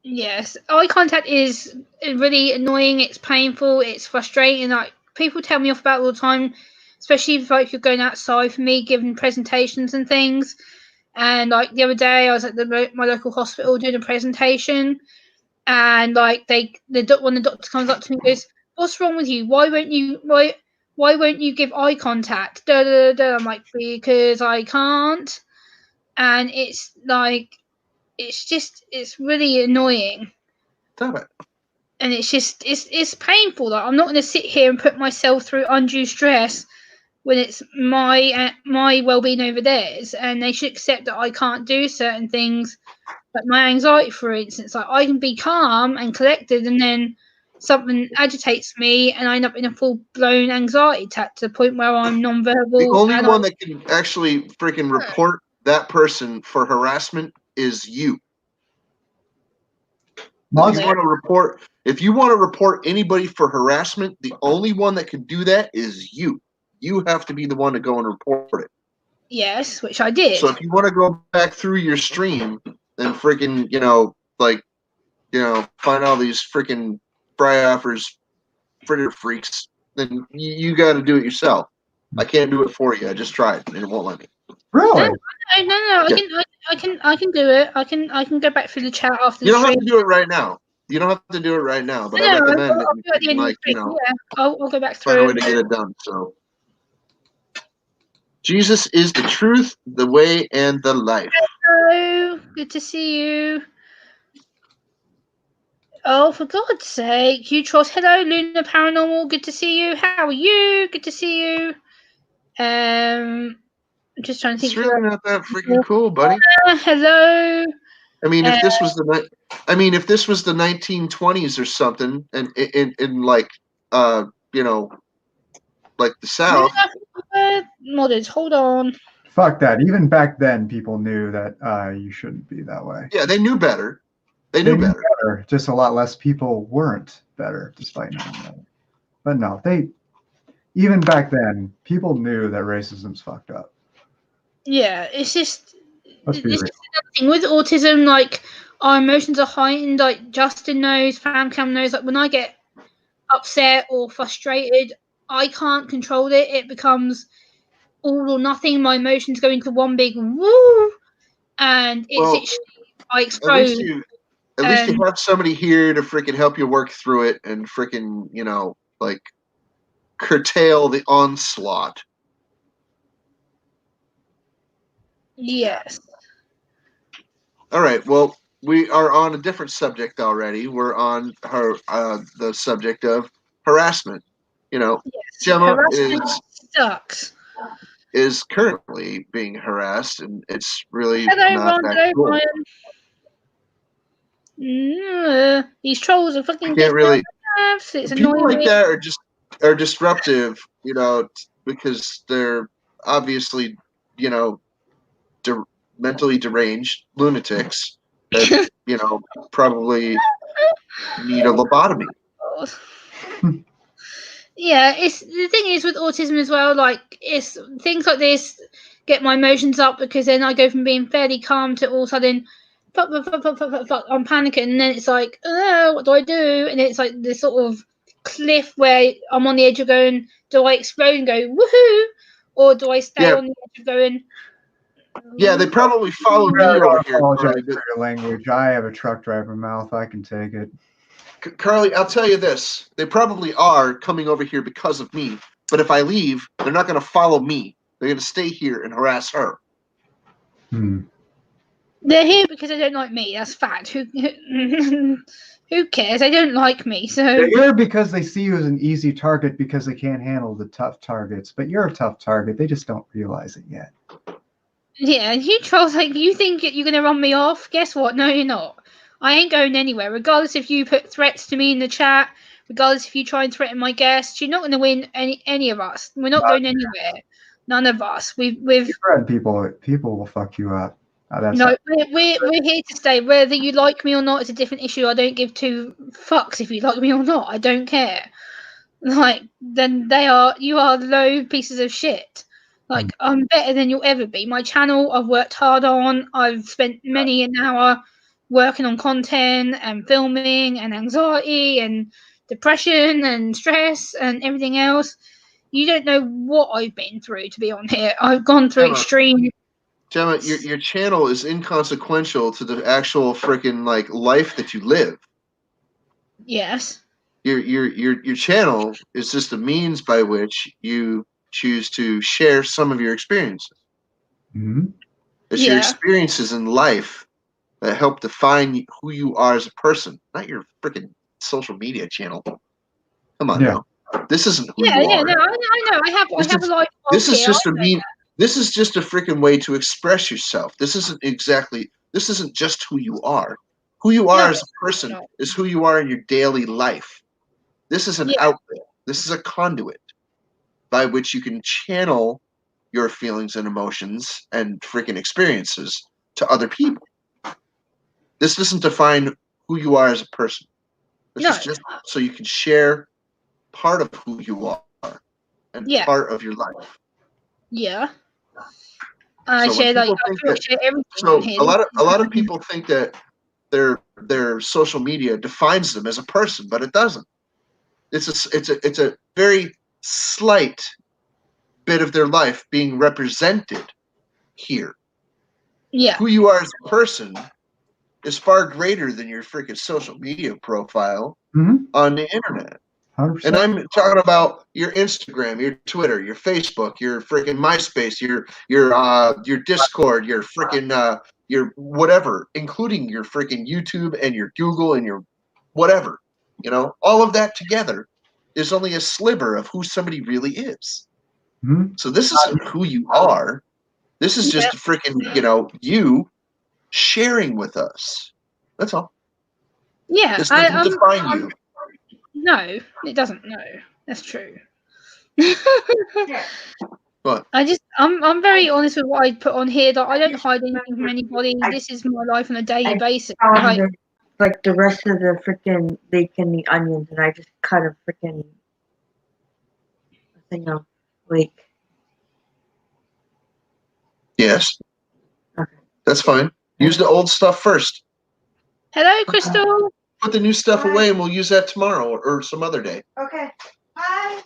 A: Yes, eye contact is really annoying. It's painful. It's frustrating. Like people tell me off about it all the time, especially if like you're going outside for me, giving presentations and things. And like the other day, I was at my local hospital doing a presentation, and like when the doctor comes up to me and goes, "What's wrong with you? Why won't you give eye contact?" Da, da, da, da. I'm like, because I can't, and it's like it's really annoying.
C: Stop it.
A: And it's painful. Like I'm not going to sit here and put myself through undue stress when it's my well-being over theirs, and they should accept that I can't do certain things, like my anxiety, for instance. Like I can be calm and collected, and then something agitates me, and I end up in a full-blown anxiety attack to the point where I'm non-verbal.
C: The only one that can actually freaking report that person for harassment is you. If you want to report anybody for harassment, the only one that can do that is you. You have to be the one to go and report it.
A: Yes, which I did.
C: So if you want to go back through your stream and freaking, find all these freaking fry offers, fritter freaks, then you got to do it yourself. I can't do it for you. I just tried and it won't let me.
B: Really?
A: No. I can do it. I can go back through the chat after the stream.
C: You don't have to do it right now. You don't have to do it right now, but I recommend
A: I'll go back through.
C: Find a way to get it done. So, Jesus is the truth, the way, and the life.
A: Hello, good to see you. Oh, for God's sake, you trolls. Hello, Luna Paranormal. Good to see you. How are you? Good to see you. I'm just trying to think.
C: It's really not that freaking cool, buddy.
A: Hello.
C: I mean, if this was the 1920s or something, and in like like the South.
A: Modded, hold on.
B: Fuck that. Even back then, people knew that you shouldn't be that way.
C: Yeah, they knew better. They knew better.
B: Just a lot less people weren't better, despite knowing that. But no, even back then, people knew that racism's fucked up.
A: Yeah, it's just
B: Let's be real.
A: Thing with autism. Like our emotions are heightened. Like Justin knows, FamCam knows. Like when I get upset or frustrated, I can't control it. It becomes all or nothing. My emotions go into one big woo, and I explode.
C: At least you have somebody here to freaking help you work through it and freaking like curtail the onslaught.
A: Yes.
C: All right. Well, we are on a different subject already. We're on the subject of harassment. You know,
A: Yes,
C: Gemma
A: harassment sucks.
C: is currently being harassed, and it's really
A: Hello,
C: not
A: Ron.
C: that
A: Hello,
C: cool.
A: Ryan. These trolls are fucking
C: Can't
A: getting
C: really.
A: nerves. It's
C: People
A: annoying
C: like
A: me.
C: that are disruptive. You know, because they're obviously, you know, mentally deranged lunatics that probably need a lobotomy.
A: Yeah, it's the thing is with autism as well. Like, it's things like this get my emotions up because then I go from being fairly calm to all of a sudden, fuck, I'm panicking, and then it's like, oh, what do I do? And it's like this sort of cliff where I'm on the edge of going, do I explode and go woohoo, or do I stay
C: Yeah.
A: on the edge of going?
C: Yeah, they probably follow me
B: I
C: over here,
B: apologize
C: Carly.
B: for your language. I have a truck driver mouth. I can take it.
C: Carly, I'll tell you this. They probably are coming over here because of me. But if I leave, they're not going to follow me. They're going to stay here and harass her.
A: They're here because they don't like me. That's fact. Who cares? They don't like me. So
B: They're here because they see you as an easy target because they can't handle the tough targets. But you're a tough target. They just don't realize it yet.
A: yeah, you trolls, like, you think you're gonna run me off? Guess what? No, you're not. I ain't going anywhere. Regardless if you put threats to me in the chat, regardless if you try and threaten my guests, you're not gonna win any of us. We're not going anywhere. None of us. We've
B: Threaten people will fuck you up. That's
A: no. We're here to stay. Whether you like me or not is a different issue. I don't give two fucks if you like me or not. I don't care. Like, then you are low pieces of shit. Like, I'm better than you'll ever be. My channel I've worked hard on. I've spent many an hour working on content and filming and anxiety and depression and stress and everything else. You don't know what I've been through to be on here. I've gone through extreme.
C: Gemma, your channel is inconsequential to the actual freaking like life that you live.
A: Yes.
C: Your channel is just a means by which you choose to share some of your experiences.
B: Mm-hmm.
C: It's your experiences in life that help define who you are as a person, not your freaking social media channel. Come on now. This isn't who you are.
A: No, I know. I have a life.
C: This is just a mean. This is just a freaking way to express yourself. This isn't just who you are. Who you are as a person is who you are in your daily life. This is an outlet. This is a conduit by which you can channel your feelings and emotions and freaking experiences to other people. This doesn't define who you are as a person. This is just so you can share part of who you are and part of your life.
A: Yeah.
C: A lot of people think that their social media defines them as a person, but it doesn't. It's a very slight bit of their life being represented here.
A: Yeah.
C: Who you are as a person is far greater than your freaking social media profile on the internet.
B: 100%.
C: And I'm talking about your Instagram, your Twitter, your Facebook, your freaking MySpace, your Discord, your freaking your whatever, including your freaking YouTube and your Google and your whatever. You know, all of that together is only a sliver of who somebody really is. So this isn't who you are. This is just freaking, you sharing with us. That's all.
A: Yeah,
C: this doesn't define you.
A: No, it doesn't. No, that's true.
C: But
A: I'm very honest with what I put on here. That I don't hide anything from anybody. This is my life on a daily basis.
D: Like the rest of the freaking bacon, the onions, and I just cut a freaking thing of like.
C: Yes.
D: Okay.
C: That's fine. Use the old stuff first.
A: Hello, Crystal.
C: Put the new stuff away, and we'll use that tomorrow or some other day.
D: Okay. Bye.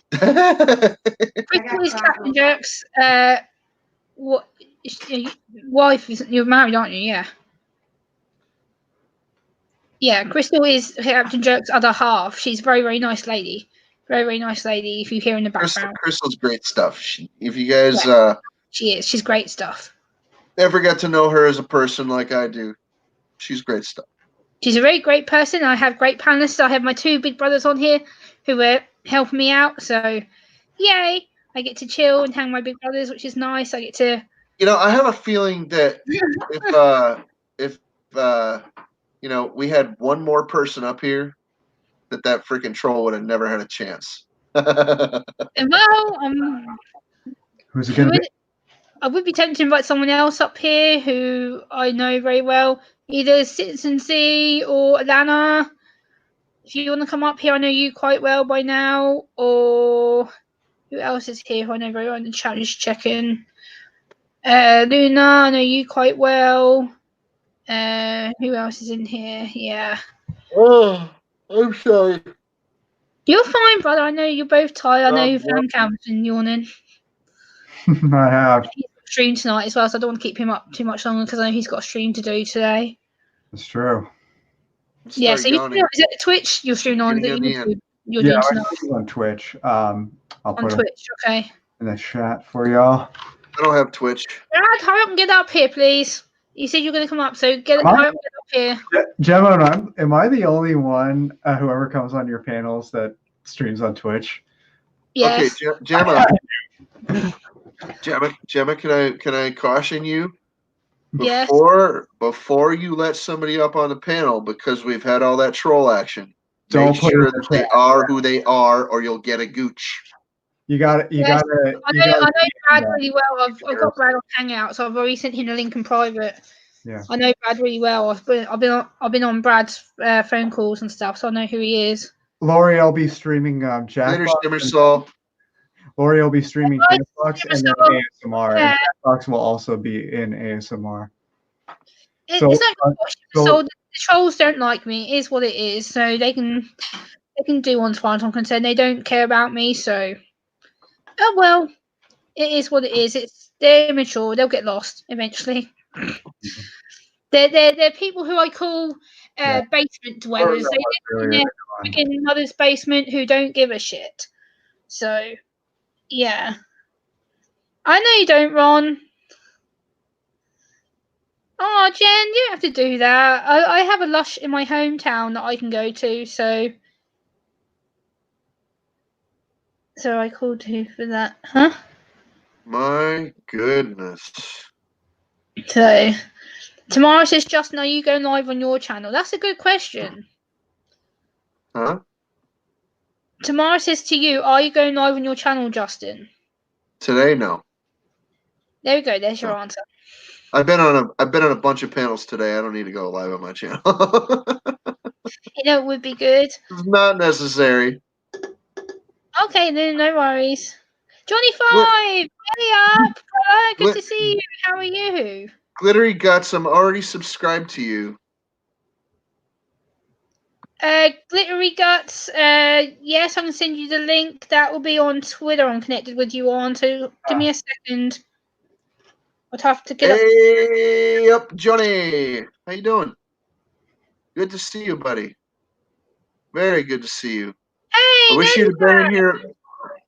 A: Crystal is Captain Jerk's what wife? You're married, aren't you? Yeah. Yeah, Crystal is Captain Jerk's other half. She's a very, very nice lady. Very, very nice lady. If you hear in the background,
C: Crystal's great stuff. If you guys
A: she is. She's great stuff.
C: ever get to know her as a person like I do, She's great stuff.
A: She's a very great person. I have great panelists. I have my 2 big brothers on here who are helping me out. So, yay! I get to chill and hang with my big brothers, which is nice. I get to.
C: I have a feeling that if we had one more person up here, that freaking troll would have never had a chance.
A: Well,
B: Who's it going to be?
A: I would be tempted to invite someone else up here who I know very well, either Citizen Z or Alana. If you want to come up here, I know you quite well by now. Or who else is here who I know very well in the chat? Just checking. Luna, I know you quite well. Who else is in here? Yeah.
C: Oh, I'm sorry.
A: You're fine, brother. I know you're both tired. I know you've found Calvin yawning.
B: I have.
A: He's got a stream tonight as well, so I don't want to keep him up too much longer because I know he's got a stream to do today.
B: That's true.
A: Yeah, so is it Twitch you're streaming on? That you're doing tonight?
B: On Twitch. I'll
A: on
B: put
A: Twitch, okay.
B: in the chat for y'all.
C: I don't have Twitch.
A: Brad, hurry up and get up here, please. You said you're going to come up, so hurry up and get up here.
B: Gemma, am I the only one, whoever comes on your panels, that streams on Twitch?
A: Yes.
C: Okay, Gemma, can I caution you? Before you let somebody up on the panel, because we've had all that troll action, make sure that they are who they are, or you'll get a gooch.
B: You got it.
A: I know Brad really well. I've got Brad on Hangout, so I've already sent him the link in private.
B: Yeah.
A: I know Brad really well. I've been on Brad's phone calls and stuff, so I know who he is.
B: Laurie, I'll be streaming Laurie will be streaming Jackbox and then ASMR.
A: Yeah.
B: And Jackbox will also be in ASMR.
A: It's not the trolls don't like me. It is what it is. So they can do on as far as I'm concerned. They don't care about me. So well, it is what it is. They're immature. They'll get lost eventually. They're people who I call basement dwellers. They live in their freaking mother's basement who don't give a shit. So yeah, I know you don't, Ron. Oh, Jen, you don't have to do that. I have a lush in my hometown that I can go to, so I called you for that, huh?
C: My goodness.
A: So tomorrow says, Justin, are you going live on your channel? That's a good question.
C: Huh?
A: Tomorrow says to you, are you going live on your channel, Justin?
C: Today, no.
A: There we go. There's your answer.
C: I've been on a bunch of panels today. I don't need to go live on my channel.
A: It would be good.
C: It's not necessary.
A: Okay, then no worries. Johnny 5, hey up. Hello, good to see you. How are you?
C: Glittery Guts, I'm already subscribed to you.
A: Glittery Guts, yes, I'm going to send you the link. That will be on Twitter. I'm connected with you on, so give me a second. I'll have to get
C: Hey up, Johnny. How you doing? Good to see you, buddy. Very good to see you.
A: Hey,
C: I wish you'd have been in here.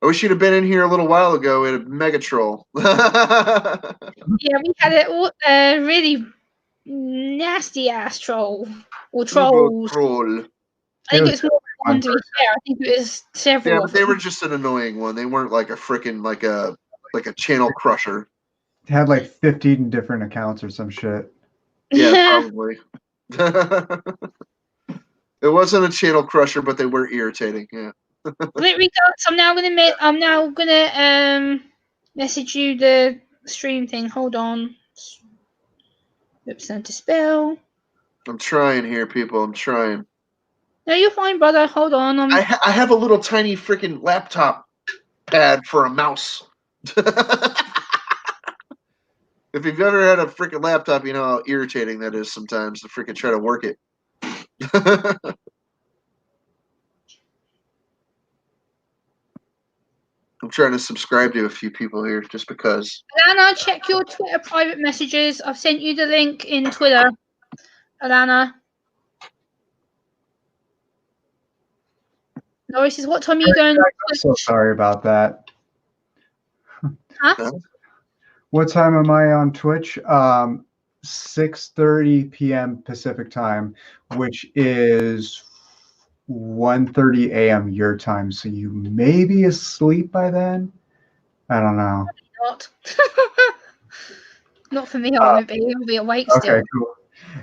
C: I wish you'd have been in here a little while ago in a mega troll.
A: Yeah, we had a really nasty ass troll or trolls.
C: Troll.
A: I think it was more than one to be fair. I think it was several.
C: Yeah, but they were just an annoying one. They weren't like a freaking like a channel crusher.
B: It had like 15 different accounts or some shit.
C: Yeah, probably. It wasn't a channel crusher, but they were irritating. Yeah.
A: Glittery Guts, I'm now gonna message you the stream thing. Hold on. Oops, not to spell.
C: I'm trying here, people. I'm trying.
A: No, you're fine, brother. Hold on.
C: I have a little tiny freaking laptop pad for a mouse. If you've ever had a freaking laptop, you know how irritating that is sometimes to freaking try to work it. I'm trying to subscribe to a few people here just because.
A: Alana, check your Twitter private messages. I've sent you the link in Twitter. Alana. Laurie says, what time are you going?
B: I'm so sorry about that.
A: Huh?
B: What time am I on Twitch? 6:30 p.m. Pacific time, which is 1:30 a.m. your time. So you may be asleep by then. I don't know.
A: Not. Not for me. I won't be. I'll be awake still.
B: Okay, cool.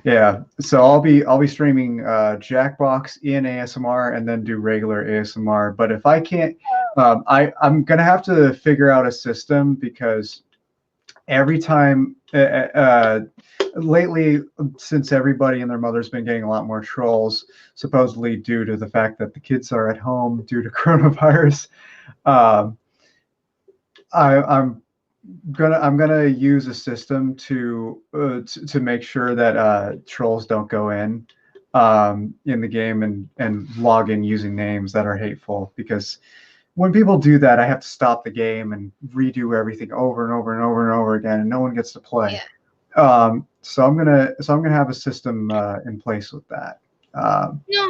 B: Yeah, so I'll be streaming Jackbox in ASMR and then do regular ASMR. But if I can't, I'm gonna have to figure out a system because every time lately, since everybody and their mother's been getting a lot more trolls, supposedly due to the fact that the kids are at home due to coronavirus, I'm gonna use a system to make sure that trolls don't go in the game and log in using names that are hateful, because when people do that, I have to stop the game and redo everything over and over and over and over again, and no one gets to play.
A: Yeah.
B: So I'm gonna have a system in place with that.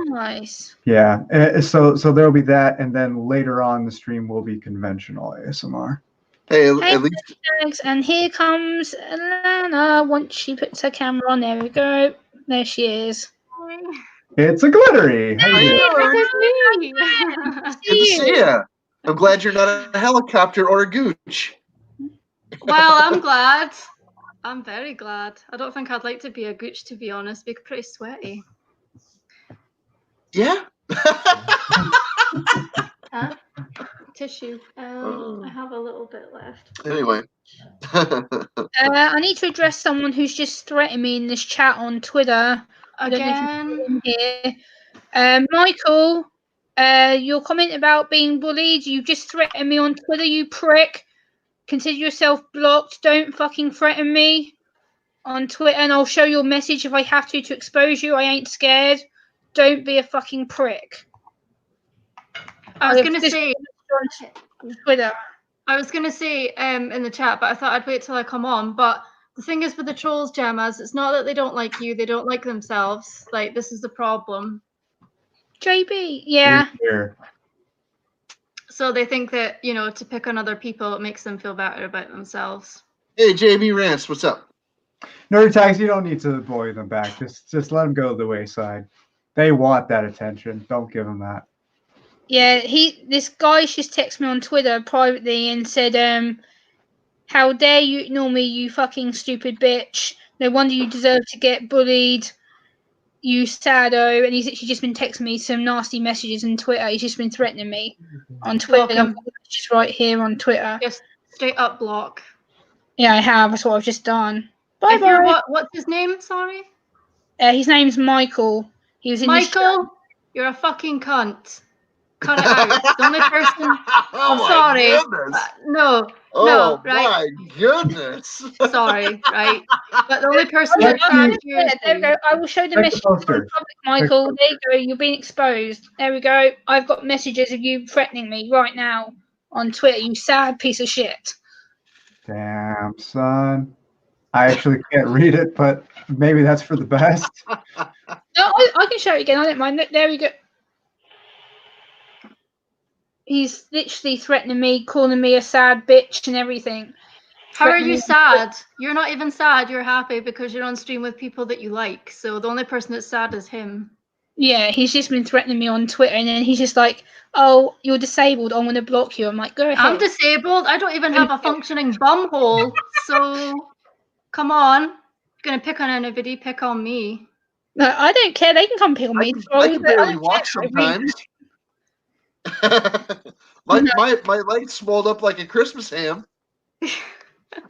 A: Nice.
B: Yeah. So there'll be that, and then later on the stream will be conventional ASMR.
C: Hey,
A: Hey,
C: at least
A: thanks. And here comes Alana. Once she puts her camera on, there we go. There she is.
B: It's a glittery. How you doing?
E: Hey, this is me.
C: good to see you. I'm glad you're not a helicopter or a gooch.
E: Well, I'm glad. I'm very glad. I don't think I'd like to be a gooch, to be honest. Be pretty sweaty.
C: Yeah.
E: Huh? Tissue. I have a little bit left.
C: Anyway.
A: I need to address someone who's just threatened me in this chat on Twitter. I don't know if
E: Again.
A: you can hear. Michael, your comment about being bullied, you just threatened me on Twitter, you prick. Consider yourself blocked. Don't fucking threaten me on Twitter, and I'll show your message if I have to expose you. I ain't scared. Don't be a fucking prick.
E: I was gonna say
A: on Twitter.
E: I was gonna say in the chat, but I thought I'd wait till I come on. But the thing is with the trolls, Gemmas, it's not that they don't like you, they don't like themselves. Like, this is the problem.
A: JB, yeah.
B: Here.
E: So they think that, you know, to pick on other people, it makes them feel better about themselves.
C: Hey, JB Rance, what's up?
B: Nerdy Tags, you don't need to bully them back. Just let them go to the wayside. They want that attention. Don't give them that.
A: Yeah, this guy just texted me on Twitter privately and said, how dare you ignore me, you fucking stupid bitch. No wonder you deserve to get bullied, you sado. And he's actually just been texting me some nasty messages on Twitter. He's just been threatening me on Twitter.
E: Block him.
A: I'm just right here on Twitter.
E: Just straight up block.
A: Yeah, I have. That's what I've just done. Bye
E: If you're
A: bye.
E: what's his name? Sorry?
A: His name's Michael. He was in this chat.
E: Michael, you're a fucking cunt. Cut it out. The only person.
C: Oh my
E: sorry.
C: goodness.
E: No,
C: Oh
E: right.
C: my goodness.
E: Sorry, right? But the only person
A: Oh,
E: that tagged you
A: yeah,
E: is
A: there we
E: me.
A: go. I will show the
B: Check the
A: message on
B: poster.
A: public, Michael. There you go. You're being exposed. There we go. I've got messages of you threatening me right now on Twitter. You sad piece of shit.
B: Damn, son. I actually can't read it, but maybe that's for the best.
A: No, I can show it again. I don't mind. Look, there we go. He's literally threatening me, calling me a sad bitch and everything.
E: How are
A: Threatening
E: you
A: me-
E: sad? You're not even sad. You're happy because you're on stream with people that you like. So the only person that's sad is him.
A: Yeah, he's just been threatening me on Twitter, and then he's just like, "Oh, you're disabled. I'm going to block you." I'm like, "Go ahead."
E: I'm disabled. I don't even have a functioning bumhole. So come on. You're gonna pick on anybody, pick on me.
A: No, I don't care. They can come pick on me.
C: I can barely
A: don't
C: walk
A: care.
C: sometimes. my legs swelled up like a Christmas ham.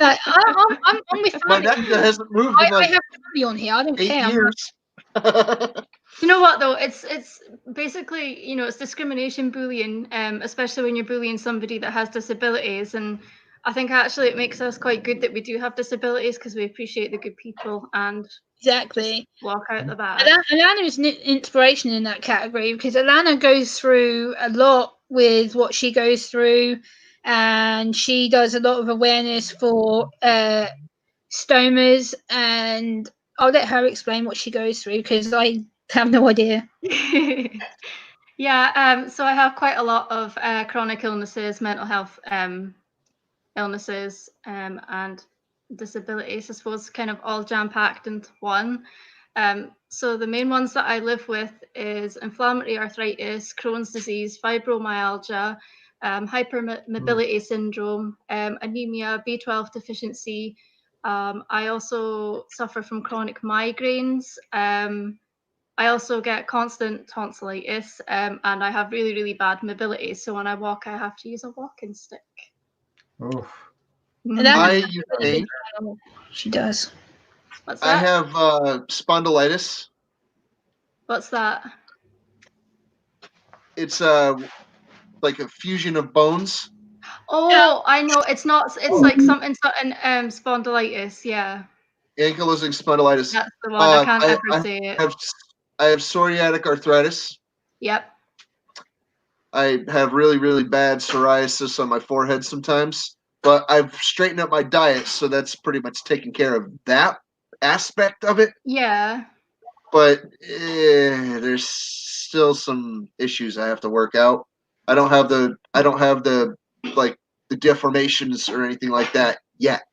A: Like, I'm with
C: My
A: family.
C: neck hasn't moved
A: I
C: in like
A: have family on here. I don't
C: 8
A: care.
C: years.
E: You know what though? It's basically, you know, it's discrimination bullying, especially when you're bullying somebody that has disabilities. And I think actually it makes us quite good that we do have disabilities because we appreciate the good people and
A: Exactly.
E: walk out the bad.
A: Alana is an inspiration in that category because Alana goes through a lot with what she goes through, and she does a lot of awareness for stomas, and I'll let her explain what she goes through because I have no idea.
E: Yeah, so I have quite a lot of chronic illnesses, mental health illnesses, and disabilities, I suppose, kind of all jam-packed into one. So the main ones that I live with is inflammatory arthritis, Crohn's disease, fibromyalgia, hypermobility syndrome, anemia, B12 deficiency. I also suffer from chronic migraines. I also get constant tonsillitis, and I have really, really bad mobility. So when I walk, I have to use a walking stick.
B: Oof.
A: And that
C: I
A: has
C: use
A: a
C: pain.
A: She does.
E: What's
C: I
E: that?
C: have spondylitis.
E: What's that?
C: It's like a fusion of bones.
E: Oh, I know. It's not. It's like something spondylitis. Yeah,
C: Ankylosing spondylitis.
E: that's the one. I can't
C: I
E: ever say it.
C: have psoriatic arthritis.
E: Yep.
C: I have really, really bad psoriasis on my forehead sometimes, but I've straightened up my diet, so that's pretty much taken care of that aspect of it.
E: Yeah.
C: But there's still some issues I have to work out. I don't have the like the deformations or anything like that yet.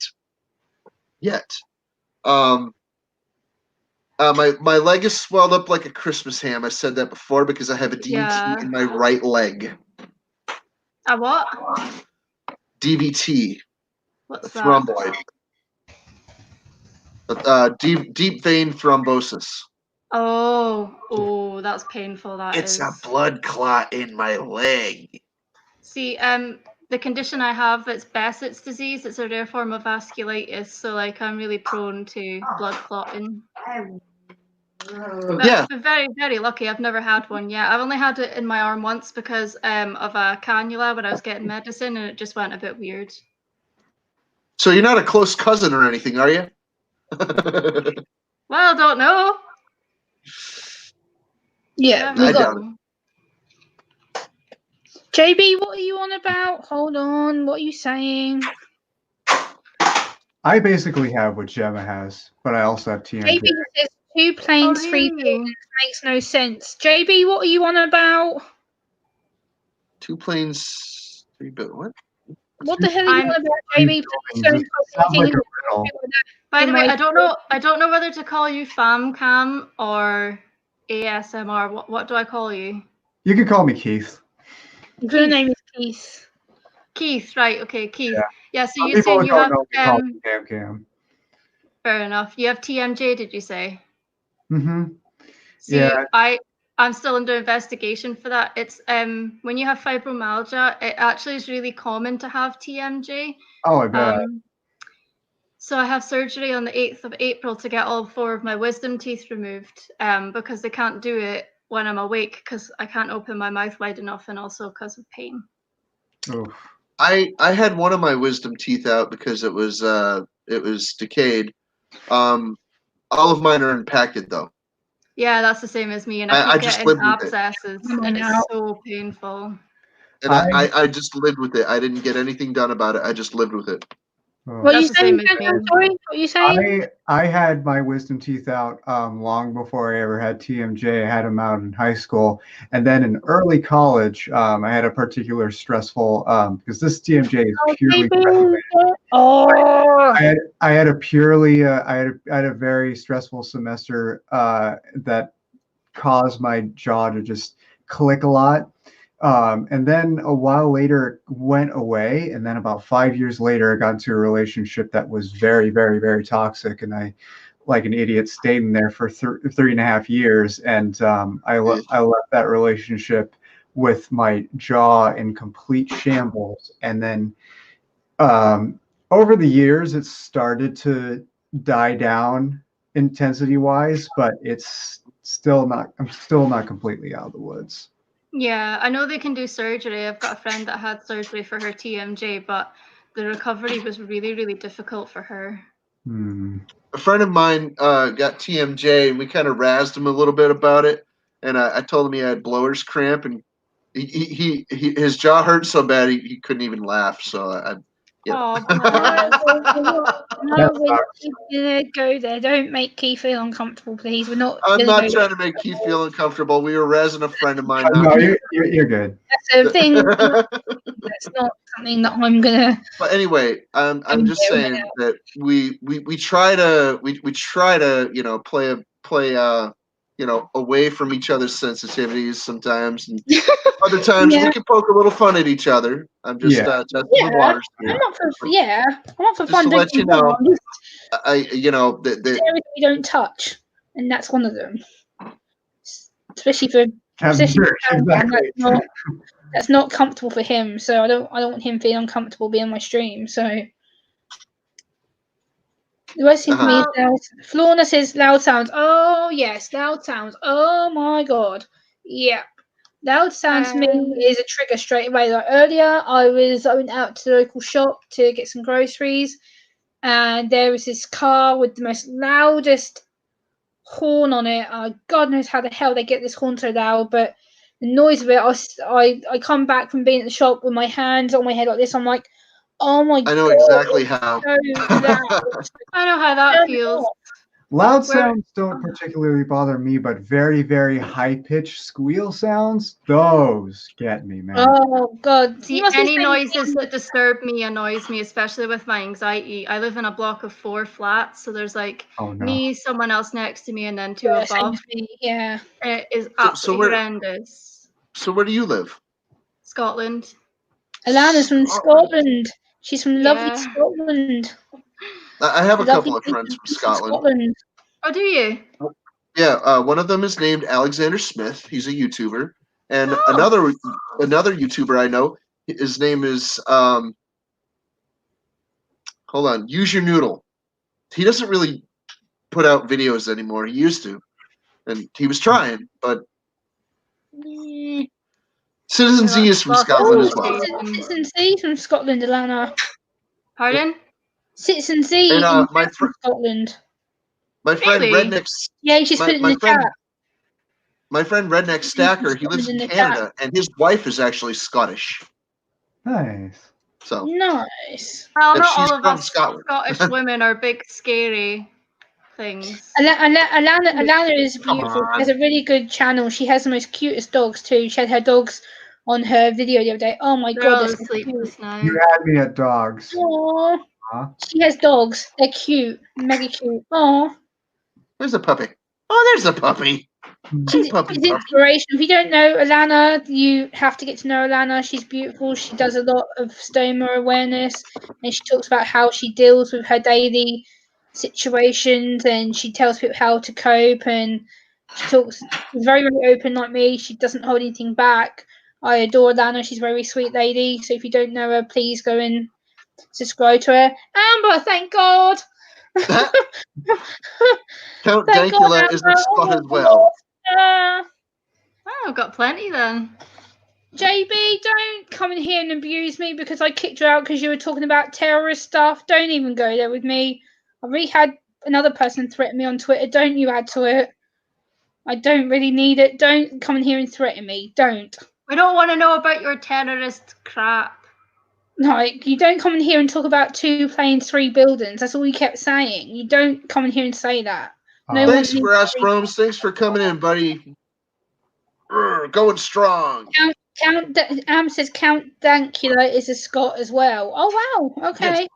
C: My leg is swelled up like a Christmas ham. I said that before because I have a DVT
E: Yeah.
C: in my right leg.
E: A what?
C: DVT,
E: What's
C: a
E: that?
C: thromboid, deep vein thrombosis.
E: Oh, that's painful. That
C: It's
E: is.
C: a blood clot in my leg.
E: See, the condition I have, it's Bessett's disease. It's a rare form of vasculitis, so like I'm really prone to blood clotting. But
C: Yeah.
E: I've been very, very lucky. I've never had one yet. I've only had it in my arm once because of a cannula when I was getting medicine, and it just went a bit weird.
C: So you're not a close cousin or anything, are you?
E: Well, I don't know.
A: Yeah,
E: I
A: we got
C: doubt it.
A: JB. What are you on about? Hold on. What are you saying?
B: I basically have what Gemma has, but I also have TMJ.
A: JB says 2 planes, 3
E: really?
A: buildings. Makes no sense. JB, what are you on about?
C: 2 planes, 3 built. What?
A: What the hell are you
E: I'm-
A: on about, JB? Please don't talk
B: Sounds like
A: anything
B: a riddle.
E: By the way,
A: my-
E: I don't know whether to call you FamCam or ASMR. What do I call you?
B: You can call me Keith.
A: Your name is Keith.
E: Keith, right? Okay, Keith.
B: Yeah.
E: Yeah. So
B: Some
E: you
B: people
E: saying
B: who
E: you
B: don't
E: have
B: know me call me Cam Cam.
E: fair enough. You have TMJ, did you say?
B: Mm-hmm.
E: See,
B: Yeah.
E: I'm still under investigation for that. It's when you have fibromyalgia, it actually is really common to have TMJ.
B: Oh, I bet.
E: So I have surgery on the 8th of April to get all 4 of my wisdom teeth removed because they can't do it when I'm awake because I can't open my mouth wide enough and also because of pain.
B: Oof.
C: I had one of my wisdom teeth out because it was decayed. All of mine are impacted though.
E: Yeah, that's the same as me, and
C: I
E: I keep
C: just
E: getting
C: lived with it.
E: abscesses,
A: Oh,
E: and
A: no.
E: it's so painful.
C: And I just lived with it. I didn't get anything done about it. I just lived with it.
B: Oh.
A: What are you
E: That's the same
A: saying,
E: as
A: Ken?
E: me.
A: I'm sorry. What are you saying?
B: I had my wisdom teeth out long before I ever had TMJ. I had them out in high school, and then in early college, I had a particular stressful because this TMJ is purely.
A: Oh,
B: I had a purely I had a very stressful semester that caused my jaw to just click a lot. And then a while later it went away. And then about 5 years later, I got into a relationship that was very, very, very toxic. And I, like an idiot, stayed in there for 3.5 years. And I left that relationship with my jaw in complete shambles. And then over the years, it's started to die down intensity wise, but it's still not, I'm still not completely out of the woods.
E: Yeah, I know they can do surgery. I've got a friend that had surgery for her TMJ, but the recovery was really, really difficult for her.
C: A friend of mine got TMJ, and we kind of razzed him a little bit about it. And I told him he had blower's cramp, and his jaw hurt so bad he couldn't even laugh. So Yeah.
E: Oh,
A: No, we're not gonna go there. Don't make Keith feel uncomfortable, please. We're not.
C: I'm
A: gonna
C: not
A: go
C: trying to make Keith feel uncomfortable. We were razzing a friend of mine.
B: No, you're good.
A: That's a thing. That's not something that I'm gonna.
C: But anyway, I'm just saying that we try to play away from each other's sensitivities sometimes, and other times we can poke a little fun at each other. I'm just testing the waters here.
A: I'm not for
C: Just
A: fun.
C: to let you know,
A: There's areas we don't touch, and that's one of them. Especially for
B: Exactly.
A: that's not comfortable for him. So I don't want him feeling uncomfortable being on my stream. So the worst thing for me is loud. Florna says loud sounds. Oh yes, loud sounds. Oh my god. Yeah. Loud sounds to me is a trigger straight away. Like earlier, I went out to the local shop to get some groceries, and there was this car with the most loudest horn on it. God knows how the hell they get this horn so loud, but the noise of it, I come back from being at the shop with my hands on my head like this. I'm like, oh my god.
C: I know exactly how.
A: So loud.
E: I know how that feels.
B: Loud sounds don't particularly bother me, but very, very high-pitched squeal sounds, those get me, man.
A: Oh god.
E: See, any noises that disturb me annoys me, especially with my anxiety. I live in a block of 4 flats, so there's like me, someone else next to me, and then 2 above.
A: Yeah.
E: It is absolutely horrendous.
C: So where do you live?
E: Scotland.
A: Alana's from Scotland. She's from lovely Scotland.
C: I have a couple of friends from Scotland.
E: Oh, do you?
C: Yeah, one of them is named Alexander Smith. He's a YouTuber, and another YouTuber I know, his name is hold on, Use Your Noodle. He doesn't really put out videos anymore. He used to, and he was trying, but Citizen Z is from Scotland as well.
A: Citizen Z from Scotland, Alana.
E: Pardon?
A: Citizen Z
C: and,
A: from Scotland.
C: My friend Redneck.
A: Yeah, she's put it in the chat.
C: My friend Redneck Stacker, he lives in Canada, and his wife is actually Scottish.
B: Nice.
C: So
A: nice.
E: Well, not all of us Scottish women are big, scary things.
A: Alana is beautiful. She has a really good channel. She has the most cutest dogs too. She had her dogs on her video the other day. Oh my god, they're so cute.
B: You had me at dogs.
A: Aww. She has dogs. They're cute. Mega cute. Aww.
C: There's a puppy. Oh, there's a puppy.
A: She's inspiration. If you don't know Alana, you have to get to know Alana. She's beautiful. She does a lot of stoma awareness, and she talks about how she deals with her daily situations, and she tells people how to cope, and she talks very, very open like me. She doesn't hold anything back. I adore Alana. She's a very sweet lady. So if you don't know her, please go and subscribe to her. Amber, thank God.
C: Count Dankula is a Scot as well.
E: I've got plenty then.
A: JB, don't come in here and abuse me because I kicked you out because you were talking about terrorist stuff. Don't even go there with me. I already had another person threaten me on Twitter. Don't you add to it. I don't really need it. Don't come in here and threaten me. Don't.
E: We don't want to know about your terrorist crap.
A: Like, you don't come in here and talk about 2 planes, 3 buildings. That's all you kept saying. You don't come in here and say that.
C: No thanks for us, Rome's. Thanks for coming in, buddy. Going strong.
A: Am says Count Dankula is a Scot as well. Oh, wow. Okay.
C: Yes.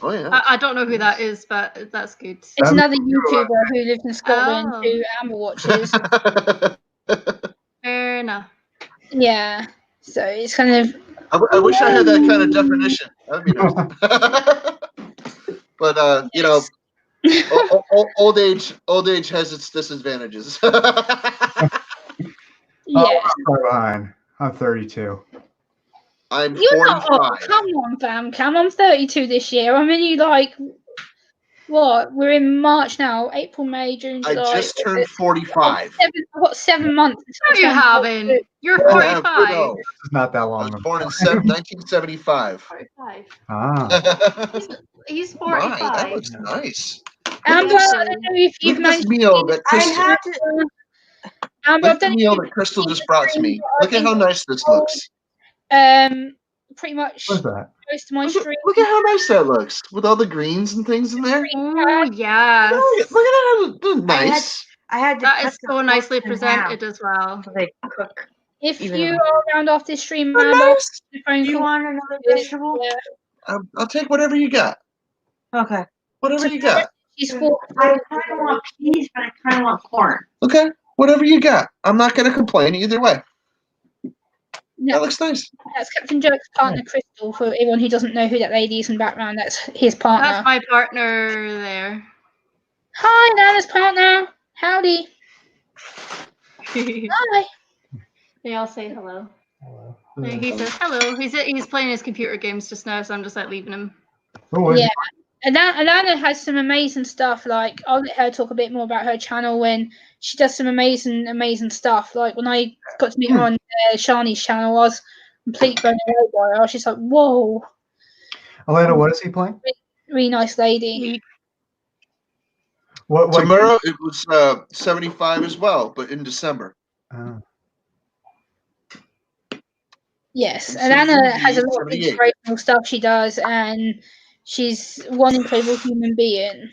C: Oh, yeah.
E: I don't know who that is, but that's good.
A: It's another YouTuber who lives in Scotland who Amber watches.
E: Fair enough.
A: Yeah. So it's kind of...
C: I wish I had that kind of definition. That'd be nice. But you know, old age has its disadvantages.
A: Yeah.
B: I'm 32.
C: I'm 45.
A: Come on, fam. Cam. I'm 32 this year. I'm only like, what? We're in March now. April, May, June, July.
C: I just turned 45.
A: I've got 7 months.
E: What are you having? You're 45.
B: It's not that long.
C: I was born in 1975.
E: 45.
B: Ah.
E: He's 45.
C: My, that looks nice.
A: Amber, I don't know if you've managed
C: Amber, the meal that Crystal just brought to me. Look at how nice this looks.
A: pretty much
B: What's that?
A: most of my
C: Look at,
A: stream.
C: look at how nice that looks with all the greens and things in there.
E: Oh yes,
C: Look at that. Nice.
D: I had to
E: that
D: cut
E: is
D: the
E: so nicely
D: forks in half
E: presented as well.
D: so they cook.
A: If
D: Even
A: you
D: if-
A: are around after this stream,
C: Oh,
A: Rambo,
C: nice.
A: the phone
D: Do you
A: call.
D: want another vegetable?
A: Yeah.
C: I'll take whatever you got.
D: Okay.
C: Whatever you got.
A: She's for
D: I kind of want peas, but I kind of want corn.
C: Okay. Whatever you got. I'm not going to complain either way.
A: no,
C: That looks nice.
A: that's Captain Jerk's partner, Crystal. For anyone who doesn't know who that lady is in the background, that's his partner.
E: That's my partner there.
A: Hi, Nana's partner. Howdy. Hi.
E: They all say hello.
B: Hello.
E: He says hello. He's playing his computer games just now, so I'm just like leaving him.
B: Oh,
A: Yeah. And Alana has some amazing stuff. Like, I'll let her talk a bit more about her channel when she does some amazing stuff. Like, when I got to meet her on Shani's channel, I was completely blown away by her. I was just like, whoa,
B: Alana, what is he playing?
A: really nice lady.
E: Leave.
B: What?
C: Tomorrow it was 75 as well, but in December.
A: Yes,
C: And
A: Alana has a lot of
C: 78.
A: inspirational stuff she does, and she's one incredible human being.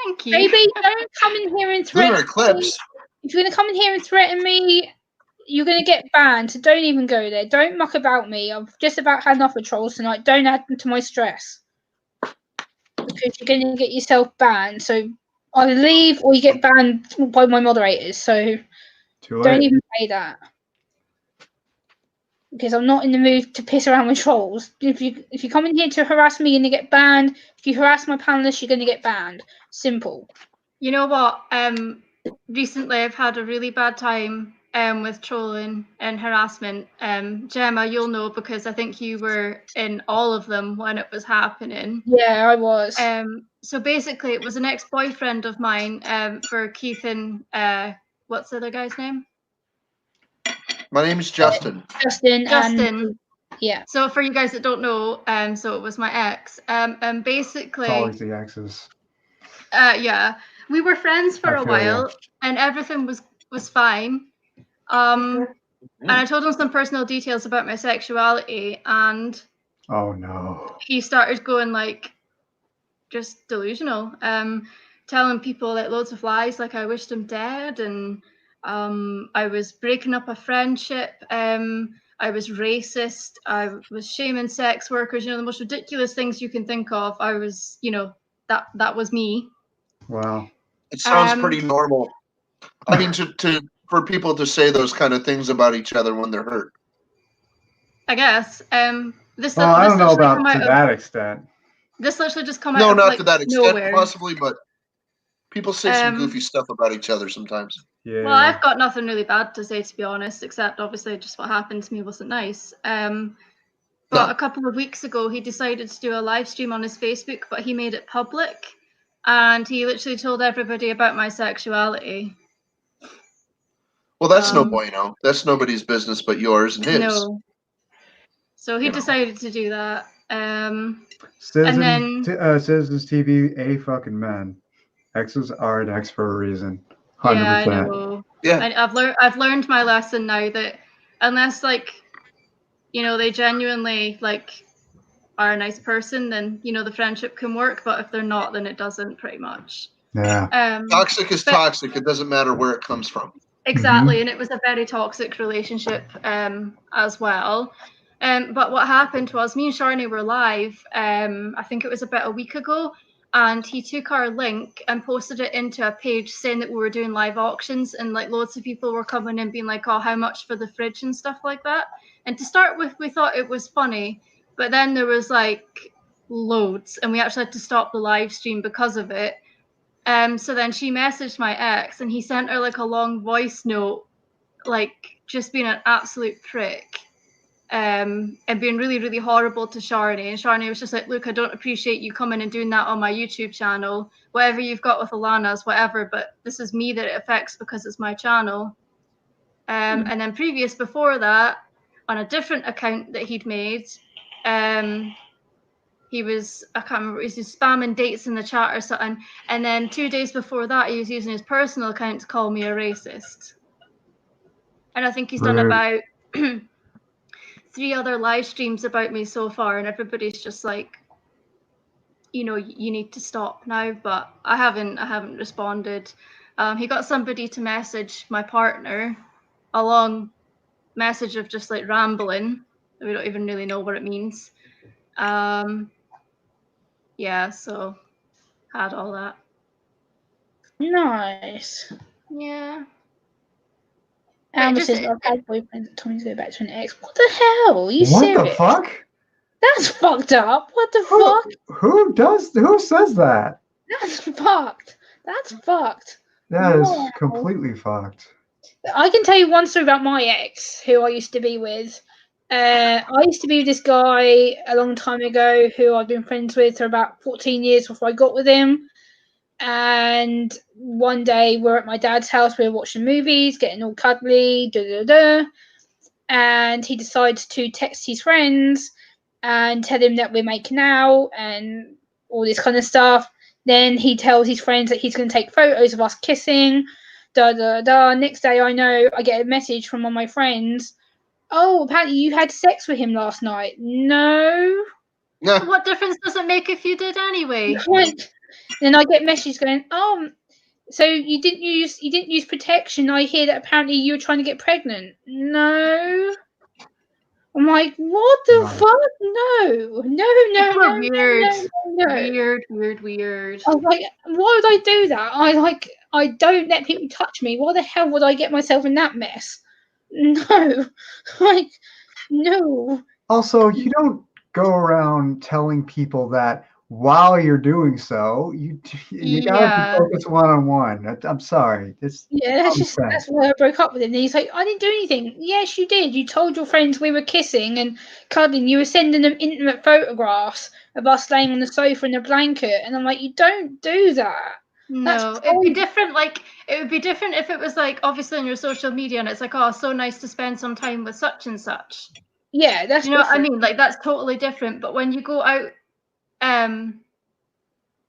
E: Thank you.
A: Baby, don't come in here and
C: Lunar
A: threaten me.
C: eclipse.
A: If you're going to come in here and threaten me, you're going to get banned. So don't even go there. Don't muck about me. I've just about had enough of trolls tonight. Don't add to my stress. Because you're going to get yourself banned. So either leave or you get banned by my moderators. So
B: Too
A: don't
B: late.
A: even say that. Because I'm not in the mood to piss around with trolls. If you come in here to harass me, you're going to get banned. If you harass my panelists, you're going to get banned. Simple.
E: You know what? Recently I've had a really bad time with trolling and harassment. Gemma, you'll know because I think you were in all of them when it was happening.
A: Yeah, I was.
E: So basically, it was an ex-boyfriend of mine for Keith and what's the other guy's name?
C: My name is Justin.
A: Justin.
E: Justin.
A: Yeah.
E: So for you guys that don't know, so it was my ex. And basically,
B: It's always the X's.
E: yeah, we were friends for
B: I
E: a
B: feel ya.
E: while, and everything was fine. And I told him some personal details about my sexuality, and
B: Oh no.
E: he started going like just delusional, telling people like loads of lies, like I wished him dead, and I was breaking up a friendship. I was racist. I was shaming sex workers. You know, the most ridiculous things you can think of. I was, you know, that was me.
B: Wow.
C: It sounds pretty normal. I mean, for people to say those kind of things about each other when they're hurt.
E: I guess.
B: Well, I don't know about to that extent.
E: This literally just come out
C: No,
E: of
C: not
E: like
C: to that extent,
E: nowhere.
C: possibly, but people say some goofy stuff about each other sometimes.
B: Yeah.
E: Well, I've got nothing really bad to say, to be honest, except obviously just what happened to me wasn't nice. But a couple of weeks ago, he decided to do a live stream on his Facebook, but he made it public, and he literally told everybody about my sexuality.
C: Well, that's no bueno. That's nobody's business but yours and his.
E: No. So he decided to do that.
B: Citizens,
E: and then
B: Citizens TV, a fucking man. X's are an X for a reason. 100%.
E: yeah, I know.
C: Yeah.
E: I've learned my lesson now that unless like, you know, they genuinely like are a nice person, then you know the friendship can work. But if they're not, then it doesn't, pretty much.
B: Yeah.
C: Toxic is toxic. It doesn't matter where it comes from.
E: Exactly, and it was a very toxic relationship as well. But what happened was me and Sharni were live, I think it was about a week ago, and he took our link and posted it into a page saying that we were doing live auctions, and like loads of people were coming in being like, oh, how much for the fridge and stuff like that. And to start with, we thought it was funny, but then there was like loads, and we actually had to stop the live stream because of it. So then she messaged my ex, and he sent her like a long voice note, like just being an absolute prick, and being really, really horrible to Sharni. And Sharni was just like, "Look, I don't appreciate you coming and doing that on my YouTube channel. Whatever you've got with Alana's, whatever. But this is me that it affects because it's my channel." And then before that, on a different account that he'd made, he was, I can't remember, he was just spamming dates in the chat or something. And then 2 days before that, he was using his personal account to call me a racist. And I think he's done about 3 other live streams about me so far, and everybody's just like, you know, you need to stop now. But I haven't responded. He got somebody to message my partner a long message of just like rambling. We don't even really know what it means. Yeah, so had all that.
A: Nice.
E: Yeah.
A: Amber
E: just-
A: says, I've had boyfriends that told me to go back to an ex. What the hell? Are you
B: What
A: serious?
B: the fuck?
A: That's fucked up. What the fuck?
B: Who says that?
A: That's fucked. That's fucked.
B: That is
A: Wow.
B: completely fucked.
A: I can tell you one story about my ex, who I used to be with. I used to be with this guy a long time ago who I've been friends with for about 14 years before I got with him. And one day we're at my dad's house, we were watching movies, getting all cuddly, and he decides to text his friends and tell him that we're making out and all this kind of stuff. Then he tells his friends that he's going to take photos of us kissing. Next day, I get a message from one of my friends. Oh, apparently you had sex with him last night. No.
E: What difference does it make if you did anyway?
A: Like, then I get messages going, so you didn't use protection. I hear that apparently you were trying to get pregnant. No. I'm like, what the
B: No.
A: fuck? No.
E: People are weird.
A: No.
E: Weird.
A: I was like, why would I do that? I don't let people touch me. Why the hell would I get myself in that mess? No. Like, no.
B: Also, you don't go around telling people that while you're doing so. You gotta
E: Yeah.
B: focus one-on-one. I'm sorry.
A: Yeah, that's why I broke up with him. And he's like, I didn't do anything. Yes, you did. You told your friends we were kissing and cuddling. You were sending them intimate photographs of us laying on the sofa in a blanket. And I'm like, you don't do that.
E: No, it'd be different. Like, it would be different if it was like obviously on your social media and it's like, oh, so nice to spend some time with such and such.
A: Yeah, that's
E: you know
A: different.
E: what I mean? Like, that's totally different. But when you go out,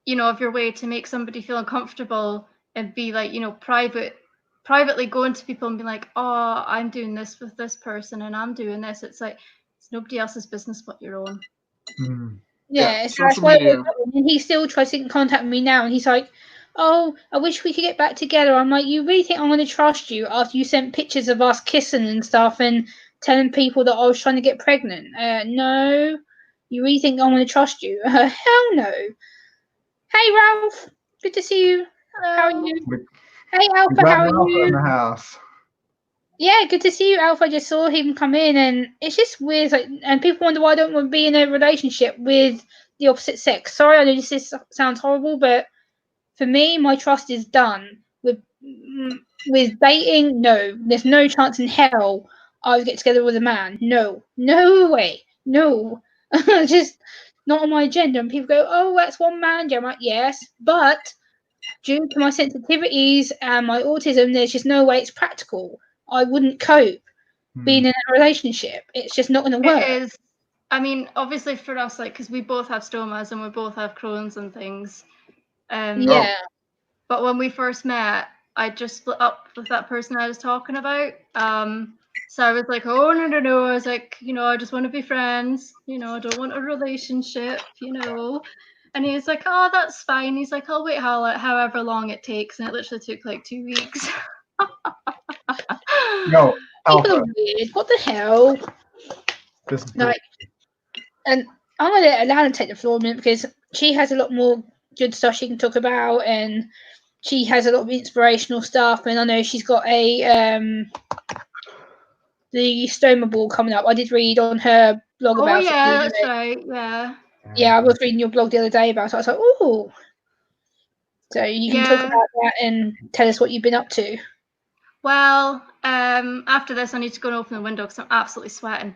E: you know, of your way to make somebody feel uncomfortable and be like, you know, privately going to people and be like, oh, I'm doing this with this person and I'm doing this. It's like, it's nobody else's business but your own.
A: Yeah, so that's why and he still tries to contact me now, and he's like, "Oh, I wish we could get back together." I'm like, "You really think I'm going to trust you after you sent pictures of us kissing and stuff and telling people that I was trying to get pregnant? No, you really think I'm going to trust you? Hell no." Hey, Ralph, good to see you.
E: Hello.
A: How are you? Hey, Alpha,
B: We got
A: how are
B: Alpha
A: you?
B: in the house.
A: Yeah, good to see you, Alpha. I just saw him come in, and it's just weird. Like, and people wonder why I don't want to be in a relationship with the opposite sex. Sorry, I know this sounds horrible, but for me, my trust is done. With dating, no, there's no chance in hell I would get together with a man. No way, no, just not on my agenda. And people go, "Oh, that's one man." I'm like, yes, but due to my sensitivities and my autism, there's just no way it's practical. I wouldn't cope being in a relationship. It's just not going to work.
E: It is. I mean, obviously for us, like, because we both have stomas and we both have Crohn's and things.
A: Yeah.
E: But when we first met, I just split up with that person I was talking about. So I was like, oh, no. I was like, you know, I just want to be friends. You know, I don't want a relationship, you know. And he was like, oh, that's fine. He's like, I'll wait however long it takes. And it literally took like 2 weeks.
B: No,
A: People
B: Alpha.
A: are weird. What the hell? Like, and I'm going to let Alana take the floor a minute because she has a lot more good stuff she can talk about, and she has a lot of inspirational stuff. And I know she's got the stoma ball coming up. I did read on her blog about it.
E: Oh yeah, that's right. Yeah.
A: Yeah, I was reading your blog the other day about it. I was like, oh. So you can talk about that and tell us what you've been up to.
E: Well, after this, I need to go and open the window because I'm absolutely sweating.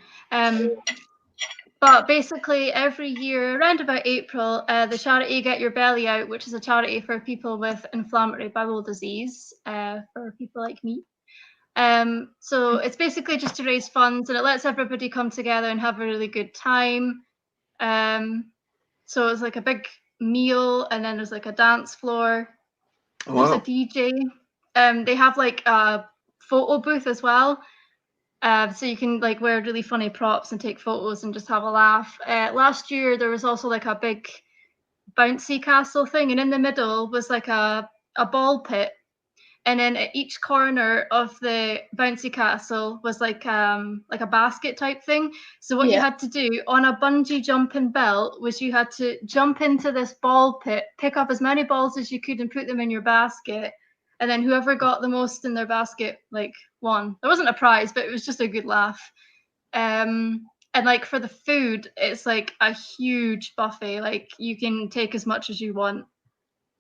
E: But basically, every year around about April, the charity Get Your Belly Out, which is a charity for people with inflammatory bowel disease, for people like me. So it's basically just to raise funds, and it lets everybody come together and have a really good time. So it's like a big meal, and then there's like a dance floor. There's a DJ. They have like a photo booth as well. So you can like wear really funny props and take photos and just have a laugh. Last year there was also like a big bouncy castle thing, and in the middle was like a ball pit, and then at each corner of the bouncy castle was like a basket type thing. So what you
A: Yeah.
E: had to do on a bungee jumping belt was you had to jump into this ball pit, pick up as many balls as you could and put them in your basket, and then whoever got the most in their basket like won. There wasn't a prize, but it was just a good laugh. And like for the food, it's like a huge buffet. Like you can take as much as you want.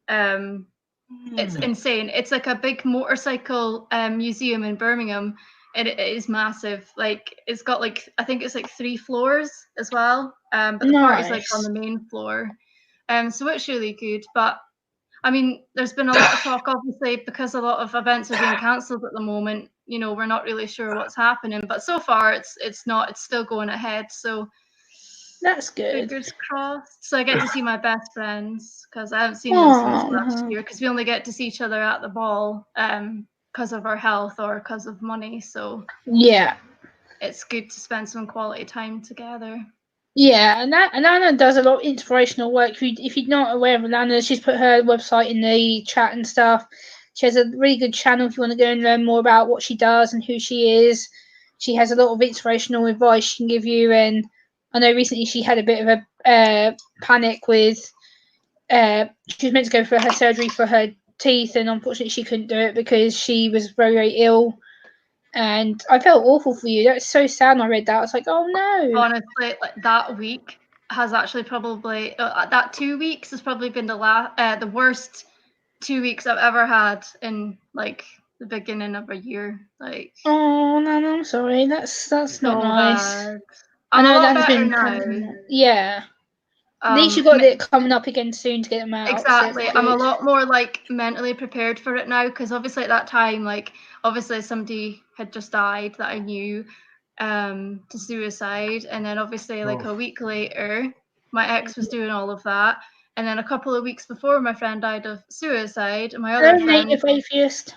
E: It's insane. It's like a big motorcycle museum in Birmingham, and it is massive. Like it's got like I think it's like 3 floors as well. But the party's like on
A: Nice.
E: the main floor. So it's really good. But I mean, there's been a lot of talk, obviously, because a lot of events are being cancelled at the moment. You know, we're not really sure what's happening, but so far it's not. It's still going ahead. So
A: That's good.
E: fingers crossed. So I get to see my best friends because I haven't seen them since last year because we only get to see each other at the ball because of our health or because of money. So
A: Yeah.
E: it's good to spend some quality time together.
A: Yeah, and Anna does a lot of inspirational work. If you're not aware of Anna, she's put her website in the chat and stuff. She has a really good channel if you want to go and learn more about what she does and who she is. She has a lot of inspirational advice she can give you. And I know recently she had a bit of a panic with. She was meant to go for her surgery for her teeth, and unfortunately she couldn't do it because she was very, very ill. And I felt awful for you. That's so sad when I read that. I was like, oh no.
E: Honestly, like that week has actually probably that 2 weeks has probably been the worst 2 weeks I've ever had in like the beginning of a year. Like
A: Oh no, I'm sorry. That's not
E: so
A: nice.
E: bad.
A: I
E: I'm a
A: know
E: lot
A: that has
E: better
A: been
E: now.
A: yeah. At least you got
E: Me-
A: it coming up again soon to get them out.
E: Exactly.
A: So
E: I'm a
A: good.
E: lot more like mentally prepared for it now because obviously at that time, like obviously somebody had just died that I knew to suicide, and then obviously like a week later, my ex was doing all of that, and then a couple of weeks before my friend died of suicide,
A: Hello, native atheist.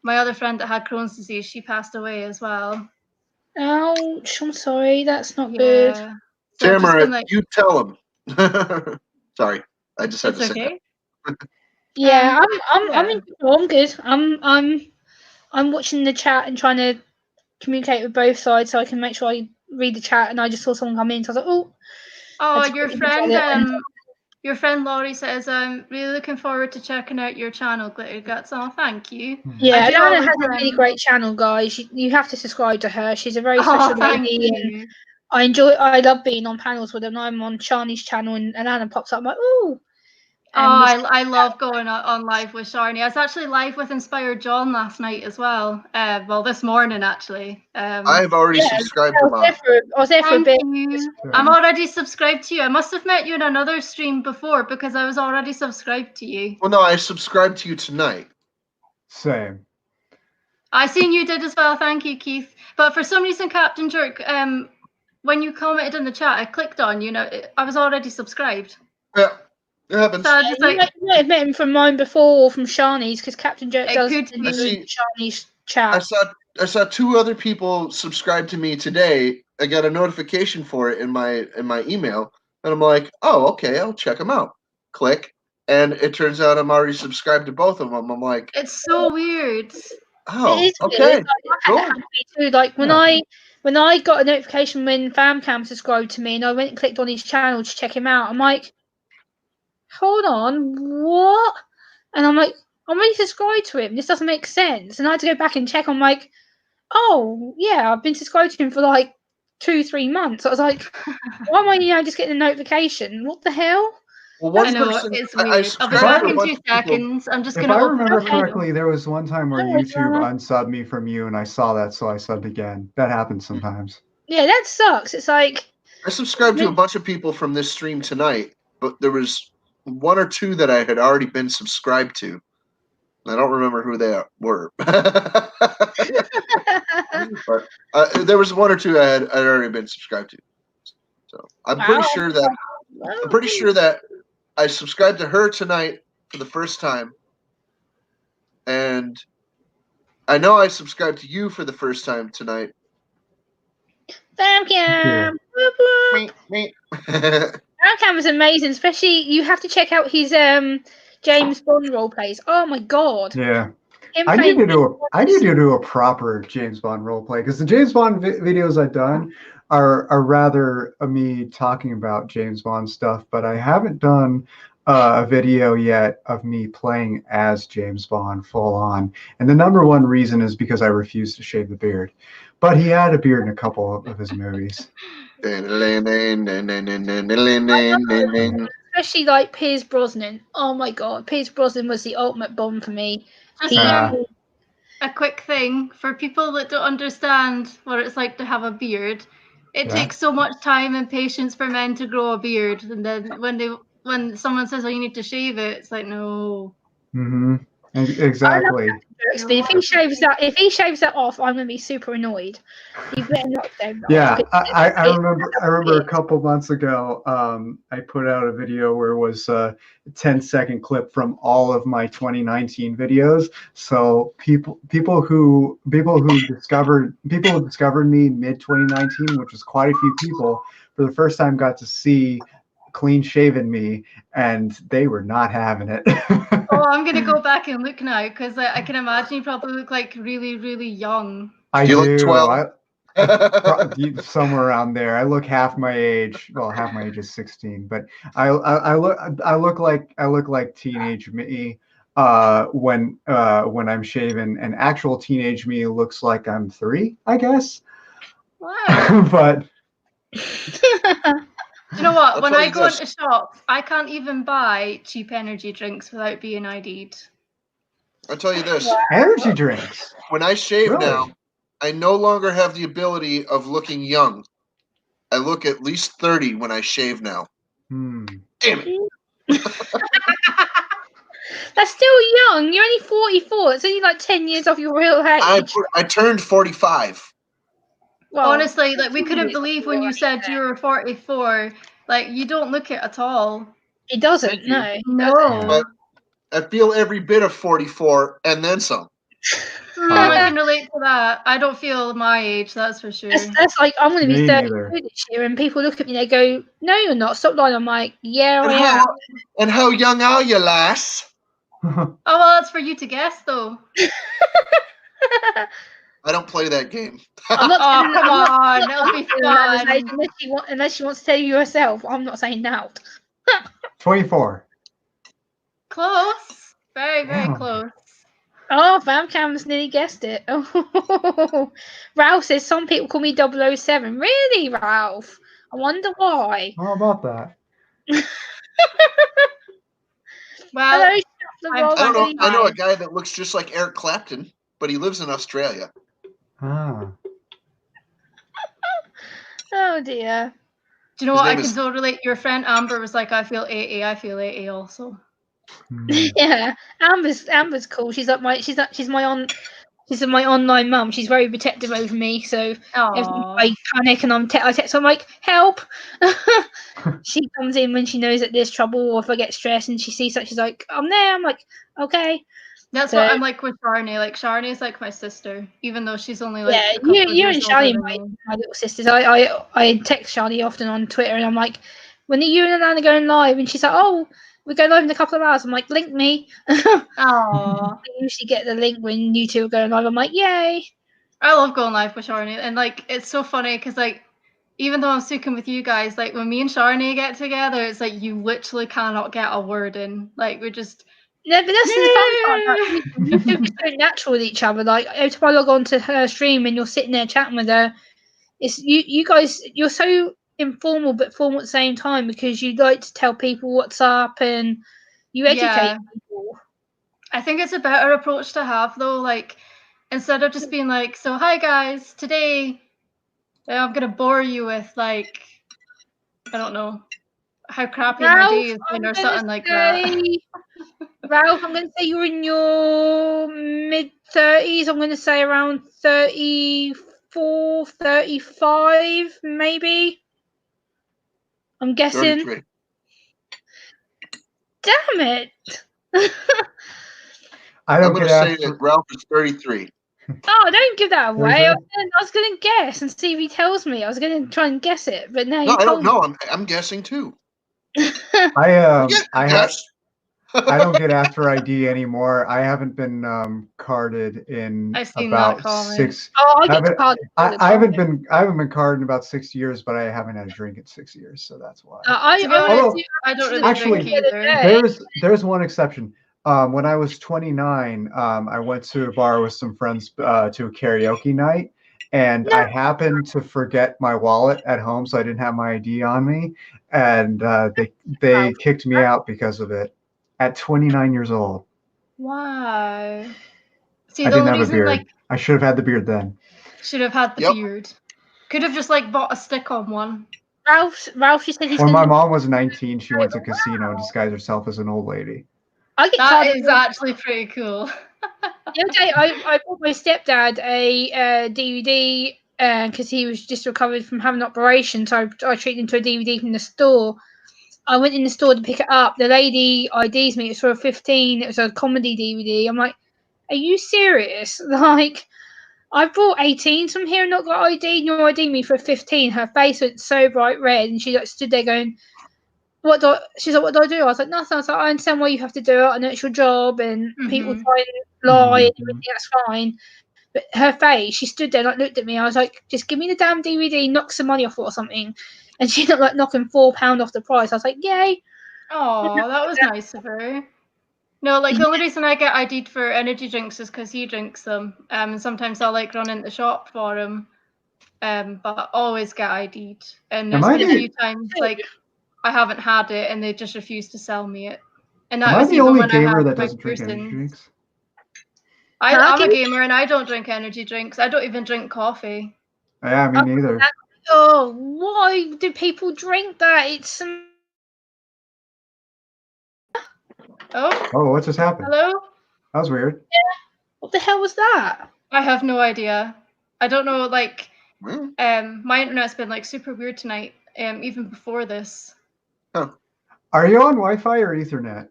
E: my other friend that had Crohn's disease, she passed away as well.
A: Ouch! I'm sorry. That's not good.
E: Yeah. So I've just
C: Tamara,
E: been like,
C: you tell him. Sorry, I just had
E: it's
C: to say that.
E: okay.
A: Yeah,
E: Yeah.
A: I'm good. I'm watching the chat and trying to communicate with both sides so I can make sure I read the chat. And I just saw someone come in, so I was like, oh.
E: Oh,
A: Had to quickly look at it.
E: your friend Laurie says, I'm really looking forward to checking out your channel, Glitter Guts. Oh, thank you.
A: Yeah,
E: I do
A: Alana
E: always,
A: has a really great channel, guys. You have to subscribe to her. She's a very special
E: thank
A: lady, and
E: you.
A: I love being on panels with her. And I'm on Shani's channel, and Alana pops up. I'm like, ooh.
E: I love going on live with Sharni. I was actually live with Inspired John last night as well. Well, this morning actually.
C: I've already subscribed to mine.
A: I was there for a
E: Thank
A: bit.
E: you. I'm already subscribed to you. I must have met you in another stream before because I was already subscribed to you.
C: Well, no, I subscribed to you tonight.
B: Same.
E: I seen you did as well. Thank you, Keith. But for some reason, Captain Jerk, when you commented in the chat, I clicked on. I was already subscribed.
C: Yeah, it happens.
E: So I just
A: You might have met him from mine before or from Shani's because Captain Jerk
E: It
A: does
E: could
A: the
E: be.
A: new Shani's chat.
C: I saw 2 other people subscribe to me today. I got a notification for it in my email, and I'm like, oh, okay, I'll check them out. Click, and it turns out I'm already subscribed to both of them. I'm like,
E: It's so weird.
C: oh,
A: It is
C: okay,
A: good. Like, I had that
C: cool.
A: happen to me too. Like when I got a notification when FamCam subscribed to me, and I went and clicked on his channel to check him out. I'm like, hold on, what? And I'm like, I'm already subscribed to him. This doesn't make sense. And I had to go back and check. I'm like, oh yeah, I've been subscribed to him for like 2-3 months. I was like, why am I just getting a notification? What the hell?
C: Well, one
E: I know,
C: person,
E: it's
C: I
E: weird. I'll be
C: subscribed
E: back
C: to a
E: in
C: bunch
E: 2
C: of people.
E: seconds. I'm just
B: If
E: going to
B: I
E: open
B: remember
E: the
B: correctly, there was one time where
A: No worries,
B: YouTube
A: Lana.
B: unsubbed me from you, and I saw that, so I subbed again. That happens sometimes.
A: Yeah, that sucks. It's like,
C: I subscribed to a bunch of people from this stream tonight, but there was 1 or 2 that I had already been subscribed to. I don't remember who they were. But there was 1 or 2 I'd already been subscribed to. So I'm pretty sure that I subscribed to her tonight for the first time, and I know I subscribed to you for the first time tonight,
A: Famcam. Famcam was amazing, especially you have to check out his James Bond role plays. Oh my god.
B: Yeah.
A: Him
B: I need
A: playing
B: to do a proper James Bond role play because the James Bond videos I've done are rather me talking about James Bond stuff, but I haven't done a video yet of me playing as James Bond full on. And the number one reason is because I refuse to shave the beard. But he had a beard in a couple of his movies.
A: especially like Pierce Brosnan. Oh my god, Pierce Brosnan was the ultimate Bond for me.
E: Just a quick thing for people that don't understand what it's like to have a beard. It takes so much time and patience for men to grow a beard, and then when someone says, "Oh, you need to shave it," it's like, no.
B: Mm-hmm. Exactly.
A: But if he shaves that off, I'm gonna be super annoyed. He better not shave that
B: Yeah,
A: off.
B: I remember a couple months ago, I put out a video where it was a 10-second clip from all of my 2019 videos. So people who discovered me mid 2019, which was quite a few people, for the first time got to see clean shaven me, and they were not having it.
E: Oh, I'm gonna go back and look now because I can imagine you probably look like really, really young.
B: I
C: You
B: do.
C: look 12.
B: Somewhere around there. I look half my age. Well, half my age is 16, but I look like teenage me when I'm shaven, and actual teenage me looks like I'm 3, I guess.
E: Wow.
B: But
E: You know what?
C: I'll
E: When
C: tell
E: I
C: you
E: go
C: this.
E: into shops, I can't even buy cheap energy drinks without being ID'd.
C: I'll tell you this.
B: energy drinks.
C: When I shave
B: Really?
C: now, I no longer have the ability of looking young. I look at least 30 when I shave now.
B: Hmm.
C: Damn it.
A: That's still young. You're only 44. It's only like 10 years off your real age.
C: I turned 45.
A: Well,
E: Honestly, like we couldn't
A: it's
E: believe when you said you were 44. Like you don't look it at all.
A: it doesn't.
C: Thank you.
A: No. it doesn't.
E: No.
C: But I feel every bit of 44 and then some.
E: I can relate to that. I don't feel my age, that's for sure.
A: That's like I'm going to be
B: Me
A: 32
B: neither.
A: this year, and people look at me and they go, "No, you're not. Stop lying." I'm like, "Yeah, I am."
C: And how young are you, lass?
E: Oh well, that's for you to guess, though.
C: I don't play that game.
A: I'm not.
E: Oh, come
A: I'm not
E: on, it'll be fun.
A: unless she wants to tell you herself. I'm not saying that.
B: 24.
E: Close. Very, very
B: Damn.
E: close.
A: Oh, Famcam's nearly guessed it. Oh, Ralph says some people call me 007. Really, Ralph? I wonder why.
B: How about that?
E: Well,
A: Hello, Shuffler Roll.
C: I don't know.
A: Really
C: I know a
A: nice.
C: guy that looks just like Eric Clapton, but he lives in Australia.
B: Ah.
A: Oh dear.
E: do you know
C: His
E: what? I
C: name
E: can
C: is-
E: so relate. Your friend Amber was like, I feel AA. I feel AA also.
B: Hmm.
A: Yeah, Amber's cool. She's my online mum. She's very protective over me. So if
E: Aww.
A: I panic and I text her, I'm like, help. She comes in when she knows that there's trouble, or if I get stressed and she sees that, she's like, I'm there. I'm like, okay.
E: That's
A: So-
E: what I'm like with Sharney. Like Sharney's like my sister, even though she's only like
A: Yeah,
E: a couple of
A: you
E: years
A: and
E: older
A: Charlie,
E: than
A: my little sisters. I text Charlie often on Twitter, and I'm like, when are you and Alana going live? And she's like, oh, we go live in a couple of hours. I'm like, link me.
E: Aww.
A: I usually get the link when you two are going live. I'm like, yay.
E: I love going live with Sharney, and like it's so funny because like even though I'm speaking with you guys, like when me and Sharney get together, it's like you literally cannot get a word in. Like we're just
A: No, but that's the fun part. Like, you two are so natural with each other. Like every time I log on to her stream and you're sitting there chatting with her, it's you guys. You're so informal but formal at the same time because you like to tell people what's up and you educate
E: Yeah.
A: people.
E: I think it's a better approach to have though. Like instead of just being like, so hi guys, today I'm gonna bore you with like I don't know how crappy my day has been or something like that.
A: Ralph, I'm going to say you're in your mid-30s. I'm going to say around 34, 35, maybe. I'm guessing.
C: 33.
A: Damn it.
B: I
C: I'm
B: don't
C: going
B: get
C: to say
B: asked.
C: that Ralph is 33.
A: Oh, don't give that away.
B: There's
A: I was going to guess and see if he tells me. I was going to try and guess it, but now
C: No,
A: you
C: I don't
A: told
C: know. I'm guessing too.
A: me.
C: Yes.
B: I don't get After ID anymore. I haven't been carded in
E: I've seen that
B: about
E: comment.
B: 6.
A: Oh, I
B: I
A: get
B: haven't,
A: carded all the
B: I haven't
A: time.
B: been carded in about 6 years, but I haven't had a drink in 6 years, so that's why.
E: To be honest,
B: Although,
E: I don't really
B: actually,
E: drink either.
B: there's one exception. When I was 29, I went to a bar with some friends to a karaoke night, and
A: No,
B: I happened to forget my wallet at home, so I didn't have my ID on me, and they kicked me out because of it at 29 years old.
E: Wow. See,
B: I
E: the
B: didn't
E: only
B: have a
E: reason,
B: beard.
E: like,
B: I should have had the beard then.
E: should have had the
C: Yep.
E: beard. Could have just, like, bought a stick-on one.
A: Ralph, you said he's
B: When my
A: going to.
B: mom was 19, she went to a casino and disguised herself as an old lady.
A: I get
E: That
A: carded.
E: is actually pretty cool.
A: The other day, I bought my stepdad a DVD because he was just recovered from having an operation. So I treated him to a DVD from the store. I went in the store to pick it up. The lady IDs me. It was for a 15. It was a comedy DVD. I'm like, are you serious? Like, I brought 18s from here and not got ID. You ID me for 15. Her face went so bright red, and she like stood there going, she's like, what do I do? I was like, nothing. I was like, I understand why you have to do it. I know it's your job, and people
E: Mhm.
A: try and lie and
B: Mhm.
A: everything. That's fine. But her face, she stood there, like, looked at me. I was like, just give me the damn DVD, knock some money off it or something. And she looked like knocking £4 off the price. I was like, yay.
E: Oh, that was nice of her. No, like, the only reason I get ID'd for energy drinks is because he drinks them. And sometimes I'll, like, run into the shop for him. But I always get ID'd. And
B: Am
E: there's
B: I
E: been a
B: the
E: few times, like, I haven't had it and they just refuse to sell me it. And
B: am
E: that
B: I
E: was
B: the
E: even
B: only
E: when I
B: gamer
E: had
B: that
E: my
B: doesn't drink energy
E: piercings.
B: drinks?
E: I'm a
A: Give me-
E: gamer and I don't drink energy drinks. I don't even drink coffee.
B: Yeah, me neither.
A: Oh, why do people drink that? It's
E: Oh,
B: Oh, what just happened?
E: hello?
B: That was weird.
A: what the hell was that?
E: I have no idea. I don't know, like,
C: Hmm.
E: my internet's been, like, super weird tonight, even before this.
B: Are you on Wi-Fi or Ethernet?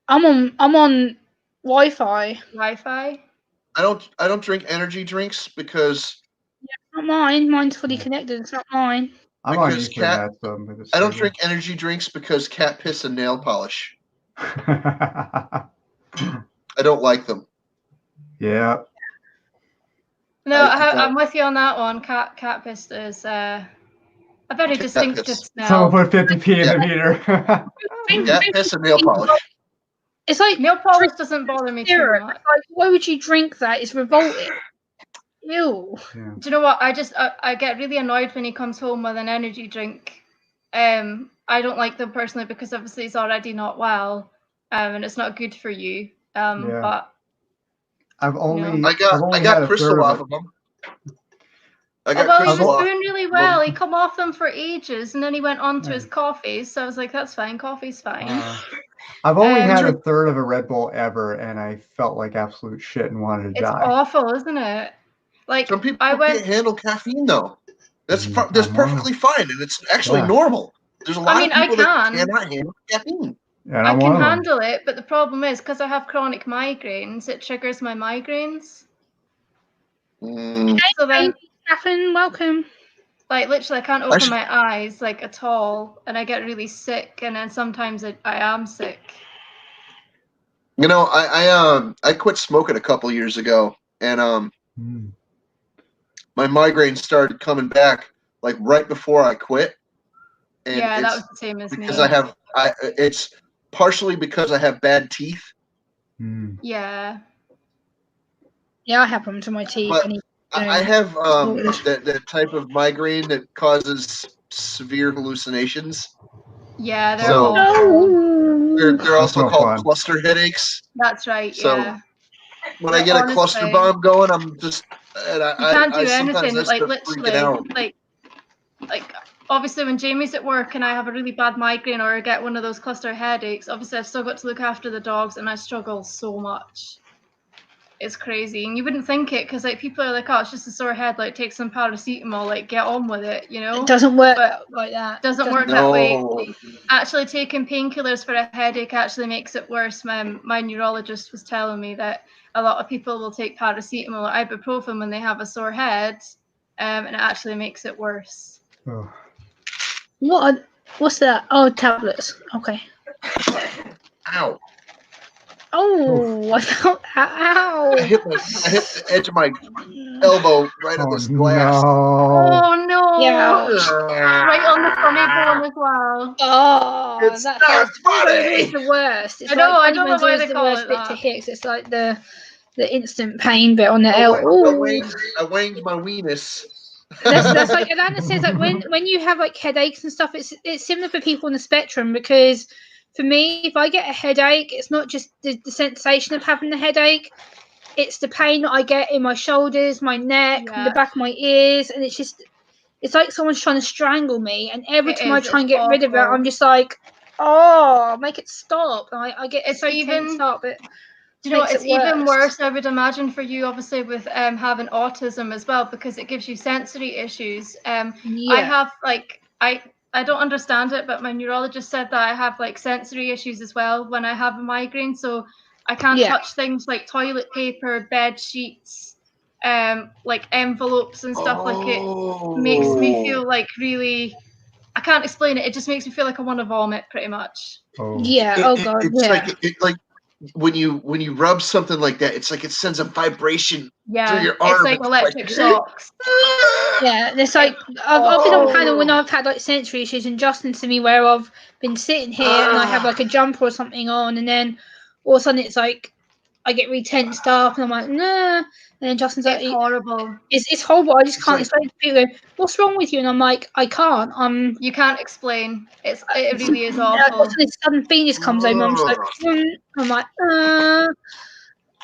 A: I'm on Wi-Fi.
E: Wi-Fi?
C: I don't drink energy drinks because
A: Not mine. Mine's fully connected. It's not mine.
B: I'm on
C: Because
B: Ethernet, so I'm with
C: I don't drink energy drinks because cat piss and nail polish. I don't like them.
B: Yeah.
E: No,
C: I don't.
E: I'm with you on that one. Cat piss is a very
C: Cat
E: distinctive
C: piss.
E: smell.
B: Someone put 50p in
C: Yeah.
B: the meter.
C: Cat piss and nail polish.
A: It's like
E: Nail polish doesn't bother me too
A: syrup.
E: much.
A: Like, why would you drink that? It's revolting. Ew.
B: Yeah.
E: Do you know what? I get really annoyed when he comes home with an energy drink. I don't like them personally because obviously he's already not well, and it's not good for you.
B: Yeah.
E: But
B: I've only
C: I got
B: had a
C: crystal
B: third
C: off
B: of
C: of them. I
E: well,
C: got
E: he was
C: crystal off.
E: doing really well. He come off them for ages, and then he went on to his
B: Nice.
E: coffees. So I was like, that's fine. Coffee's fine.
B: I've only had a
C: Drink-
B: third of a Red Bull ever, and I felt like absolute shit and wanted to
E: It's
B: die.
E: awful, isn't it? Like
C: Some people
E: I went.
C: can't handle caffeine though. That's
B: Mhm,
C: that's
B: I know.
C: perfectly fine, and it's actually
B: Yeah.
C: normal. There's a lot
E: mean,
C: of
E: I
C: people that
E: can.
C: cannot handle caffeine.
B: And
E: I
B: I'm
E: can
B: one of them.
E: handle it, but the problem is because I have chronic migraines, it triggers my migraines.
C: Mm,
E: So then,
A: Catherine, welcome.
E: like, literally, I can't
C: I
E: open
C: should-
E: my eyes like at all, and I get really sick, and then sometimes I am sick.
C: you know, I quit smoking a couple years ago, and
B: Mm.
C: my migraines started coming back like right before I quit. And
E: Yeah, that
C: it's
E: was the same as
C: because
E: me.
C: it's partially because I have bad teeth.
B: Mm.
E: Yeah.
A: Yeah, I have problems with my teeth.
C: But
A: I need
C: I have
A: sorted.
C: that type of migraine that causes severe hallucinations.
E: Yeah, they're
C: So-
E: awful.
C: They're
B: That's
C: also
B: no
C: called
B: fun.
C: cluster headaches.
E: That's right.
C: So,
E: Yeah.
C: When I
E: No,
C: get a cluster
E: honestly.
C: bomb going, I'm just and
E: You can't do
C: I sometimes
E: anything.
C: I
E: Like
C: start freaking
E: literally,
C: out.
E: like obviously when Jamie's at work and I have a really bad migraine or I get one of those cluster headaches, obviously I've still got to look after the dogs and I struggle so much. It's crazy, and you wouldn't think it because like people are like, oh, it's just a sore head. Like take some paracetamol, like get on with it, you know.
A: It doesn't work
E: But
A: like that.
E: doesn't work that way. Actually, taking painkillers for a headache actually makes it worse. My neurologist was telling me that a lot of people will take paracetamol or ibuprofen when they have a sore head, and it actually makes it worse.
B: Oh.
A: What's that? Oh, tablets. Okay.
C: Ow!
A: Oh, I felt ow.
C: I hit the edge of my elbow right at
B: Oh
C: this glass.
B: no!
E: Oh no!
A: Yeah.
E: Right on the funny bone as well.
A: Oh,
C: It's
A: that
C: not
A: hurts.
C: funny.
A: It's always the worst. It's
E: I know,
A: like
E: I don't know
A: funny bone's
E: why
A: always
E: they
A: the
E: call
A: worst
E: it
A: bit to
E: that.
A: hit. 'Cause it's like the instant pain bit on the
C: I
A: elbow.
C: wanged my weenus.
A: That's like Alana says, like when you have like headaches and stuff, it's similar for people on the spectrum, because for me, if I get a headache, it's not just the sensation of having the headache, it's the pain that I get in my shoulders, my neck,
E: Yeah.
A: the back of my ears, and it's like someone's trying to strangle me, and every
E: It
A: time I
E: is,
A: try and
E: it's
A: get rid of it,
E: awful.
A: I'm just like, oh, make it stop. And I get
E: It's
A: so
E: even-
A: tensed up. It
E: Do you know,
A: makes
E: it's
A: it
E: even
A: worse.
E: worse, I would imagine, for you, obviously, with having autism as well, because it gives you sensory issues. I
A: Yeah.
E: have, like, I don't understand it, but my neurologist said that I have, like, sensory issues as well when I have a migraine, so I can't
A: Yeah.
E: touch things like toilet paper, bed sheets, like envelopes and stuff. Like, it makes me feel, like, really... I can't explain it. It just makes me feel like I want to vomit, pretty much.
B: Oh.
A: Yeah. Oh god.
C: It's
A: Yeah.
C: like when you rub something like that, it's like it sends a vibration
E: Yeah,
C: through your arm.
E: it's like electric shocks.
A: Yeah, and it's like I've been on panel when I've had like sensory issues, and Justin's to me where I've been sitting here and I have like a jumper or something on, and then all of a sudden it's like I get really tensed up, and I'm like, nah. And then Justin's like,
E: It's horrible.
A: it's horrible. I just
C: It's
A: can't
C: like-
A: explain to people. What's wrong with you? And I'm like, I can't.
E: You can't explain. It really is
A: All
E: awful.
A: of this sudden Venus comes over. I'm just like, I'm like,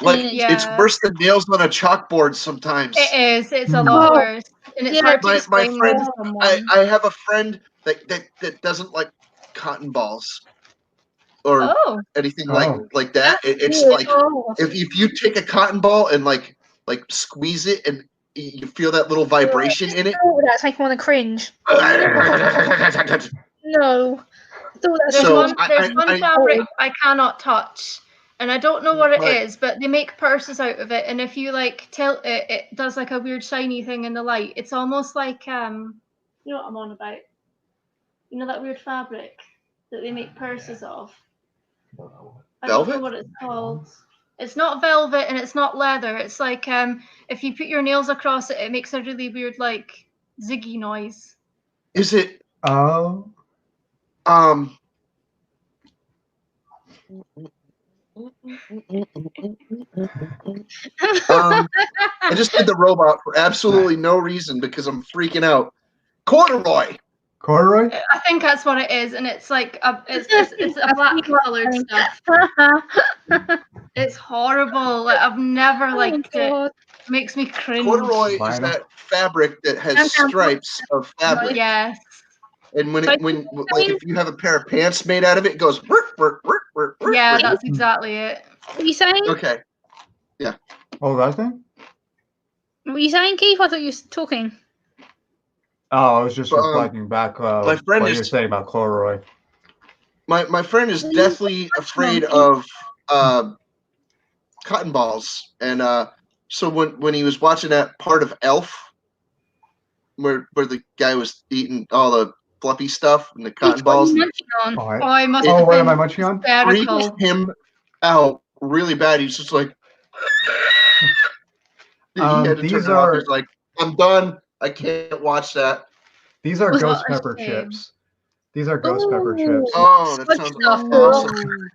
C: Like
E: Yeah.
C: it's worse than nails on a chalkboard sometimes.
E: It is. It's a lot
A: Oh,
E: worse, and it's
A: yeah.
E: hard to
C: My
E: explain
C: friend,
E: to someone.
C: I have a friend that doesn't like cotton balls or
E: Oh,
C: anything
B: Oh.
C: like that. It's
A: Yeah.
C: like
A: Oh.
C: if you take a cotton ball and like squeeze it and you feel that little vibration in it.
A: Oh, that's like I want to cringe. No. Oh, that's
E: there's
C: So,
A: just
E: one fabric I cannot touch, and I don't know what it
C: Right.
E: is, but they make purses out of it, and if you like tilt it, it does like a weird shiny thing in the light. It's almost like you know what I'm on about. You know that weird fabric that they make purses of. I don't know
C: Velvet?
E: what it's called. It's not velvet and it's not leather. It's like if you put your nails across it, it makes a really weird like ziggy noise.
C: Is it
B: Oh.
C: I just did the robot for absolutely no reason because I'm freaking out. Corduroy.
B: Corduroy?
E: I think that's what it is, and it's like it's a black colored stuff. It's horrible. Like, I've never liked it.
A: God.
E: It makes me cringe.
C: Corduroy is
B: Vinyl.
C: that fabric that has stripes of fabric.
E: Yes.
C: And when
A: So-
C: like if you have a pair of pants made out of it, it goes.
E: Yeah, that's exactly it.
A: What are you saying?
C: Okay.
B: Oh, that thing?
A: What are you saying, Keith? I thought you were talking.
B: Oh, I was just reflecting back
C: my friend
B: what you
C: is-
B: were saying about corduroy.
C: My friend is deathly afraid of cotton balls, and so when he was watching that part of Elf, where the guy was eating all the fluffy stuff and the cotton
A: What are
C: balls,
A: you munching on?
B: Oh,
E: Oh, I must
C: Oh,
E: have
B: what
E: been
B: am I munching on?
C: freaked
E: hysterical.
C: him out really bad. He's just like, he had to
B: these
C: turn it off.
B: are-
C: He's like, I'm done. I can't watch that.
B: These are
A: What
B: ghost
E: a
B: pepper
E: shame.
B: chips. These are ghost pepper
A: Ooh.
B: chips.
C: Oh, that
A: Such
C: sounds
A: stuff.
C: awesome.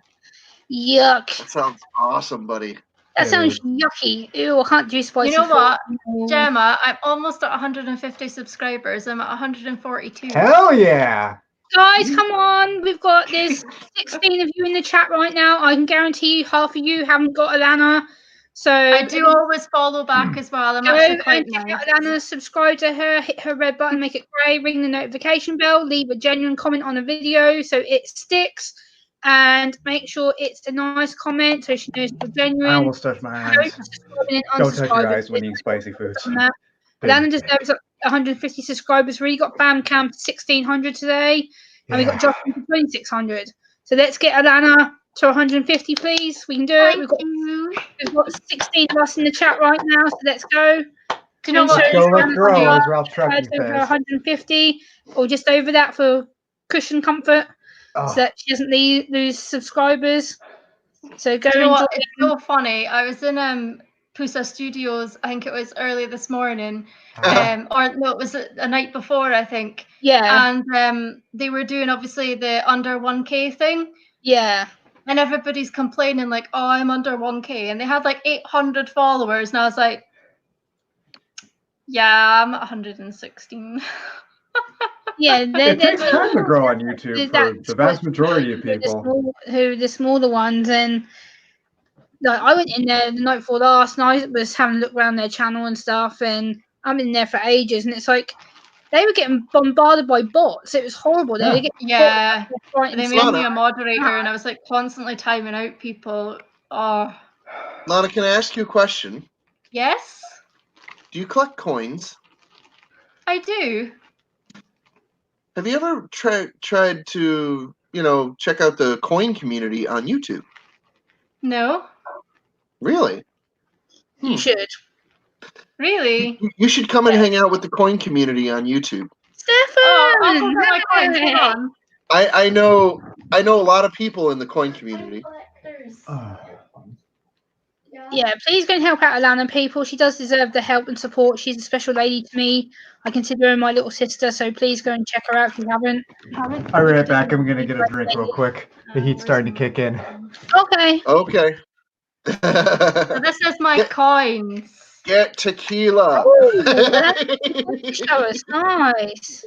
A: Yuck.
C: That sounds awesome, buddy.
A: That
B: Yeah,
A: sounds yucky. Ew, I can't do spicy
E: You know
A: food.
E: what,
A: No.
E: Gemma? I'm almost at 150 subscribers. I'm at 142.
B: Hell yeah!
A: Guys, come on. There's 16 of you in the chat right now. I can guarantee you half of you haven't got Alana. So
E: I do always follow back as well. I'm
A: go
E: actually
A: and
E: quite
A: check
E: nice.
A: out Alana, subscribe to her, hit her red button, make it grey, ring the notification bell, leave a genuine comment on a video so it sticks. and make sure it's a nice comment so she knows you're genuine.
B: I almost touched my
A: Don't
B: eyes.
A: subscribe and
B: Don't touch your
A: unsubscribe.
B: eyes when eating spicy foods.
A: On that.
B: Big
A: Alana deserves 150 subscribers. We got Bam Cam to 1600 today, and we got Justin to 2600. So let's get Alana to 150, please. We can do it.
E: Thank you.
A: We've got 16 of us in the chat right now, so let's go.
E: Do you know what?
B: Let's go, let's grow,
E: Yeah.
B: as Ralph Truckee
A: Over
B: says.
A: 150 or just over that for cushion comfort,
B: Oh,
A: so that she doesn't lose subscribers. So go
E: Do you know
A: enjoy.
E: what? It's so funny. I was in Pusa Studios. I think it was early this morning, or no, it was a night before, I think.
A: Yeah,
E: And they were doing obviously the under 1K thing,
A: yeah.
E: and everybody's complaining like, "Oh, I'm under 1K," and they had like 800 followers, and I was like, "Yeah, I'm at 116."
A: Yeah,
B: it takes time to grow on YouTube for the vast majority of people.
A: The smaller ones, and like I went in there the night before last night, was having a look around their channel and stuff, and I'm in there for ages, and it's like they were getting bombarded by bots. It was horrible. They were getting
E: Yeah,
A: right
E: they
A: and
E: made
C: Lana.
E: me a moderator, and I was like constantly timing out people. Oh,
C: Lana, can I ask you a question?
E: yes,
C: Do you collect coins?
E: I do.
C: Have you ever tried to, check out the coin community on YouTube?
E: No,
C: Really?
A: You should.
E: really.
C: You should come and hang out with the coin community on YouTube.
A: Stefan!
E: Oh, I'll go get my coins. Hold on.
C: I know a lot of people in the coin community.
A: Yeah, please go and help out Alana, people. She does deserve the help and support. She's a special lady to me. I consider her my little sister, so please go and check her out if you haven't.
B: I'll be right back. I'm going to get a drink real quick. The heat's starting to kick in.
A: Okay.
C: Okay.
E: So this is my coins.
C: Get tequila.
A: Ooh, that was nice.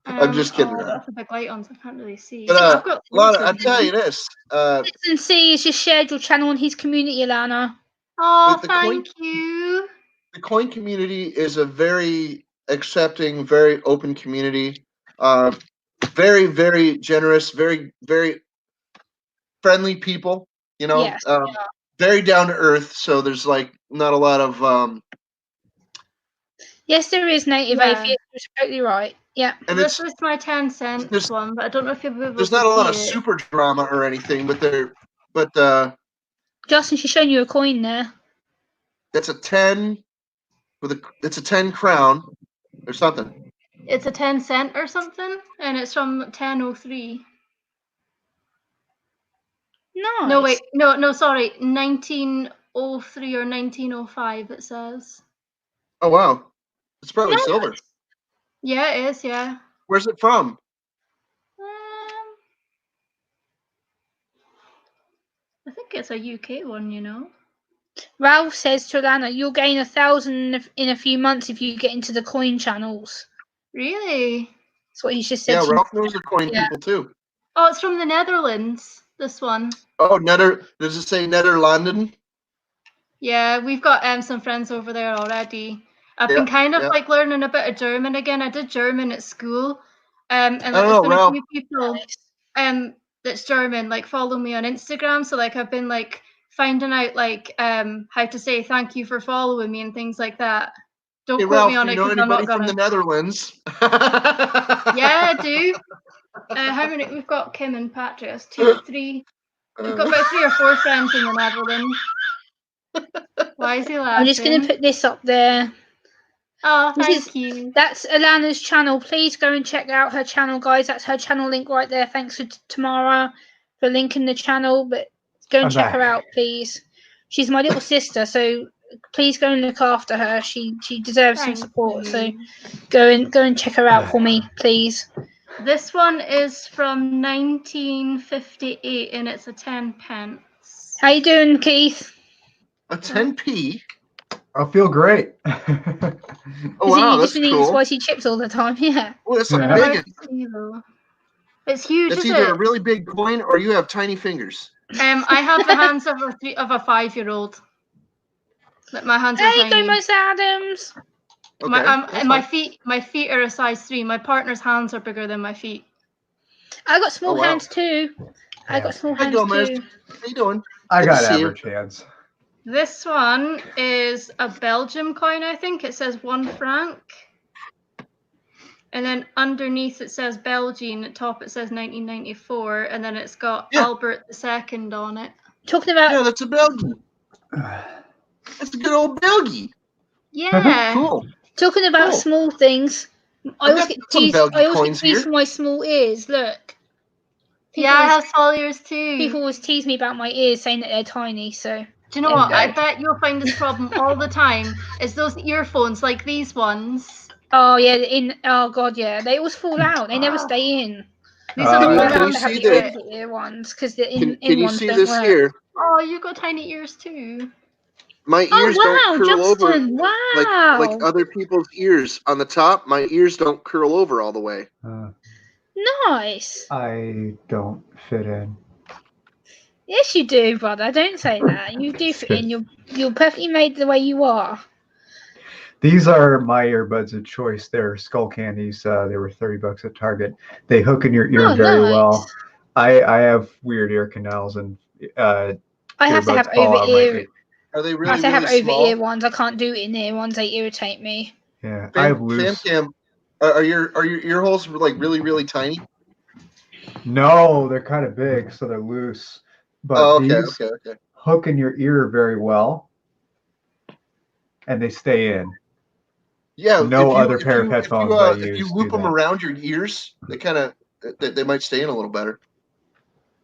C: I'm just kidding.
E: That's a big light on, so I can't really see.
C: But
E: I've got
C: Lana,
E: loads
C: I
E: of
C: tell
E: them.
C: you this.
A: And see, he's just shared your channel on his community, Alana.
E: Oh,
C: the coin-
E: thank you.
C: The coin community is a very accepting, very open community. Very, very generous, very, very friendly people.
A: Yes.
C: Very down to earth. So there's like not a lot of.
A: Yes, there is native
E: Yeah.
A: atheist. You're totally right. Yeah.
C: And
E: This is my 10 cents one, but I don't know if you'll be able to
C: there's not a lot of
E: see it.
C: super drama or anything, but
A: Justin, she's showing you a coin there.
C: that's a 10 it's a 10 crown or something.
E: It's a 10 cent or something, and it's from 1003.
A: Nice.
E: No, wait, no, sorry, 1903 or 1905. It says.
C: Oh wow, it's probably
A: Nice.
C: silver.
E: Yeah, it is. Yeah.
C: Where's it from?
E: I think it's a UK one. You know.
A: Ralph says to Alana, you'll gain 1,000 in a few months if you get into the coin channels.
E: Really?
A: That's what he's just said.
C: Yeah,
A: to
C: Ralph knows the coin people too.
E: Oh, it's from the Netherlands. This one.
C: Oh, does it say Netherlanden?
E: Yeah, we've got some friends over there already. I've
C: Yeah,
E: been kind of
C: yeah.
E: like learning a bit of German again. I did German at school, and like,
C: I don't
E: there's
C: know,
E: been
C: Ralph.
E: a few people that's German like follow me on Instagram. So like I've been like finding out like how to say thank you for following me and things like that. Don't
C: Hey,
E: quote
C: Ralph,
E: me on
C: do
E: it
C: you know
E: because I'm not
C: anybody from
E: gonna.
C: the Netherlands?
E: Yeah, I do. How many? We've got Kim and Patrick. That's 2, 3. We've got about 3 or 4 friends in the Netherlands. Why is he laughing?
A: I'm just going to put this up there.
E: Oh, thank you.
A: That's Alana's channel. Please go and check out her channel, guys. That's her channel link right there. Thanks to Tamara for linking the channel. But go and check her out, please. She's my little sister, so please go and look after her. She deserves some support. So go and check her out for me, please.
E: This one is from 1958, and it's a 10 pence.
A: How you doing, Keith?
C: A 10p?
B: I feel great.
C: Oh wow,
A: You've
C: that's
A: just been eating
C: cool.
A: spicy chips all the time, yeah.
C: Oh, that's
B: Yeah.
C: big.
E: It's huge.
C: That's
E: is
C: either
E: it?
C: a really big coin or you have tiny fingers.
E: I have the hands of a 5-year-old. Like my hands are
A: There you
E: tiny.
A: go, Miss Adams.
C: Okay,
E: and my feet are a size 3. My partner's hands are bigger than my feet.
A: I got small
C: Oh, wow.
A: hands too. I got small
C: Hi,
A: hands
C: Gomez.
A: too.
C: How you doing?
B: I
C: Good
B: got
C: to see you.
B: average hands.
E: This one is a Belgium coin, I think. It says 1 franc. And then underneath it says Belgian. At top it says 1994. And then it's got
C: Yeah.
E: Albert II on it.
A: Talking about
C: Yeah, that's a Belgie. That's a good old Belgie.
E: Yeah.
C: Cool.
A: talking about
C: Cool.
A: small things. I
C: I've
A: always
C: got
A: get
C: some
A: teased.
C: Belgie
A: I always
C: coins
A: get teased
C: here.
A: for my small ears. Look. People
E: Yeah, I
A: always,
E: have small ears too.
A: people always tease me about my ears, saying that they're tiny. So
E: Do you know
A: there we
E: what? I
A: go.
E: bet you'll find this problem all the time. Is those earphones like these ones?
A: Oh yeah, oh god, yeah. They always fall out. They never stay in.
E: These are
A: So
E: the
A: I
E: ones
C: Can
A: have
C: you
A: to have
C: see
A: the
C: this?
A: over ear ones because the
C: Can
A: in
C: you
A: ones
C: see
A: don't
C: this
A: work.
C: here?
E: Oh, you got tiny ears too.
C: My
A: Oh
C: ears don't
A: wow,
C: curl over
A: Justin!
C: like
A: Wow,
C: other people's ears on the top. My ears don't curl over all the way.
A: nice.
B: I don't fit in.
A: Yes, you do, brother. Don't say that. You do fit in. You're perfectly made the way you are.
B: These are my earbuds of choice. They're Skull Candies. They were $30 at Target. They hook in your ear
A: Oh,
B: very
A: nice.
B: well. I have weird ear canals and
A: I have to
B: earbuds
A: have
B: fall
A: over
B: out of my
A: ear.
B: ear.
C: Are they
A: I
C: really
A: have to have
C: really
A: over
C: small?
A: ear ones. I can't do in ear ones. They irritate me.
B: Yeah, I have loose.
C: Cam, are your ear holes like really really tiny?
B: No, they're kind of big, so they're loose. But
C: Oh, okay,
B: these
C: okay.
B: hook in your ear very well, and they stay in.
C: Yeah,
B: No other pair of headphones I
C: if you
B: use
C: loop
B: do
C: them
B: that.
C: around your ears, they might stay in a little better.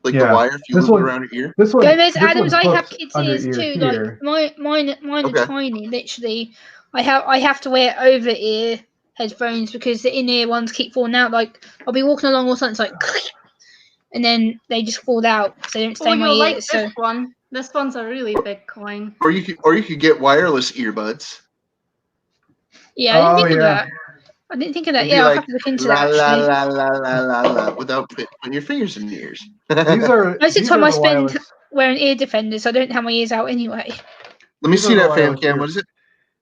C: Like the
B: Yeah,
C: wire, if you
B: this
C: loop it
B: one,
C: around your ear.
B: this one,
A: Gomez
B: this
A: Adams,
B: one
A: I have
B: hooks
A: kids'
B: under
A: ears
B: ear
A: too.
B: here.
A: Like mine
C: Okay.
A: are tiny. Literally, I have to wear over ear headphones because the in ear ones keep falling out. Like I'll be walking along or something, it's like, and then they just fall out because they don't stay
E: Oh,
A: in my
E: you'll like
A: ears.
E: this
A: So
E: one. This one's a really big coin.
C: Or you could get wireless earbuds.
A: yeah, I didn't
B: Oh
A: think of
B: yeah,
A: that. I didn't think of that.
C: It'd be
A: Yeah, I'll
C: like
A: have to look into
C: la
A: that
C: la
A: actually.
C: la la la la la without putting your fingers in your ears.
B: these are
A: Most of the
B: these
A: time
B: are
A: I
B: the
A: spend
B: wireless.
A: wearing ear defenders. I don't have my ears out anyway.
C: Let me
B: These
C: see
B: are the
C: that, fam
B: wireless
C: cam.
B: ear-
C: What is it?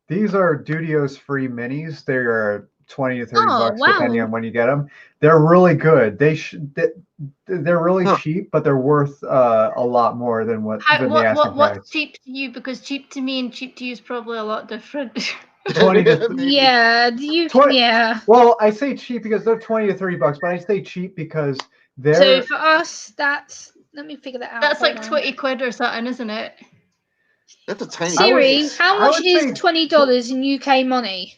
B: These are Dudios free minis. They are 20 to 30
A: Oh,
B: bucks depending
A: wow.
B: on when you get them. They're really good. They're really
C: Huh.
B: cheap, but they're worth a lot more than the asking price.
E: What's cheap to you? Because cheap to me and cheap to you is probably a lot different.
B: 20 to
C: Maybe.
A: Yeah,
B: 20
A: yeah.
B: Well, I say cheap because they're 20 to 30 bucks, but I say cheap because
A: So
B: they're
A: for us, that's let me figure that out.
E: That's
A: Hold
E: like
A: on.
E: 20 quid or something, isn't it?
C: That's a tiny
A: Siri,
C: place.
A: how
B: I
A: much
B: would
A: is
B: say
A: $20 in UK money?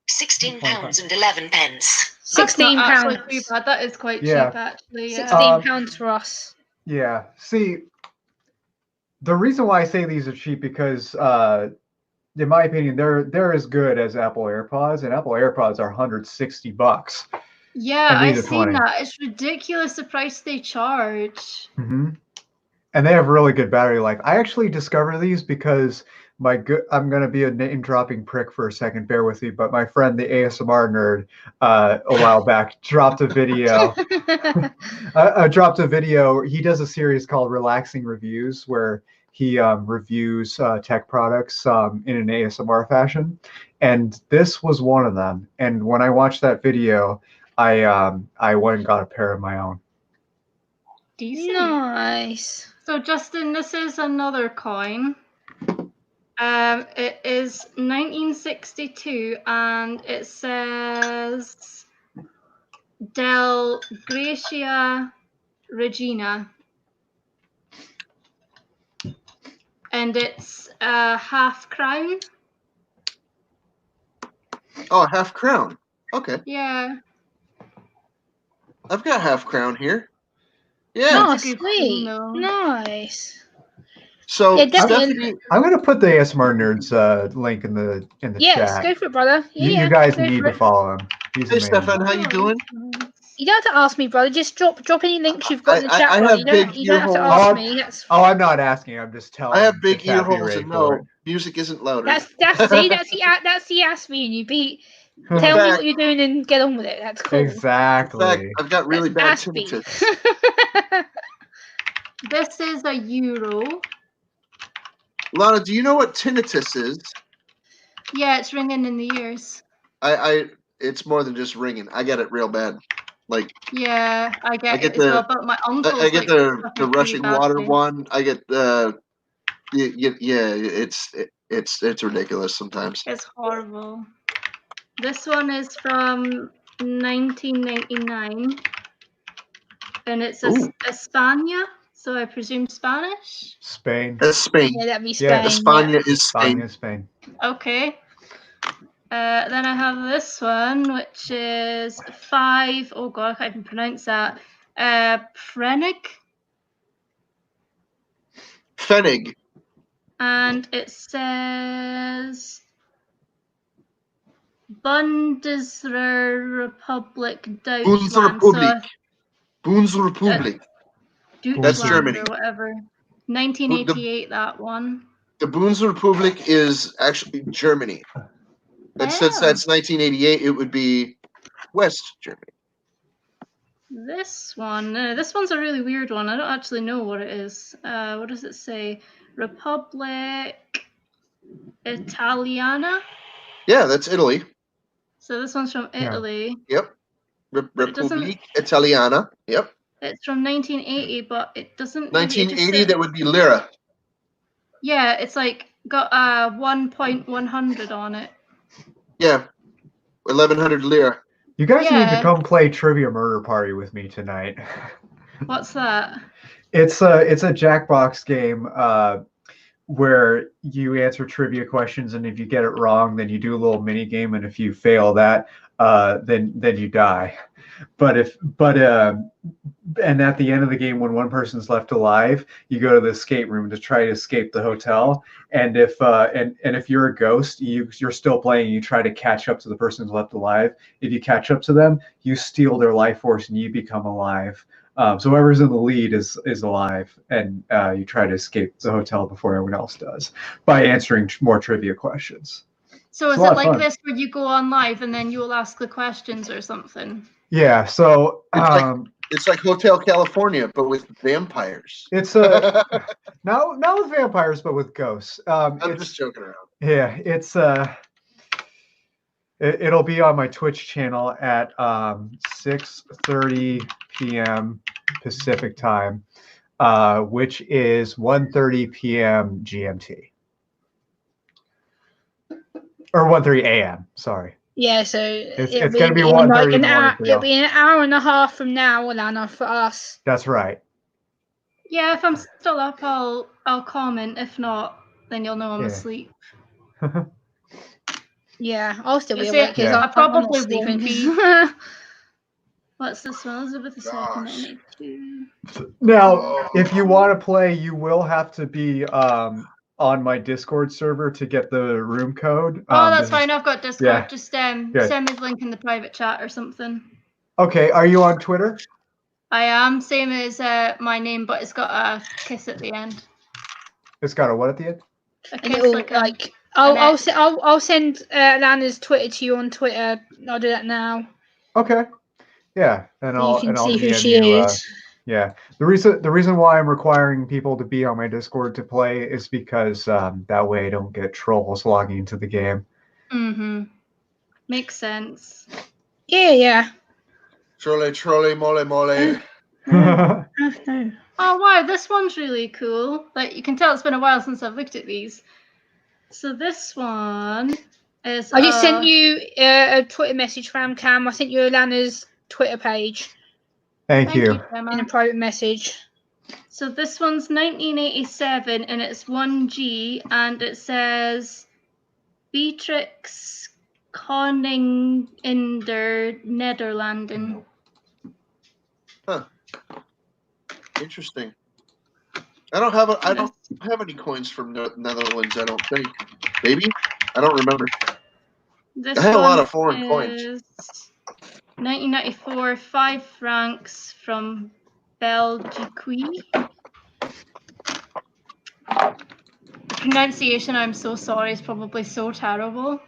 F: £16 and 11 pence.
E: That's not actually
A: £16.
E: too bad. That is quite
B: Yeah.
E: cheap, actually. Yeah.
A: £16 for us.
B: yeah. See, the reason why I say these are cheap because in my opinion, they're as good as Apple AirPods, and Apple AirPods are $160.
E: Yeah,
B: And these
E: I've
B: are
E: seen
B: 20.
E: that. It's ridiculous the price they charge.
B: Mm-hmm. And they have really good battery life. I actually discovered these because I'm going to be a name dropping prick for a second, bear with me, but my friend, the ASMR nerd, a while back dropped a video. Dropped a video. He does a series called Relaxing Reviews where he reviews tech products in an ASMR fashion. And this was one of them. And when I watched that video, I went and got a pair of my own.
E: Decent.
A: Nice.
E: So, Justin, this is another coin. It is 1962 and it says Del Gracia Regina. And it's a half crown.
C: Oh, half crown. Okay,
E: Yeah.
C: I've got half crown here. Yeah.
A: Oh,
E: That's a good
A: sweet.
E: thing, though.
A: Nice.
C: So
A: Yeah, definitely.
C: Stephanie,
B: I'm going to put the ASMR nerds link in the
A: Yes,
B: chat.
A: go for it, brother. Yeah,
B: You guys
A: go
B: need
A: for
B: to
A: it.
B: follow him. He's
C: hey
B: amazing.
C: Stefan, how you doing?
A: You don't have to ask me, brother. Just drop any links you've got in the chat,
C: I
A: brother.
C: have big
A: You don't have to
C: ear
A: ask
B: holes.
A: me. That's
B: Oh, I'm not asking. I'm just telling.
C: I have
B: him
C: big
B: to tap
C: ear
B: you
C: holes
B: ready
C: and
B: for
C: no, music isn't louder.
A: that's the ask me and you beat.
B: it.
A: Tell me
C: fact-
A: what you're doing and get on with it. That's cool.
C: In fact,
B: Exactly.
C: I've got really bad
A: That's Aspie.
C: tinnitus.
E: This is a euro.
C: Lana, do you know what tinnitus is?
E: Yeah, it's ringing in the ears.
C: It's more than just ringing. I get it real bad. Like
E: Yeah, I get
C: get
E: it as well. But my uncle,
C: I get
E: like,
C: the
E: suffered really
C: rushing water
E: badly.
C: one. I get it's ridiculous sometimes.
E: It's horrible. This one is from 1999, and it's
C: Ooh.
E: España, so I presume Spanish.
B: Spain.
C: That's Spain.
A: Yeah, that'd be
B: Yeah.
A: Spain.
C: España is Spain.
B: Spain. Spain.
E: Okay. Then I have this one, which is 5. Oh god, I can't even pronounce that. Pfennig,
C: Pfennig.
E: and it says Bundesrepublik Deutschland.
C: Bundesrepublik.
E: So
C: Bundesrepublik. That's
E: Deutschland
C: Germany.
E: or whatever. 1988, that one.
C: The Bundesrepublik is actually Germany. And since that's 1988, it would be West Germany.
E: This one's a really weird one. I don't actually know what it is. What does it say? Republic Italiana.
C: Yeah, that's Italy.
E: So this one's from Italy.
C: Yep.
E: But it doesn't-
C: Republik Italiana. Yep.
E: It's from 1980, but it doesn't.
C: 1980, that would be lira.
E: Yeah, it's like got 1.100 on it.
C: Yeah. 1100 lira.
B: You guys need to
E: Yeah.
B: come play Trivia Murder Party with me tonight.
E: What's that?
B: It's a Jackbox game where you answer trivia questions, and if you get it wrong, then you do a little mini game, and if you fail that, then you die. And at the end of the game, when one person's left alive, you go to the escape room to try to escape the hotel. And if if you're a ghost, you're still playing. You try to catch up to the person who's left alive. If you catch up to them, you steal their life force and you become alive. So whoever's in the lead is alive, and you try to escape the hotel before everyone else does by answering more trivia questions.
E: So is it like this where you go on live and then you'll ask the questions or something?
B: Yeah. So
C: it's like Hotel California, but with vampires.
B: It's not with vampires, but with ghosts.
C: I'm just joking around.
B: Yeah, it's it'll be on my Twitch channel at 6:30 p.m. Pacific time, which is 1:30 p.m. GMT. Or 1:30 a.m. Sorry.
A: Yeah, so
B: it's going to be 1:30 in the morning for
A: it'll be an hour and a half from now, Alana, for us.
B: That's right.
E: Yeah, if I'm still up, I'll comment. If not, then you'll know I'm asleep.
A: Yeah, I'll still be awake because
E: I probably
A: I'm not
E: won't
A: sleeping.
E: be. What's this one? Elizabeth II.
B: Now, if you want to play, you will have to be on my Discord server to get the room code.
E: Oh, that's fine. I've got Discord.
B: Yeah.
E: Just send me the link in the private chat or something.
B: Okay. Are you on Twitter?
E: I am. Same as my name, but it's got a kiss at the end.
B: It's got a what at the end?
E: A kiss,
A: I'll send Lana's Twitter to you on Twitter. I'll do that now.
B: Okay. Yeah, and
A: you can see who
B: DM
A: she is.
B: Yeah, the reason why I'm requiring people to be on my Discord to play is because that way I don't get trolls logging into the game.
E: Mm-hmm. Makes sense.
A: Yeah.
C: Trolley, mole.
A: No.
E: Oh wow, this one's really cool. Like you can tell, it's been a while since I've looked at these. So this one is.
A: I just sent you a Twitter message from Cam. I sent you Alana's Twitter page.
B: Thank you.
A: In a private message.
E: So this one's 1987 and it's 1G and it says Beatrix Koning in der Nederlanden.
C: Huh. Interesting. I don't have any coins from Netherlands, I don't think. Maybe? I don't remember.
E: This
C: I had a lot of
E: one
C: foreign coins.
E: 1994, 5 francs from Belgique. Pronunciation, I'm so sorry, is probably so terrible.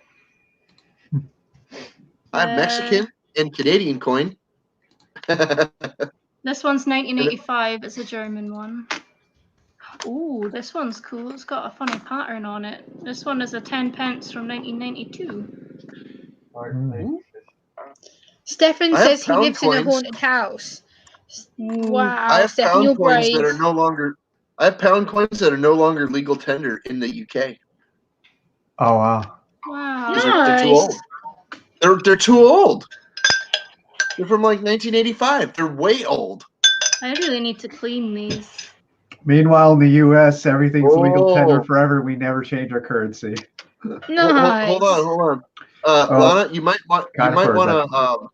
C: I have Mexican and Canadian coin.
E: This one's 1985. It's a German one. Ooh, this one's cool. It's got a funny pattern on it. This one is a 10 pence from 1992.
A: Stefan
C: I have
A: says he
C: pound
A: lives in a
C: coins.
A: haunted house.
D: Mm.
A: Wow,
C: I have
A: Stefan,
C: pound
A: you're
C: coins
A: brave.
C: that are no longer. I have pound coins that are no longer legal tender in the UK.
B: Oh wow.
E: Wow.
C: 'Cause they're too
A: Nice.
C: old. They're too old. They're from like 1985. They're way old.
E: I really need to clean these.
B: Meanwhile, in the U.S., everything's legal tender
C: Oh.
B: forever. We never change our currency.
A: Nice.
C: Hold on.
B: Oh,
C: Lana, you might want
B: kind of for a second.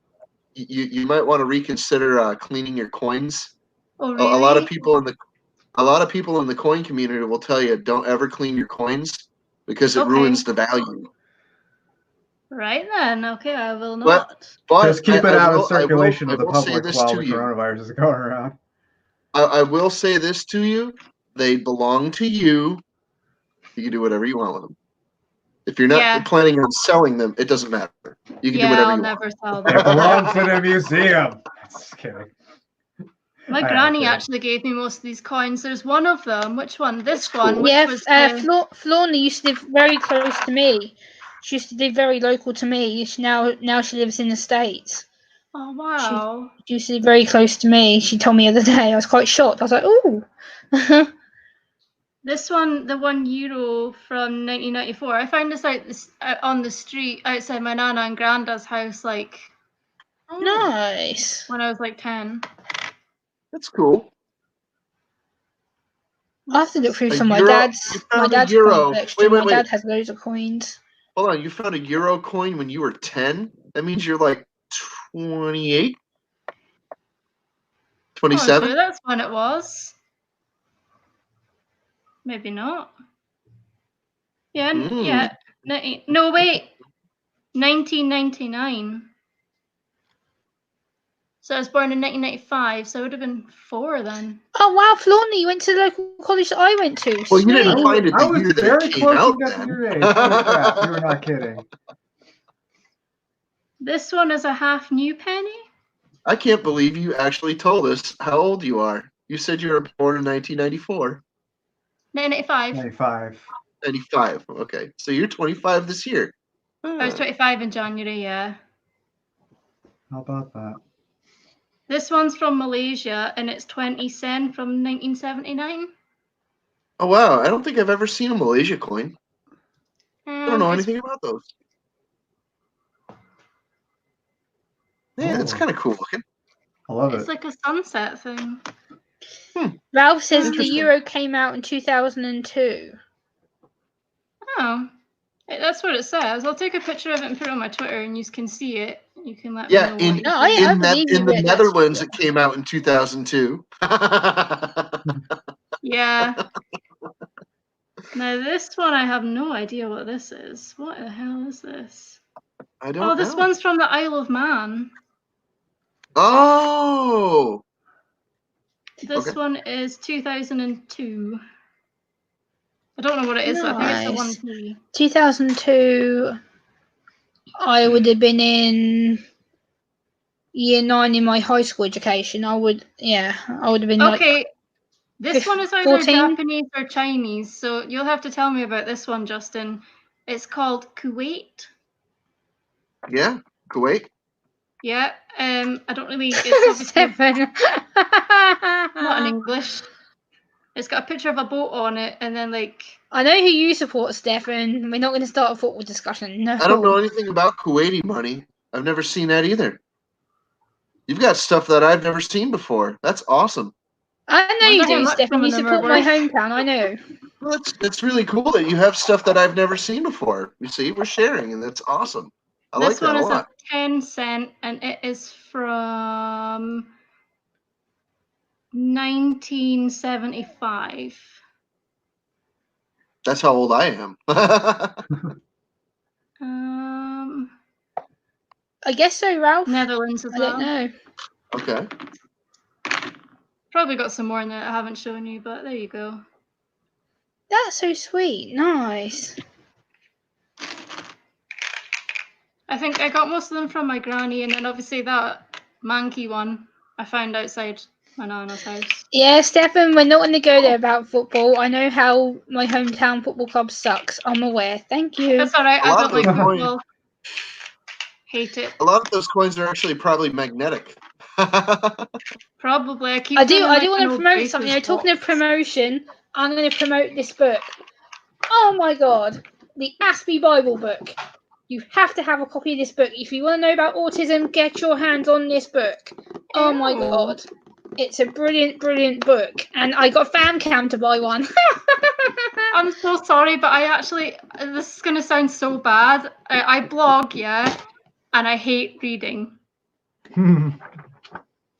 C: you might want to reconsider cleaning your coins.
E: Oh,
C: A
E: really?
C: lot of people in the coin community will tell you don't ever clean your coins because it
E: Okay.
C: ruins the value.
E: Right then. Okay, I will
C: But-
E: not.
C: But
B: Just keep it
C: I
B: out
C: will-
B: of circulation
C: I
B: of the
C: will say
B: public
C: this
B: while
C: to
B: the
C: you.
B: coronavirus is going around.
C: I will say this to you: they belong to you. You can do whatever you want with them. If you're not
E: Yeah.
C: planning on selling them, it doesn't matter. You can do
E: Yeah,
C: whatever
E: I'll
C: you
E: never sell
B: They
E: them.
B: belong to the museum. Just kidding.
E: My
B: I am
E: granny
B: kidding.
E: actually gave me most of these coins. There's one of them. Which one? This
C: That's
E: one.
C: cool.
E: Which
A: Yeah,
E: was
A: Florna used to live very close to me. She used to live very local to me. Now she lives in the States.
E: Oh wow.
A: She used to live very close to me. She told me the other day. I was quite shocked. I was like, "Ooh."
E: This one, the €1 from 1994. I found this out on the street outside my nana and granda's house, like
A: Nice.
E: when I was like 10.
C: That's cool.
A: I'll have to look through
C: A
A: some of
C: euro-
A: my
C: you
A: dad's
C: found a
A: coin
C: euro.
A: collection.
C: Wait.
A: My dad has loads of coins.
C: Hold on, you found a euro coin when you were 10? That means you're like 28?
E: Oh,
C: 27?
E: sure, that's when it was. Maybe not. Yeah, yeah. No, wait. 1999. So I was born in 1995, so I would have been 4 then.
A: Oh wow, Florna, you went to the local college that I went to.
C: Well, you
A: Sweet.
C: didn't find it
B: I
C: the
B: was
C: year that
B: very
C: it came
B: close
C: out
B: to guessing
C: then.
B: your age. Holy crap, you were not kidding.
E: This one is a half new penny.
C: I can't believe you actually told us how old you are. You said you were born in 1994.
E: 1985.
B: 95.
C: 95. Okay. So you're 25 this year.
E: I was 25 in January, yeah.
B: How about that?
E: This one's from Malaysia and it's 20 sen from 1979.
C: Oh, wow. I don't think I've ever seen a Malaysia coin. I don't know
E: It's-
C: anything about those. Yeah, it's
B: Oh.
C: kind of cool looking.
B: I love
E: It's
B: it.
E: like a sunset thing.
A: Ralph says the
C: Interesting.
A: euro came out in 2002.
E: Oh, that's what it says. I'll take a picture of it and put it on my Twitter, and you can see it. You can let
C: Yeah,
E: me know.
A: No, I believe you
C: in the
A: read that.
C: Netherlands, it came out in 2002.
E: Yeah. Now this one, I have no idea what this is. What the hell is this?
C: I don't
E: This
C: know.
E: one's from the Isle of Man.
C: Oh,
E: This
C: Okay.
E: one is 2002. I don't know what it is. I think it's the
A: Nice.
E: 1p.
A: 2002. I would have been in year 9 in my high school education. I would have been
E: Okay, this one is either
A: 14?
E: Japanese or Chinese, so you'll have to tell me about this one, Justin. It's called Kuwait.
C: yeah, Kuwait.
E: Yeah, I don't really. It's
A: like
E: obviously
A: 7.
E: not in English. It's got a picture of a boat on it, and then like.
A: I know who you support, Stefan. We're not going to start a football discussion. No.
C: I don't know anything about Kuwaiti money. I've never seen that either. You've got stuff that I've never seen before. That's awesome.
A: I know you
E: Wonder how
A: do,
E: much
A: Stefan.
E: some
A: You
E: of them are
A: support my
E: worth.
A: hometown. I know.
C: Well, it's really cool that you have stuff that I've never seen before. You see, we're sharing, and that's awesome. I like
E: This
C: that
E: one
C: a
E: is
C: lot.
E: a 10 cent, and it is from 1975.
C: That's how old I am.
A: I guess so, Ralph.
E: Netherlands as
A: I
E: well.
A: don't know.
C: Okay.
E: Probably got some more in there I haven't shown you, but there you go.
A: That's so sweet. Nice.
E: I think I got most of them from my granny, and then obviously that Mankey one I found outside my nana's house.
A: Yeah, Stefan, we're not going to go there about football. I know how my hometown football club sucks. I'm aware. Thank you.
E: That's all right.
C: A
E: I
C: lot
E: don't
C: of
E: like
C: those coins-
E: football. Hate it.
C: A lot of those coins are actually probably magnetic.
E: Probably. I keep.
A: I do
E: feeling like
A: want
E: an
A: to
E: old
A: promote something.
E: baker's
A: Talking of
E: box.
A: promotion, I'm going to promote this book. Oh my god, the Aspie Bible book. You have to have a copy of this book. If you want to know about autism, get your hands on this book. Oh my god. It's a brilliant, brilliant book. And I got FamCam to buy one.
E: I'm so sorry, but I actually, this is going to sound so bad. I blog, yeah, and I hate reading.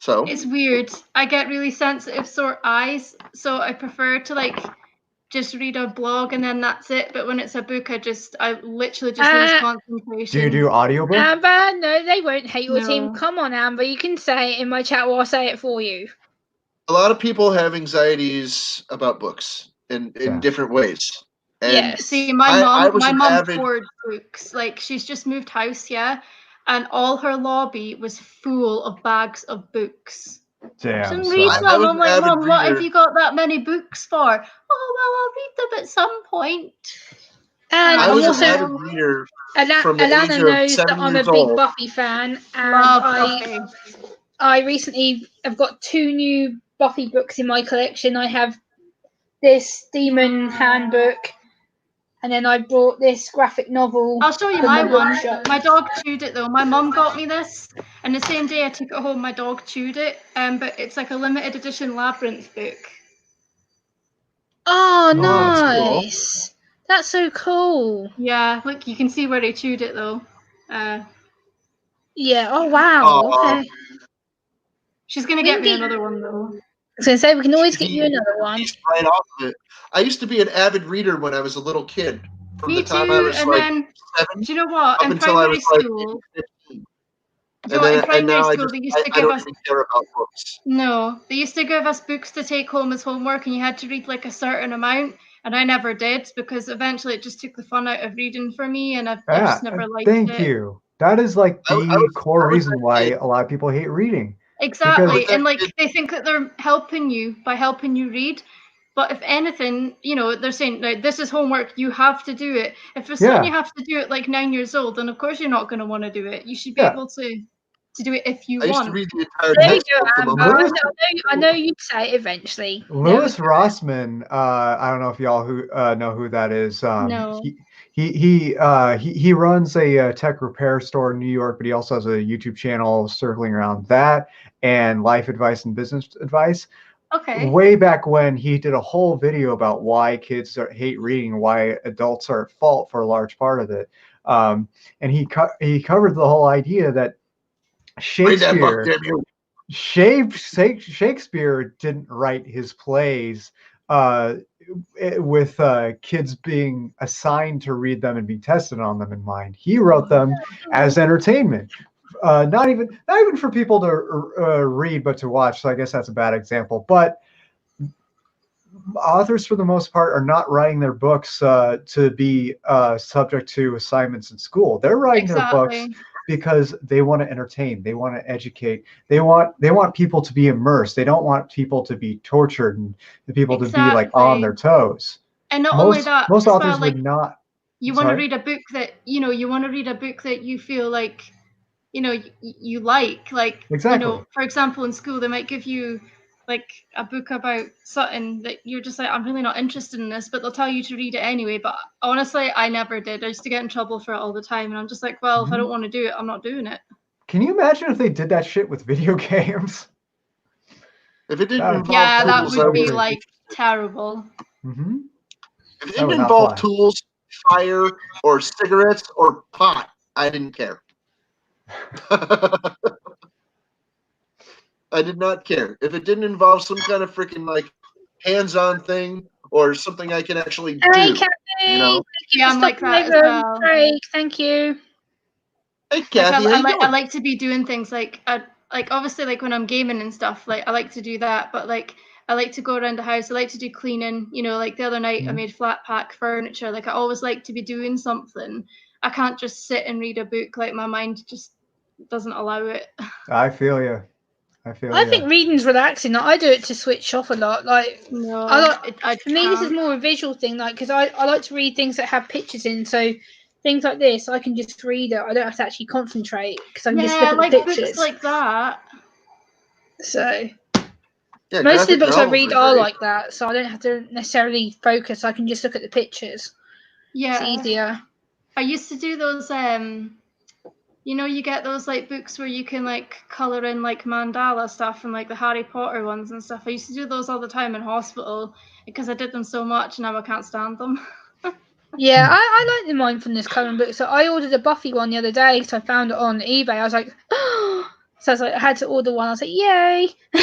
C: So
E: It's weird. I get really sensitive sore eyes, so I prefer to like just read a blog and then that's it. But when it's a book, I literally just lose concentration.
B: Do you do audiobook?
A: Amber, no, they won't hate your
E: No.
A: team. Come on, Amber, you can say it in my chat or I'll say it for you.
C: a lot of people have anxieties about books in
B: Yeah.
C: different ways. And
A: Yes.
E: See,
C: I was
E: my
C: an
E: mom
C: avid-
E: poured books. Like she's just moved house, yeah, and all her lobby was full of bags of books.
B: Damn.
E: Shouldn't
B: son.
E: read
C: I
E: them.
C: was
E: I'm
C: an
E: like,
C: avid
E: Mom, what have
C: reader.
E: you got that many books for? Oh well, I'll read them at some point.
A: And
C: I
A: I'm
C: was
A: also
C: an avid reader from the
A: Alana
C: age of
A: knows that
C: 7
A: I'm a
C: years
A: big
C: old.
A: Buffy fan, and
E: Love Buffy.
A: I recently have got 2 new Buffy books in my collection. I have this Demon Handbook, and then I brought this graphic novel.
E: I'll show you
A: from
E: my
A: the
E: one.
A: bookshop.
E: My dog chewed it though. My mum got me this, and the same day I took it home, my dog chewed it. But it's like a limited edition Labyrinth book.
A: Oh,
C: that's cool.
A: nice! That's so cool.
E: Yeah, look, you can see where he chewed it though.
A: Yeah. Oh, wow.
C: Aw.
A: Okay.
E: She's gonna
A: We
E: get
A: can
E: me
A: get-
E: another one though.
A: I was going to say, we can always get
C: He-
A: you another one.
C: He's right off of it. I used to be an avid reader when I was a little kid. From
E: Me
C: the time
E: too.
C: I was
E: And
C: like
E: then,
C: 7
E: do you know what?
C: up
E: In
C: until I
E: primary
C: was like
E: school,
C: 15.
E: do you know what? In
C: And
E: primary
C: now
E: school, they used to
C: I
E: give
C: don't
E: us
C: even care about books.
E: no. They used to give us books to take home as homework, and you had to read like a certain amount. And I never did because eventually it just took the fun out of reading for me, and I just never liked
B: Thank
E: it.
B: you. That is like
C: I
B: the
C: was-
B: core
C: I was
B: reason
C: that
B: why
C: kid.
B: a lot of people hate reading.
E: Exactly,
C: Because-
E: and like they think that they're helping you by helping you read. But if anything, you know, they're saying, "Now this is homework. You have to do it." If it's something
B: Yeah.
E: you have to do at like 9 years old, then of course you're not going to want to do it. You should be
B: Yeah.
E: able to do it if you
C: I used
E: want.
C: to read the entire
A: There you
C: text
A: go,
C: book the
A: Amber.
C: moment.
A: I know you'd say it eventually.
B: Louis Rossman, I don't know if y'all know who that is.
E: No.
B: He runs a tech repair store in New York, but he also has a YouTube channel circling around that and life advice and business advice.
E: Okay.
B: Way back when, he did a whole video about why kids hate reading, why adults are at fault for a large part of it. And he covered the whole idea that
C: Read that book,
B: Shakespeare.
C: damn you.
B: Shakespeare didn't write his plays with kids being assigned to read them and be tested on them in mind. He wrote them as entertainment, not even for people to read, but to watch. So I guess that's a bad example. But authors, for the most part, are not writing their books to be subject to assignments in school. They're writing their books because they want to entertain, they want to educate, they want people to be immersed. They don't want people to be tortured and the people to be like on their toes.
E: And not only that,
B: most
E: as
B: authors
E: well, like,
B: would not.
E: you want to read a book that you feel like, you know, you like
B: Exactly.
E: you know, for example, in school they might give you like a book about something that you're just like, I'm really not interested in this, but they'll tell you to read it anyway. But honestly, I never did. I used to get in trouble for it all the time, and I'm just like, well, if I don't want to do it, I'm not doing it.
B: Can you imagine if they did that shit with video games?
C: If it didn't involve
E: that
C: tools,
E: would be like terrible.
B: Mm-hmm.
C: If it didn't involve tools, fire, or cigarettes, or pot, I didn't care. I did not care. If it didn't involve some kind of freaking like hands-on thing or something I can actually do.
A: Hey, Kathy.
C: You know?
E: Yeah, I'm like that as well.
A: Craig, thank you.
C: Hey, Kathy,
E: I like to be doing things like obviously like when I'm gaming and stuff, like I like to do that, but like I like to go around the house. I like to do cleaning. You know, like the other night I made flat pack furniture. Like I always like to be doing something. I can't just sit and read a book. Like my mind just doesn't allow it.
B: I feel you.
A: I think reading's relaxing. I do it to switch off a lot. Like,
E: no,
A: for me, this is more a visual thing. Like, because I like to read things that have pictures in. So, things like this, I can just read it. I don't have to actually concentrate because I can just look
E: Yeah,
A: at
E: like
A: the pictures.
E: books like that.
A: So
C: Yeah,
A: most of the
C: graphic
A: books I
C: novels
A: read
C: are
A: are
C: great.
A: like that, so I don't have to necessarily focus. I can just look at the pictures.
E: Yeah.
A: It's easier.
E: I used to do those you know, you get those like books where you can like color in like mandala stuff and like the Harry Potter ones and stuff. I used to do those all the time in hospital because I did them so much and now I can't stand them.
A: Yeah, I like the mindfulness coloring book. So I ordered a Buffy one the other day because I found it on eBay. I was like, oh. So I was like, I had to order one. I was like, yay.
E: Do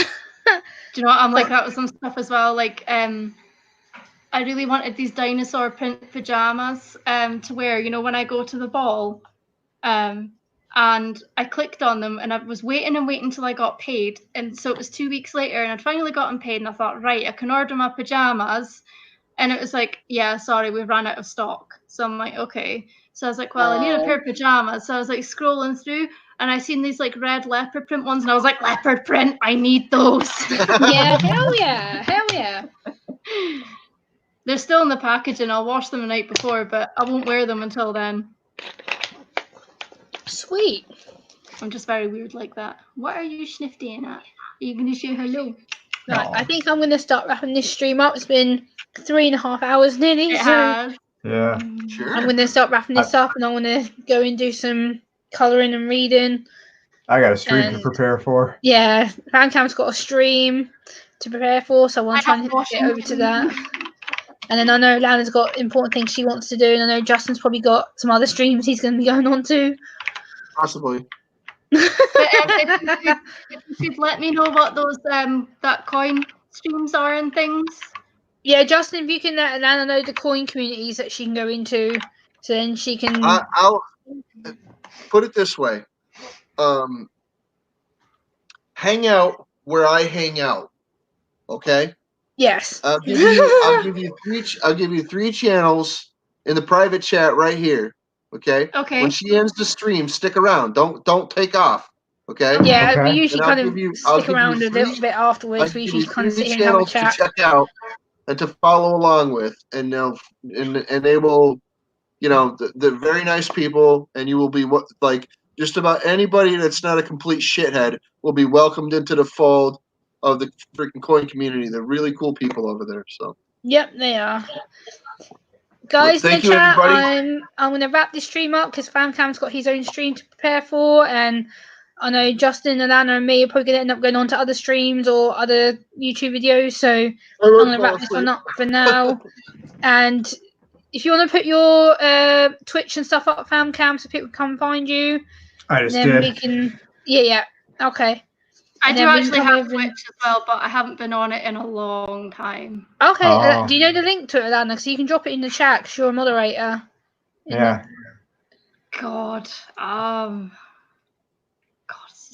E: you know what? I'm like that with some stuff as well. Like I really wanted these dinosaur print pajamas to wear, you know, when I go to the ball. And I clicked on them and I was waiting until I got paid. And so it was 2 weeks later and I'd finally gotten paid and I thought, right, I can order my pajamas. And it was like, yeah, sorry, we ran out of stock. So I'm like, okay. So I was like, well, I need a pair of pajamas. So I was like scrolling through and I seen these like red leopard print ones and I was like, leopard print, I need those.
A: Yeah, hell yeah. Hell yeah.
E: They're still in the packaging. I'll wash them the night before, but I won't wear them until then.
A: Sweet.
E: I'm just very weird like that. What are you snifting at? Are you going to say hello?
A: Right, I think I'm going to start wrapping this stream up. It's been 3.5 hours nearly.
E: It
A: So
E: has.
B: Yeah.
C: Sure.
A: I'm going to start wrapping this up and I'm going to go and do some colouring and reading.
B: I got a stream to
A: And-
B: prepare for.
A: Yeah, Fancam's got a stream to prepare for, so I want to try
E: have
A: and
E: washing
A: get over to
E: machine.
A: that. And then I know Lana's got important things she wants to do, and I know Justin's probably got some other streams he's going to be going on to.
C: Possibly.
E: But if you could let me know what those that coin streams are and things.
A: Yeah, Justin, if you can let Lana know the coin communities that she can go into, so then she can.
C: I'll put it this way. Hangout where I hang out. Okay.
A: Yes.
C: I'll give you three channels in the private chat right here. Okay.
E: Okay.
C: When she ends the stream, stick around. Don't take off. Okay.
A: Yeah,
B: Okay.
A: we usually
C: And I'll
A: kind of
C: give you-
A: stick
C: I'll give you
A: around a little
C: three-
A: bit
C: I'll
A: afterwards. We
C: give
A: usually
C: you
A: kind of
C: three
A: sit here and have a
C: channels to
A: chat.
C: check out and to follow along with, and they will, you know, the very nice people, and you will be like just about anybody that's not a complete shithead will be welcomed into the fold of the freaking coin community. They're really cool people over there. So
A: Yep, they are. Guys, in
C: thank
A: the
C: you,
A: chat,
C: everybody.
A: I'm going to wrap this stream up because Famcam's got his own stream to prepare for, and I know Justin and Anna and me are probably going to end up going on to other streams or other YouTube videos, so I'm going to wrap this one up for now. And if you want to put your Twitch and stuff up, Famcam, so people can come find you,
B: I just
A: then
B: did.
A: we can. Yeah, okay.
E: I
A: And
E: do
A: then we can
E: actually
A: come
E: have
A: over and-
E: Twitch as well, but I haven't been on it in a long time.
A: Okay,
B: Oh.
A: do you know the link to it, Anna? So you can drop it in the chat because you're a moderator.
B: Yeah.
E: God,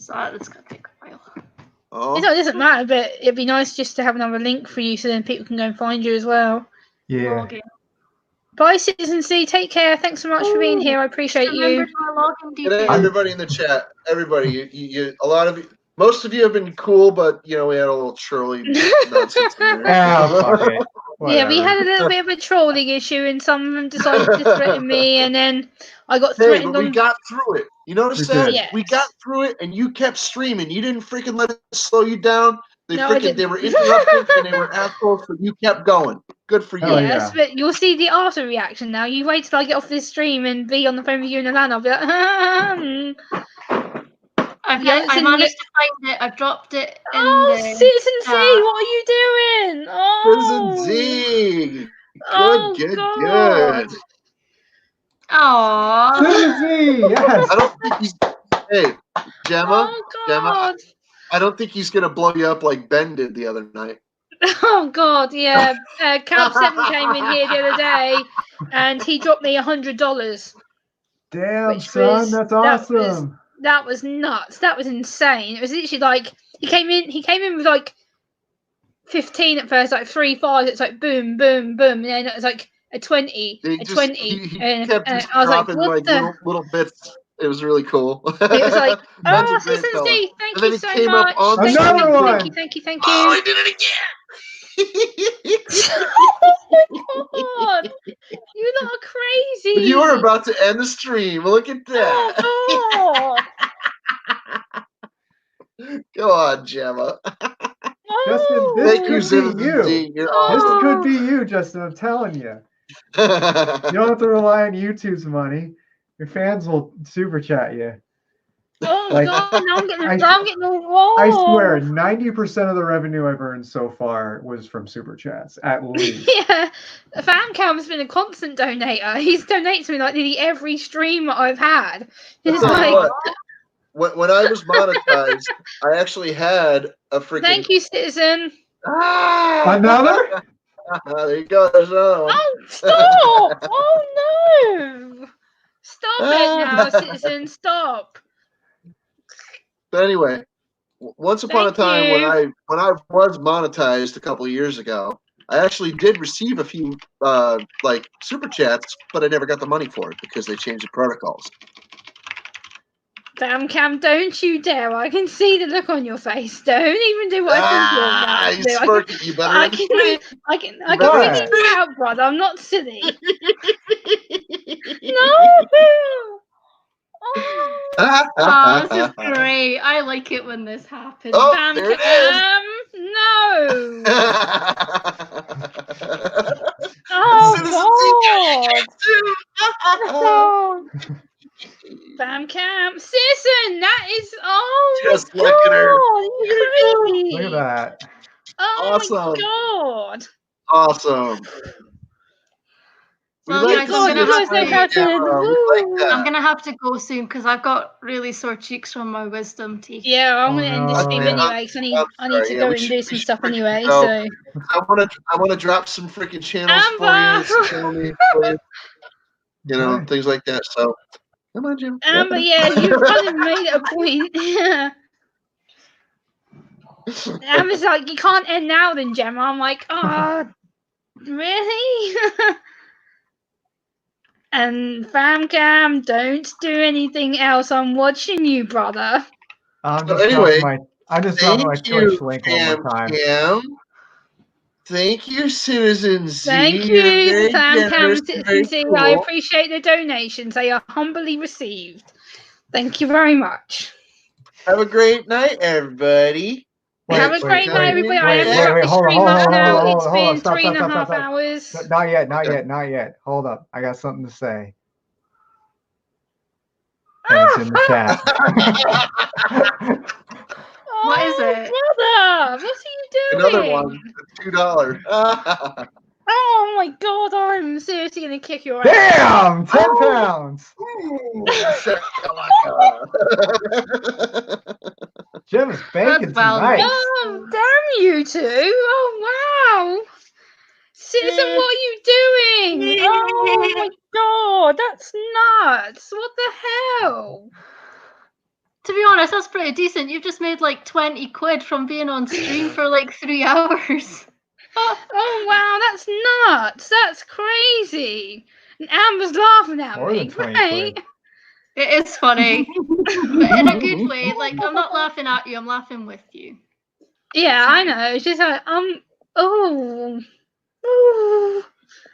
E: that's gonna take a while.
C: Oh,
A: It doesn't matter, but it'd be nice just to have another link for you so then people can go and find you as well.
B: Yeah.
E: Login.
A: Bye, Citizen C. Take care. Thanks so much for being here. I appreciate
E: Remember
A: you.
E: my login
C: good day,
E: details.
C: everybody in the chat. Everybody, a lot of you, most of you have been cool, but you know we had a little trolly nonsense in there.
B: Oh, fuck it.
A: Yeah, we
B: Whatever.
A: had a little bit of a trolling issue, and some of them decided to threaten me, and then I got
C: Hey,
A: threatened
C: but we
A: on.
C: got through it. You notice
B: We
C: that?
B: did.
A: Yes.
C: We got through it, and you kept streaming. You didn't freaking let it slow you down.
A: No, I
C: They
A: didn't.
C: were interrupted and they were assholes, so you kept going. Good for you.
B: Hell
A: Yes,
B: yeah.
A: but you'll see the after reaction now. You wait till I get off this stream and be on the phone with you and Alana. I'll be like,
E: Okay, I managed to find it. I've dropped it in
A: oh,
E: the.
A: Citizen C,
E: chat.
A: what are you doing? Oh,
C: Citizen Z.
A: oh
C: Good,
A: God.
C: good.
E: Aww.
B: Citizen Z, yes.
C: I don't think he's. Hey, Gemma.
A: Oh
C: Gemma.
A: God.
C: I don't think he's gonna blow you up like Ben did the other night.
A: Oh God, yeah. Cab7 came in here the other day, and he dropped me $100.
B: Damn,
A: Which
B: son,
A: was-
B: that's
A: that was-
B: awesome.
A: That was nuts. That was insane. It was literally like he came in with like 15 at first, like 3 5. It's like boom, boom, boom, and then it was like a 20,
C: He
A: a
C: just,
A: 20,
C: he
A: and
C: kept just
A: I was like,
C: dropping
A: what
C: like
A: the?
C: little bits. It was really cool.
A: It was like,
C: Ben's
A: oh,
C: a great
A: Citizen
C: fella.
A: C, thank
C: And then
A: you
C: he
A: so
C: came up
A: much.
C: on
A: Thank
B: Another
A: you,
B: one.
A: thank you, thank you, thank you.
C: Oh, he did it again.
A: God, you lot are crazy.
C: You are about to end the stream. Look at that.
A: Oh,
C: Go on, Gemma.
B: Justin, this
C: Thank you,
B: could be
C: Citizen
B: you.
C: Z. You're
B: This
C: awesome.
B: could be you, Justin. I'm telling you. You don't have to rely on YouTube's money. Your fans will super chat you.
A: Oh
B: Like,
A: God, now I'm getting,
B: I
A: whoa.
B: I swear, 90% of the revenue I've earned so far was from super chats, at least.
A: Yeah, Famcam's been a constant donator. He's donated to me like nearly every stream that I've had. He's
C: I'll tell you
A: like,
C: what, when I was monetized, I actually had a freaking.
A: thank you, Citizen.
B: Another?
C: There you go. There's another one.
A: Oh, stop! Oh no! Stop it now, Citizen. Stop.
C: But anyway, once upon a
A: Thank
C: time
A: you.
C: when I was monetized a couple of years ago, I actually did receive a few like super chats, but I never got the money for it because they changed the protocols.
A: Famcam, don't you dare! I can see the look on your face. Don't even do what I think you're about to
C: You
A: do.
C: smirking. You better
A: I
C: end the
A: can
C: stream.
A: I can
B: What?
A: figure you out, brother. I'm not silly. No. Oh,
E: Oh, this is great. I like it when this happens.
C: Oh, there it is.
A: no. Oh God. Famcam, Citizen, that is
C: Just
A: my
C: look at her.
A: God, you're crazy.
B: Look at that.
A: Oh
C: Awesome.
A: my God.
C: Awesome. We
E: Well,
C: like
E: guys,
C: to
E: I'm
C: see
E: gonna
C: you,
A: you guys
E: have
A: know
E: to.
A: how to.
C: Gemma. We like that.
E: I'm gonna have to go soon because I've got really sore cheeks from my wisdom teeth.
A: Yeah, I'm
B: Oh,
A: gonna end the
B: no.
A: stream
C: Okay,
A: anyway because I need
C: I'm
A: to
C: sorry.
A: go
C: We
A: and
C: should-
A: do
C: we
A: some
C: should
A: stuff
C: freaking
A: anyway.
C: go.
A: So
C: I want to drop some freaking channels for you,
A: Amber.
C: some channel names for you, you know,
B: Okay.
C: things like that. So come on, Jim.
A: Amber, yeah, you've kind of made it a point. Amber's like, you can't end now, then Gemma. I'm like, oh, really? And Famcam, don't do anything else. I'm watching you, brother.
B: I'm
C: So
B: just
C: anyway,
B: dropping my
C: thank you,
B: Twitch link one more time.
C: Cam. Thank you, Citizen Z.
A: Thank
C: You're
A: you,
C: very generous
A: Famcam,
C: and
A: Citizen
C: very
A: Z.
C: cool.
A: I appreciate the donations. They are humbly received. Thank you very much.
C: Have a great night, everybody.
A: Have a great night, everybody. I am
C: wait,
A: shut the
B: hold on,
A: stream
B: hold
A: up
B: on,
A: now.
B: hold on,
A: It's
B: hold on,
A: been
B: stop,
A: 3.5
B: stop.
A: hours.
B: Not yet. Hold up. I got something to say. And it's in the chat.
E: What is it?
A: Brother, what's he doing?
C: Another one. $2.
A: Oh my God, I'm seriously gonna kick your ass.
B: Damn! 10 pounds! Jim's bacon
E: That's well
B: tonight.
E: nice.
A: Oh, damn you two. Oh, wow. Citizen, what are you doing? Oh my God, that's nuts. What the hell?
E: To be honest, that's pretty decent. You've just made like 20 quid from being on stream for like 3 hours.
A: Oh wow, that's nuts. That's crazy. And Amber's laughing at
B: More
A: me.
B: than 20
A: Great.
B: quid.
E: It is funny, but in a good way. Like, I'm not laughing at you, I'm laughing with you.
A: Yeah, I know. It's just like, oh. Ooh.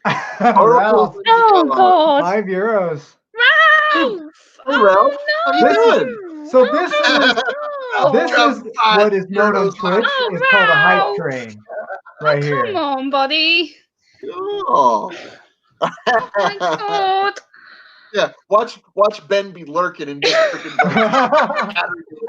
B: Ralph,
A: Oh God.
B: €5.
A: Ralph!
C: Hey, Ralph. How you doing?
B: So this is what is known on Twitch.
A: Oh,
B: It's called a hype
A: Ralph.
B: train. Right here.
A: Come on, buddy.
C: Oh.
A: Oh my God.
C: Yeah, watch Ben be lurking and just freaking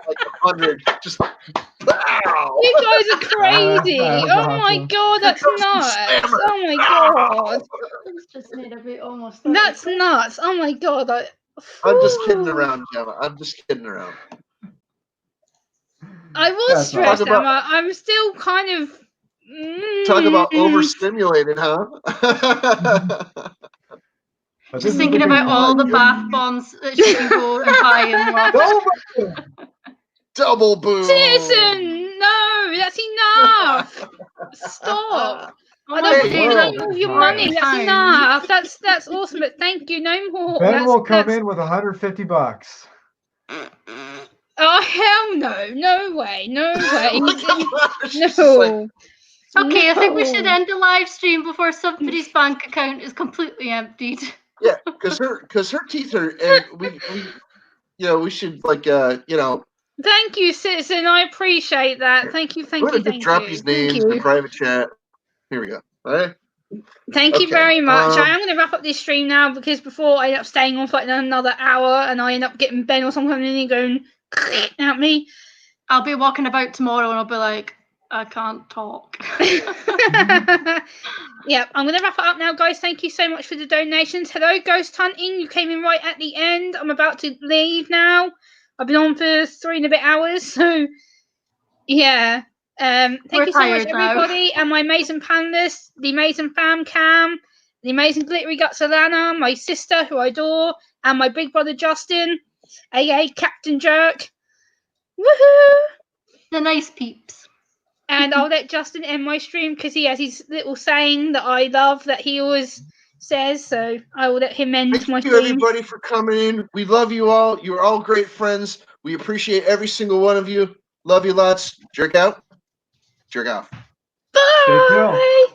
C: like 100. Just pow.
A: You guys are crazy.
B: That was
A: Oh my
B: awesome.
A: God, that's
C: Here comes the
A: nuts.
C: spammer.
A: Oh my God.
E: It's just made a bit almost.
A: That's nuts. Oh my God.
C: I'm just kidding around, Gemma. I'm just kidding around.
A: I was
B: That's
A: stressed,
C: awesome.
A: Emma. I'm still kind of.
C: Talk about overstimulated, huh?
B: But
E: Just
B: this is
E: thinking
B: the
E: about
B: big
E: all the
B: part.
E: bath bombs that she can go and buy and love.
C: Double boom.
A: Citizen, no, that's enough. Stop. I don't want to
C: Hey,
A: claim all your money. That's
E: Fine.
A: enough. That's awesome, but thank you. No more.
B: Ben will come in with $150.
A: Oh hell no! No way! No way!
C: Look at her. She's just
A: No.
C: like,
E: Okay, I think we should
A: No.
E: end the live stream before somebody's bank account is completely emptied.
C: Yeah, because her teeth are, and we should
A: Thank you, citizen. I appreciate that. Thank you.
C: I'm
A: Thank
C: gonna
A: you.
C: just
A: Thank
C: drop
A: you.
C: these
A: Thank
C: names in
A: you.
C: private chat. Here we go. All right.
A: Thank you
C: Okay,
A: very much. I am going to wrap up this stream now because before I end up staying on for like another hour and I end up getting Ben or something and going at me.
E: I'll be walking about tomorrow and I'll be like, I can't talk.
A: Yeah, I'm going to wrap it up now, guys. Thank you so much for the donations. Hello, Ghost Hunting. You came in right at the end. I'm about to leave now. I've been on for 3 and a bit hours, so yeah. Thank
E: We're
A: you so much,
E: tired now.
A: everybody, and my amazing panelists, the amazing Fam Cam, the amazing Glittery Guts Alana, my sister who I adore, and my big brother Justin, aka Captain Jerk. Woohoo!
E: The nice peeps.
A: And I'll let Justin end my stream because he has his little saying that I love that he always says. So I will let him end
C: Thank
A: my
C: you,
A: stream.
C: everybody, for coming in. We love you all. You are all great friends. We appreciate every single one of you. Love you lots. Jerk out. Jerk off.
A: Bye.